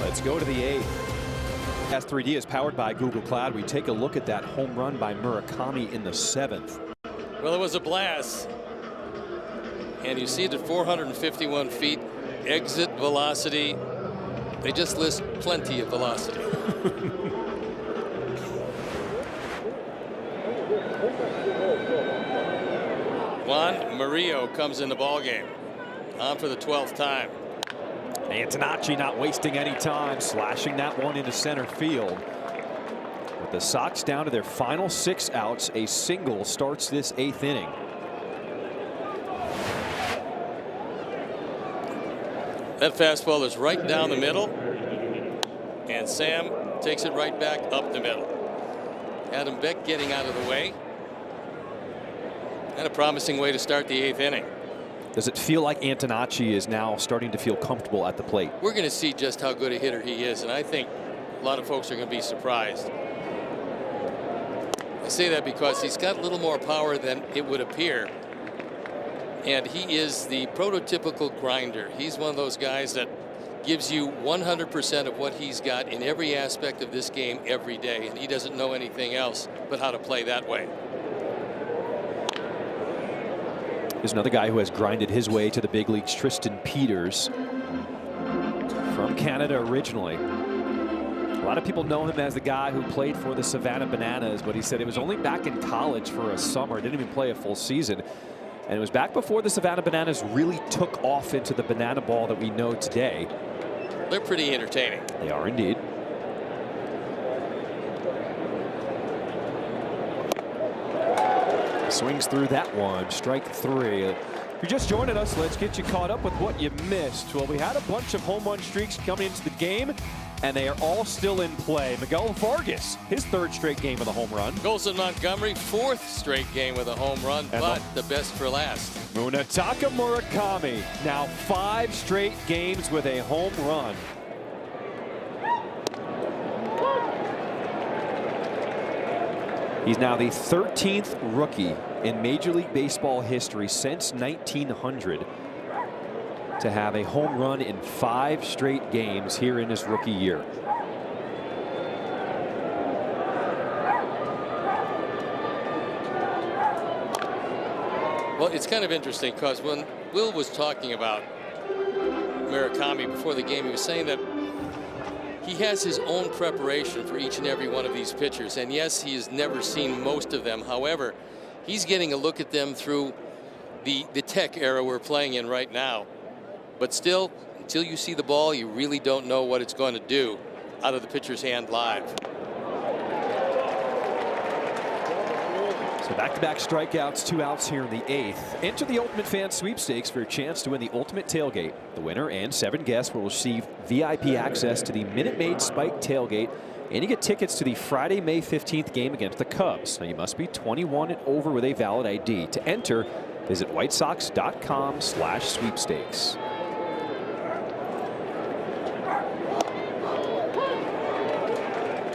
Let's go to the 8th. S3D is powered by Google Cloud. We take a look at that home run by Murakami in the 7th. Well, it was a blast. And you see it at 451 feet, exit velocity. They just list plenty of velocity. Juan Murillo comes in the ballgame, on for the 12th time. Antonacci not wasting any time, slashing that one into center field. With the Sox down to their final 6 outs, a single starts this 8th inning. That fastball is right down the middle, and Sam takes it right back up the middle. Adam Beck getting out of the way, and a promising way to start the 8th inning. Does it feel like Antonacci is now starting to feel comfortable at the plate? We're going to see just how good a hitter he is, and I think a lot of folks are going to be surprised. I say that because he's got a little more power than it would appear. And he is the prototypical grinder. He's one of those guys that gives you 100% of what he's got in every aspect of this game every day. And he doesn't know anything else but how to play that way. There's another guy who has grinded his way to the big leagues, Tristan Peters, from Canada originally. A lot of people know him as the guy who played for the Savannah Bananas, but he said it was only back in college for a summer, didn't even play a full season. And it was back before the Savannah Bananas really took off into the banana ball that we know today. They're pretty entertaining. They are indeed. Swings through that one, strike 3. If you're just joining us, let's get you caught up with what you missed. Well, we had a bunch of home run streaks coming into the game, and they are all still in play. Miguel Vargas, his 3rd straight game with a home run. Golson Montgomery, 4th straight game with a home run, and but the best for last. Munetaka Murakami, now 5 straight games with a home run. He's now the 13th rookie in Major League Baseball history since 1900 to have a home run in 5 straight games here in his rookie year. Well, it's kind of interesting because when Will was talking about Murakami before the game, he was saying that he has his own preparation for each and every one of these pitchers. And yes, he has never seen most of them. However, he's getting a look at them through the tech era we're playing in right now. But still, until you see the ball, you really don't know what it's going to do out of the pitcher's hand live. So back-to-back strikeouts, 2 outs here in the 8th. Enter the Ultimate Fan Sweepstakes for a chance to win the Ultimate Tailgate. The winner and 7 guests will receive VIP access to the Minute Maid Spike Tailgate, and you get tickets to the Friday, May 15th game against the Cubs. Now, you must be 21 and over with a valid ID. To enter, visit whitesox.com/sweepstakes.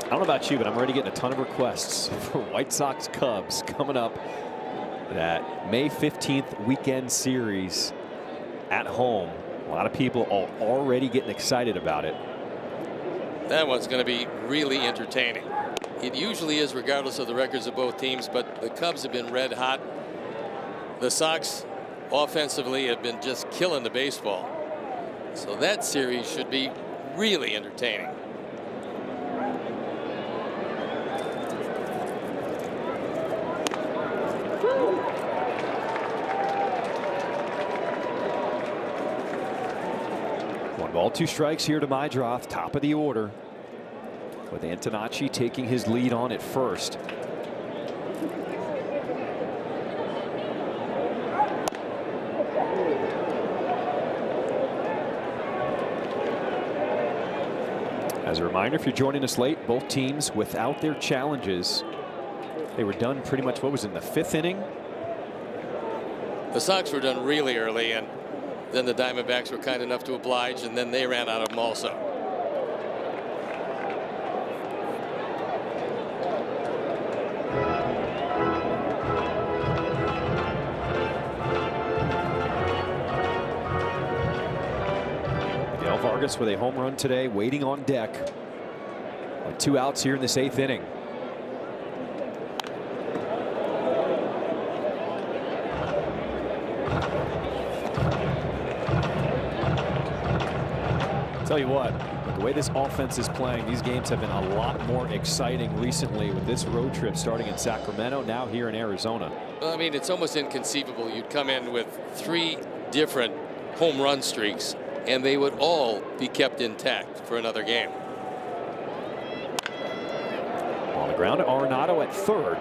I don't know about you, but I'm already getting a ton of requests for White Sox Cubs coming up. That May 15th weekend series at home. A lot of people are already getting excited about it. That one's going to be really entertaining. It usually is, regardless of the records of both teams, but the Cubs have been red hot. The Sox offensively have been just killing the baseball. So that series should be really entertaining. One ball, 2 strikes here to Meidroth, top of the order, with Antonacci taking his lead on at first. As a reminder, if you're joining us late, both teams without their challenges. They were done pretty much, what was in the 5th inning? The Sox were done really early, and then the Diamondbacks were kind enough to oblige, and then they ran out of them also. Miguel Vargas with a home run today, waiting on deck. With 2 outs here in this 8th inning. Tell you what, the way this offense is playing, these games have been a lot more exciting recently, with this road trip starting in Sacramento, now here in Arizona. Well, I mean, it's almost inconceivable. You'd come in with 3 different home run streaks, and they would all be kept intact for another game. On the ground to Arenado at 3rd.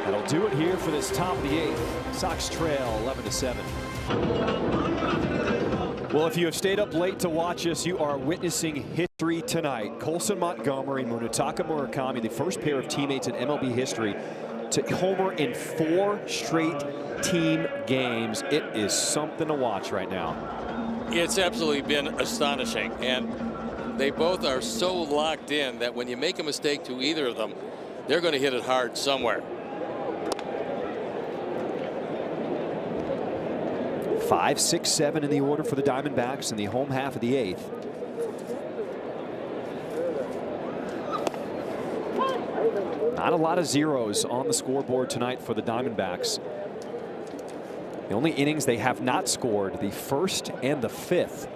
That'll do it here for this top of the 8th. Sox trail 11-7. Well, if you have stayed up late to watch us, you are witnessing history tonight. Colson Montgomery, Munetaka Murakami, the first pair of teammates in MLB history to homer in 4 straight team games. It is something to watch right now. It's absolutely been astonishing, and they both are so locked in that when you make a mistake to either of them, they're going to hit it hard somewhere. 5, 6, 7 in the order for the Diamondbacks in the home half of the 8th. Not a lot of zeros on the scoreboard tonight for the Diamondbacks. The only innings they have not scored, the 1st and the 5th.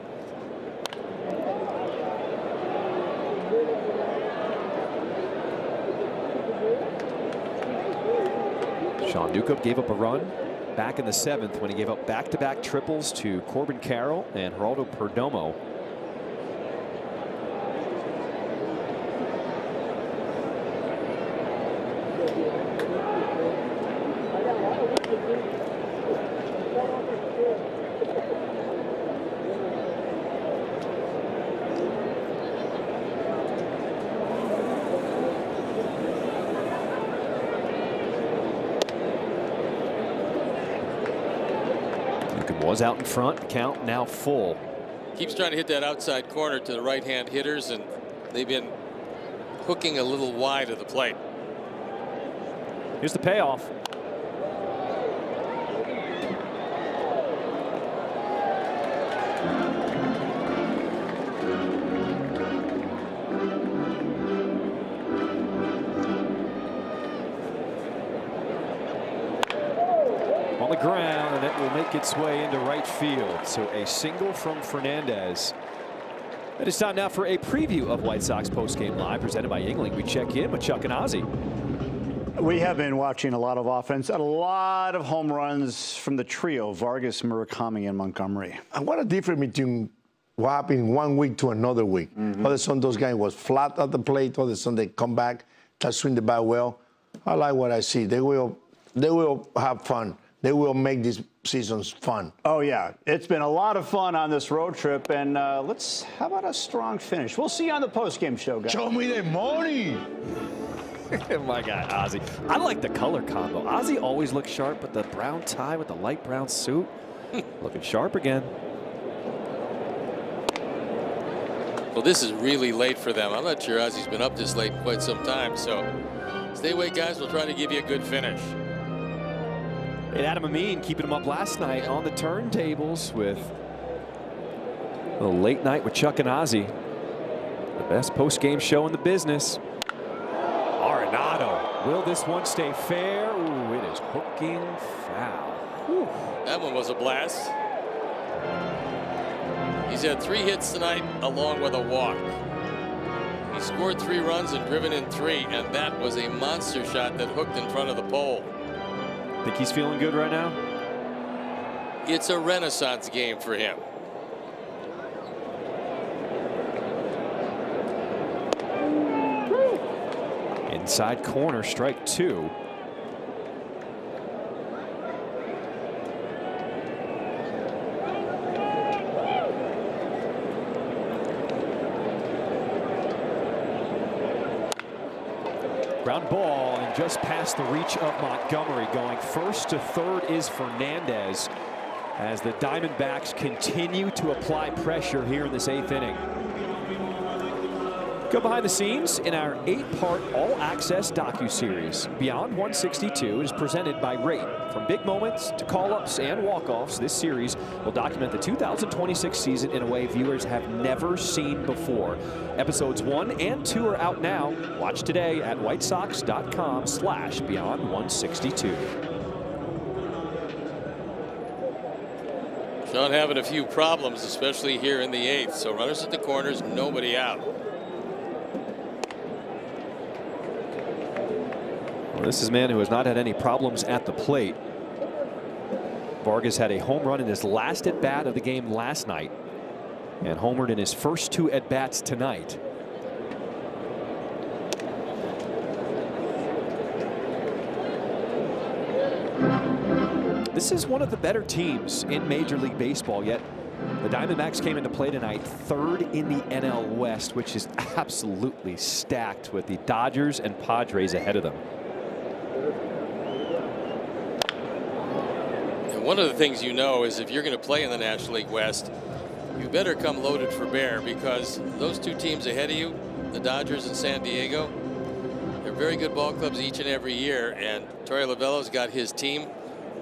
Sean Newcomb gave up a run back in the 7th when he gave up back-to-back triples to Corbin Carroll and Geraldo Perdomo. Was out in front, count now full. Keeps trying to hit that outside corner to the right-hand hitters, and they've been hooking a little wide of the plate. Here's the payoff. On the ground, and it will make its way into right field. So a single from Fernandez. It is time now for a preview of White Sox postgame live, presented by Yuengling. We check in with Chuck and Ozzie. We have been watching a lot of offense and a lot of home runs from the trio, Vargas, Murakami, and Montgomery. And what a difference between what happened 1 week to another week. All of a sudden, those guys was flat at the plate. All of a sudden, they come back, start swing the bat well. I like what I see. They will have fun. They will make these seasons fun. Oh, yeah. It's been a lot of fun on this road trip. And how about a strong finish? We'll see you on the postgame show, guys. Show me the money. My God, Ozzie. I like the color combo. Ozzie always looks sharp, but the brown tie with the light brown suit, looking sharp again. Well, this is really late for them. I'm not sure Ozzie's been up this late in quite some time. So stay awake, guys. We'll try to give you a good finish. And Adam Amin keeping him up last night on the turntables with a late night with Chuck and Ozzie. The best post-game show in the business. Arenado. Will this one stay fair? Ooh, it is hooking foul. Whew. That one was a blast. He's had 3 hits tonight along with a walk. He scored 3 runs and driven in 3, and that was a monster shot that hooked in front of the pole. Think he's feeling good right now? It's a renaissance game for him. Inside corner, strike 2. Ground ball and just past the reach of Montgomery. Going first to third is Fernandez as the Diamondbacks continue to apply pressure here in this 8th inning. Go behind the scenes in our 8-part all-access docuseries. Beyond 162 is presented by Rate. From big moments to call-ups and walk-offs, this series will document the 2026 season in a way viewers have never seen before. Episodes 1 and 2 are out now. Watch today at whitesox.com/beyond162. Sean having a few problems, especially here in the 8th. So runners at the corners, nobody out. Well, this is a man who has not had any problems at the plate. Vargas had a home run in his last at-bat of the game last night and homered in his first 2 at-bats tonight. This is one of the better teams in Major League Baseball, yet the Diamondbacks came into play tonight 3rd in the NL West, which is absolutely stacked with the Dodgers and Padres ahead of them. One of the things you know is if you're going to play in the National League West, you better come loaded for bear, because those 2 teams ahead of you, the Dodgers and San Diego, they're very good ball clubs each and every year, and Torey Lovullo's got his team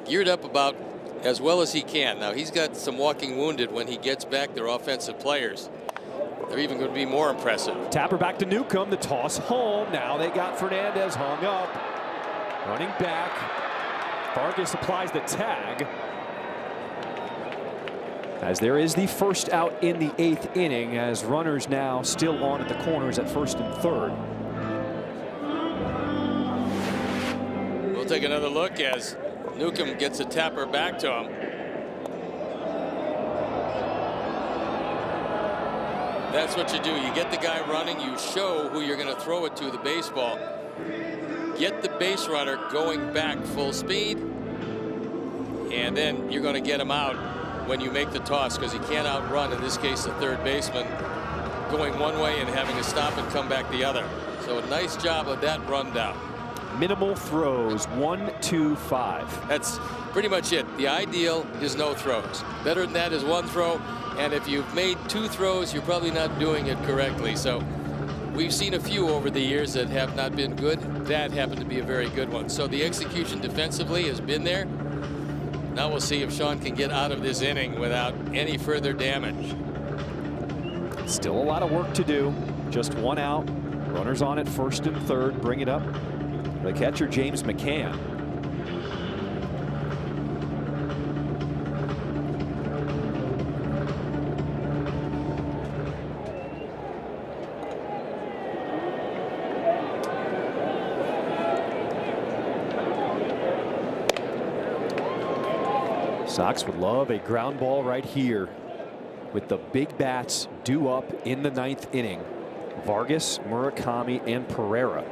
geared up about as well as he can. Now, he's got some walking wounded when he gets back their offensive players. They're even going to be more impressive. Tapper back to Newcomb, the toss home. Now they got Fernandez hung up. Running back. Vargas applies the tag. As there is the first out in the 8th inning, as runners now still on at the corners at 1st and 3rd. We'll take another look as Newcomb gets a Tapper back to him. That's what you do. You get the guy running. You show who you're going to throw it to, the baseball. Get the base runner going back full speed, and then you're going to get him out when you make the toss, because he can't outrun, in this case, the 3rd baseman going one way and having to stop and come back the other. So a nice job of that rundown. Minimal throws, 1, 2, 5. That's pretty much it. The ideal is no throws. Better than that is 1 throw, and if you've made 2 throws, you're probably not doing it correctly. So we've seen a few over the years that have not been good. That happened to be a very good one. So the execution defensively has been there. Now we'll see if Sean can get out of this inning without any further damage. Still a lot of work to do. Just 1 out. Runners on at 1st and 3rd. Bring it up. The catcher, James McCann. Sox would love a ground ball right here with the big bats due up in the 9th inning. Vargas, Murakami, and Pereira.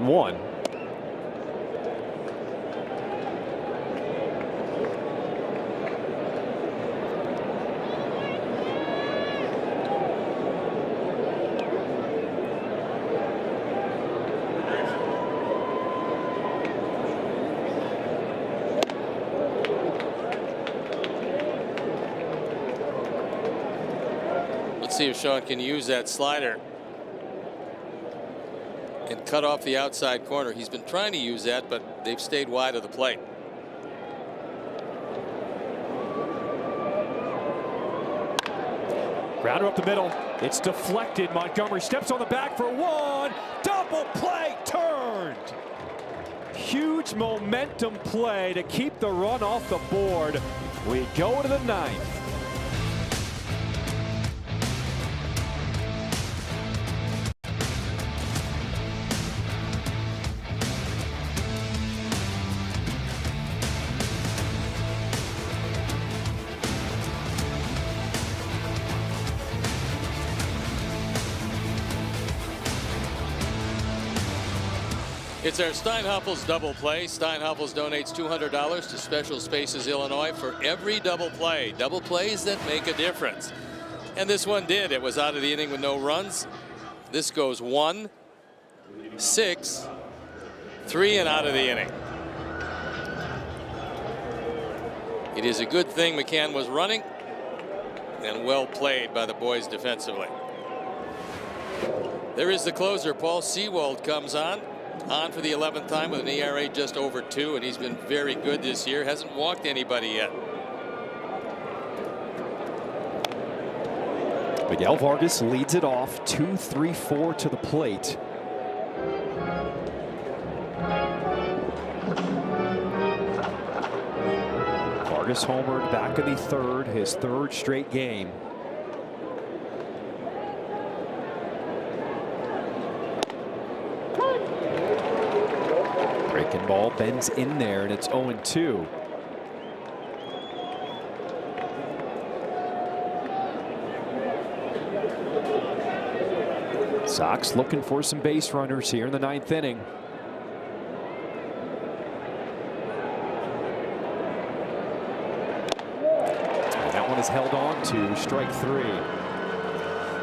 One. Let's see if Sean can use that slider and cut off the outside corner. He's been trying to use that, but they've stayed wide of the plate. Grounder up the middle. It's deflected. Montgomery steps on the back for one. Double play turned. Huge momentum play to keep the run off the board. We go to the 9th. It's our Steinhoffels double play. Steinhoffels donates $200 to Special Spaces Illinois for every double play. Double plays that make a difference. And this one did. It was out of the inning with no runs. This goes 1, 6, 3 and out of the inning. It is a good thing McCann was running, and well played by the boys defensively. There is the closer. Paul Sewald comes on for the 11th time with an ERA just over 2, and he's been very good this year. Hasn't walked anybody yet. Miguel Vargas leads it off 2-3-4 to the plate. Vargas homered back in the 3rd, his 3rd straight game. Breaking ball bends in there, and it's 0-2. Sox looking for some base runners here in the 9th inning. And that one is held on to strike 3.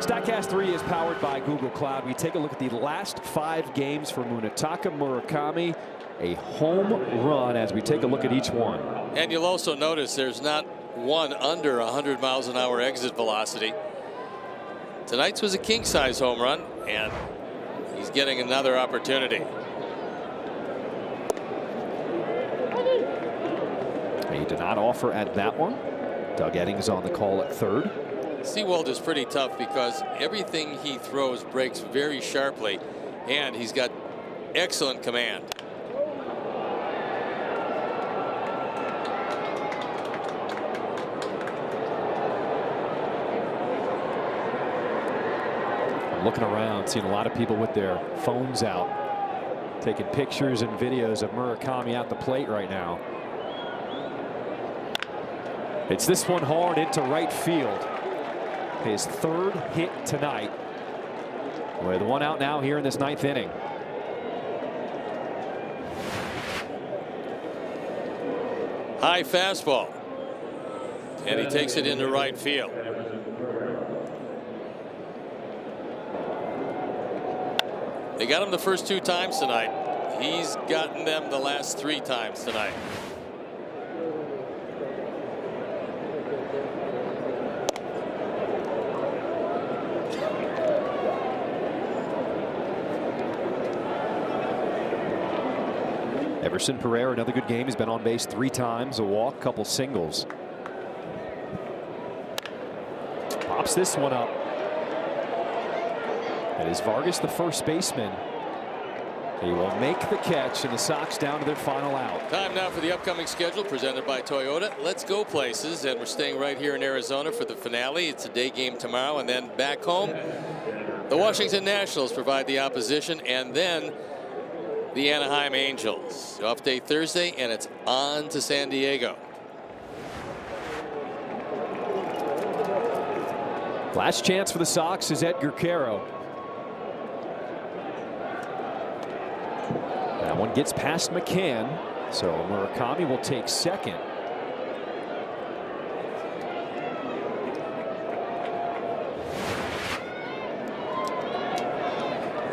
Statcast 3 is powered by Google Cloud. We take a look at the last 5 games for Munetaka Murakami. A home run as we take a look at each one. And you'll also notice there's not one under 100 miles an hour exit velocity. Tonight's was a king-size home run, and he's getting another opportunity. He did not offer at that one. Doug Eddings on the call at 3rd. Sewald is pretty tough because everything he throws breaks very sharply, and he's got excellent command. Looking around, seeing a lot of people with their phones out, taking pictures and videos of Murakami at the plate right now. It's this one hard into right field. His 3rd hit tonight. With one out now here in this 9th inning. High fastball, and he takes it into right field. They got him the first 2 times tonight. He's gotten them the last 3 times tonight. Everson Pereira, another good game. He's been on base 3 times, a walk, couple singles. Pops this one up. That is Vargas, the first baseman. He will make the catch, and the Sox down to their final out. Time now for the upcoming schedule presented by Toyota. Let's go places, and we're staying right here in Arizona for the finale. It's a day game tomorrow, and then back home. The Washington Nationals provide the opposition, and then the Anaheim Angels. Off day Thursday, and it's on to San Diego. Last chance for the Sox is Edgar Caro. That one gets past McCann, so Murakami will take second.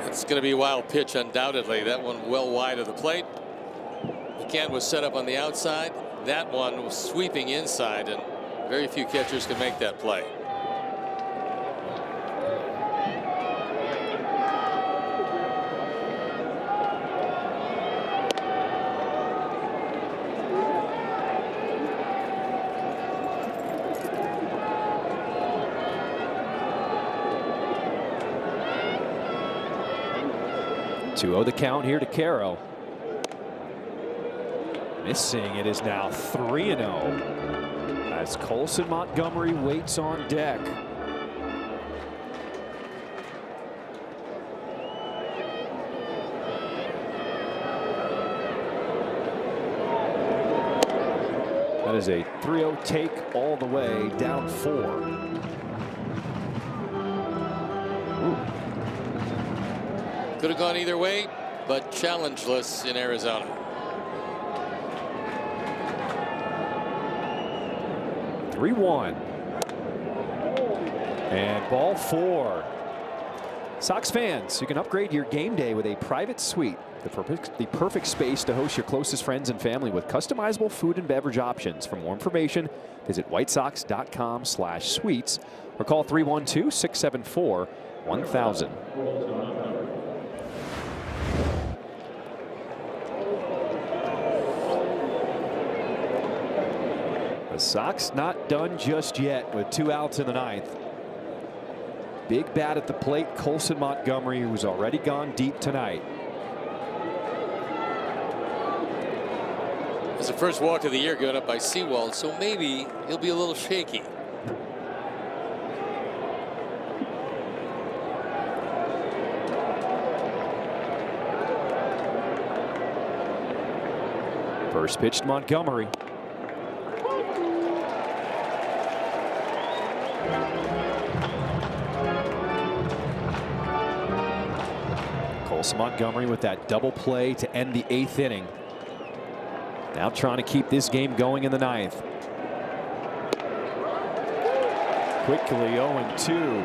It's going to be a wild pitch, undoubtedly. That one well wide of the plate. McCann was set up on the outside. That one was sweeping inside, and very few catchers can make that play. Oh, the count here to Caro. Missing. It is now 3-0 as Colson Montgomery waits on deck. That is a 3-0 take all the way, down 4. Could have gone either way, but challengeless in Arizona. (3-1) and ball 4. Sox fans, you can upgrade your game day with a private suite, the perfect space to host your closest friends and family with customizable food and beverage options. For more information, visit whitesox.com/suites or call 312-674-1000. The Sox not done just yet with 2 outs in the 9th. Big bat at the plate, Colson Montgomery, who's already gone deep tonight. It's the first walk of the year given up by Sewald, so maybe he'll be a little shaky. First pitch to Montgomery. Colson Montgomery with that double play to end the 8th inning. Now trying to keep this game going in the 9th. Quickly 0-2.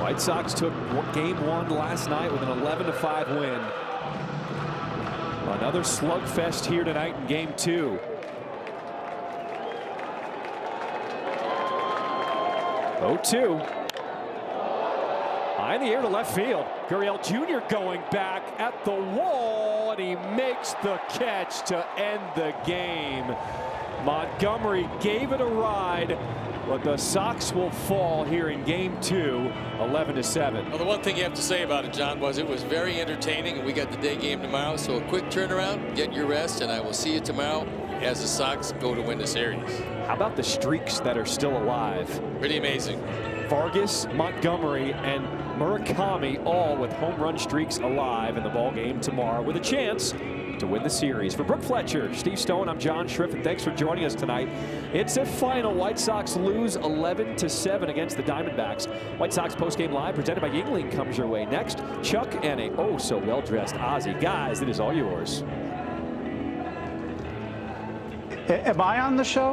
White Sox took game 1 last night with an 11-5 win. Another slugfest here tonight in game 2. (0-2). High in the air to left field. Gurriel Jr. going back at the wall, and he makes the catch to end the game. Montgomery gave it a ride, but the Sox will fall here in game 2, 11-7. Well, the one thing you have to say about it, John, was it was very entertaining, and we got the day game tomorrow. So a quick turnaround, get your rest, and I will see you tomorrow as the Sox go to win the series. How about the streaks that are still alive? Pretty amazing. Vargas, Montgomery, and Murakami all with home run streaks alive in the ball game tomorrow with a chance to win the series. For Brooke Fletcher, Steve Stone, I'm John Schriff, and thanks for joining us tonight. It's a final. White Sox lose 11-7 against the Diamondbacks. White Sox postgame live presented by Yingling comes your way next. Chuck and a oh-so-well-dressed Ozzie. Guys, it is all yours. Am I on the show?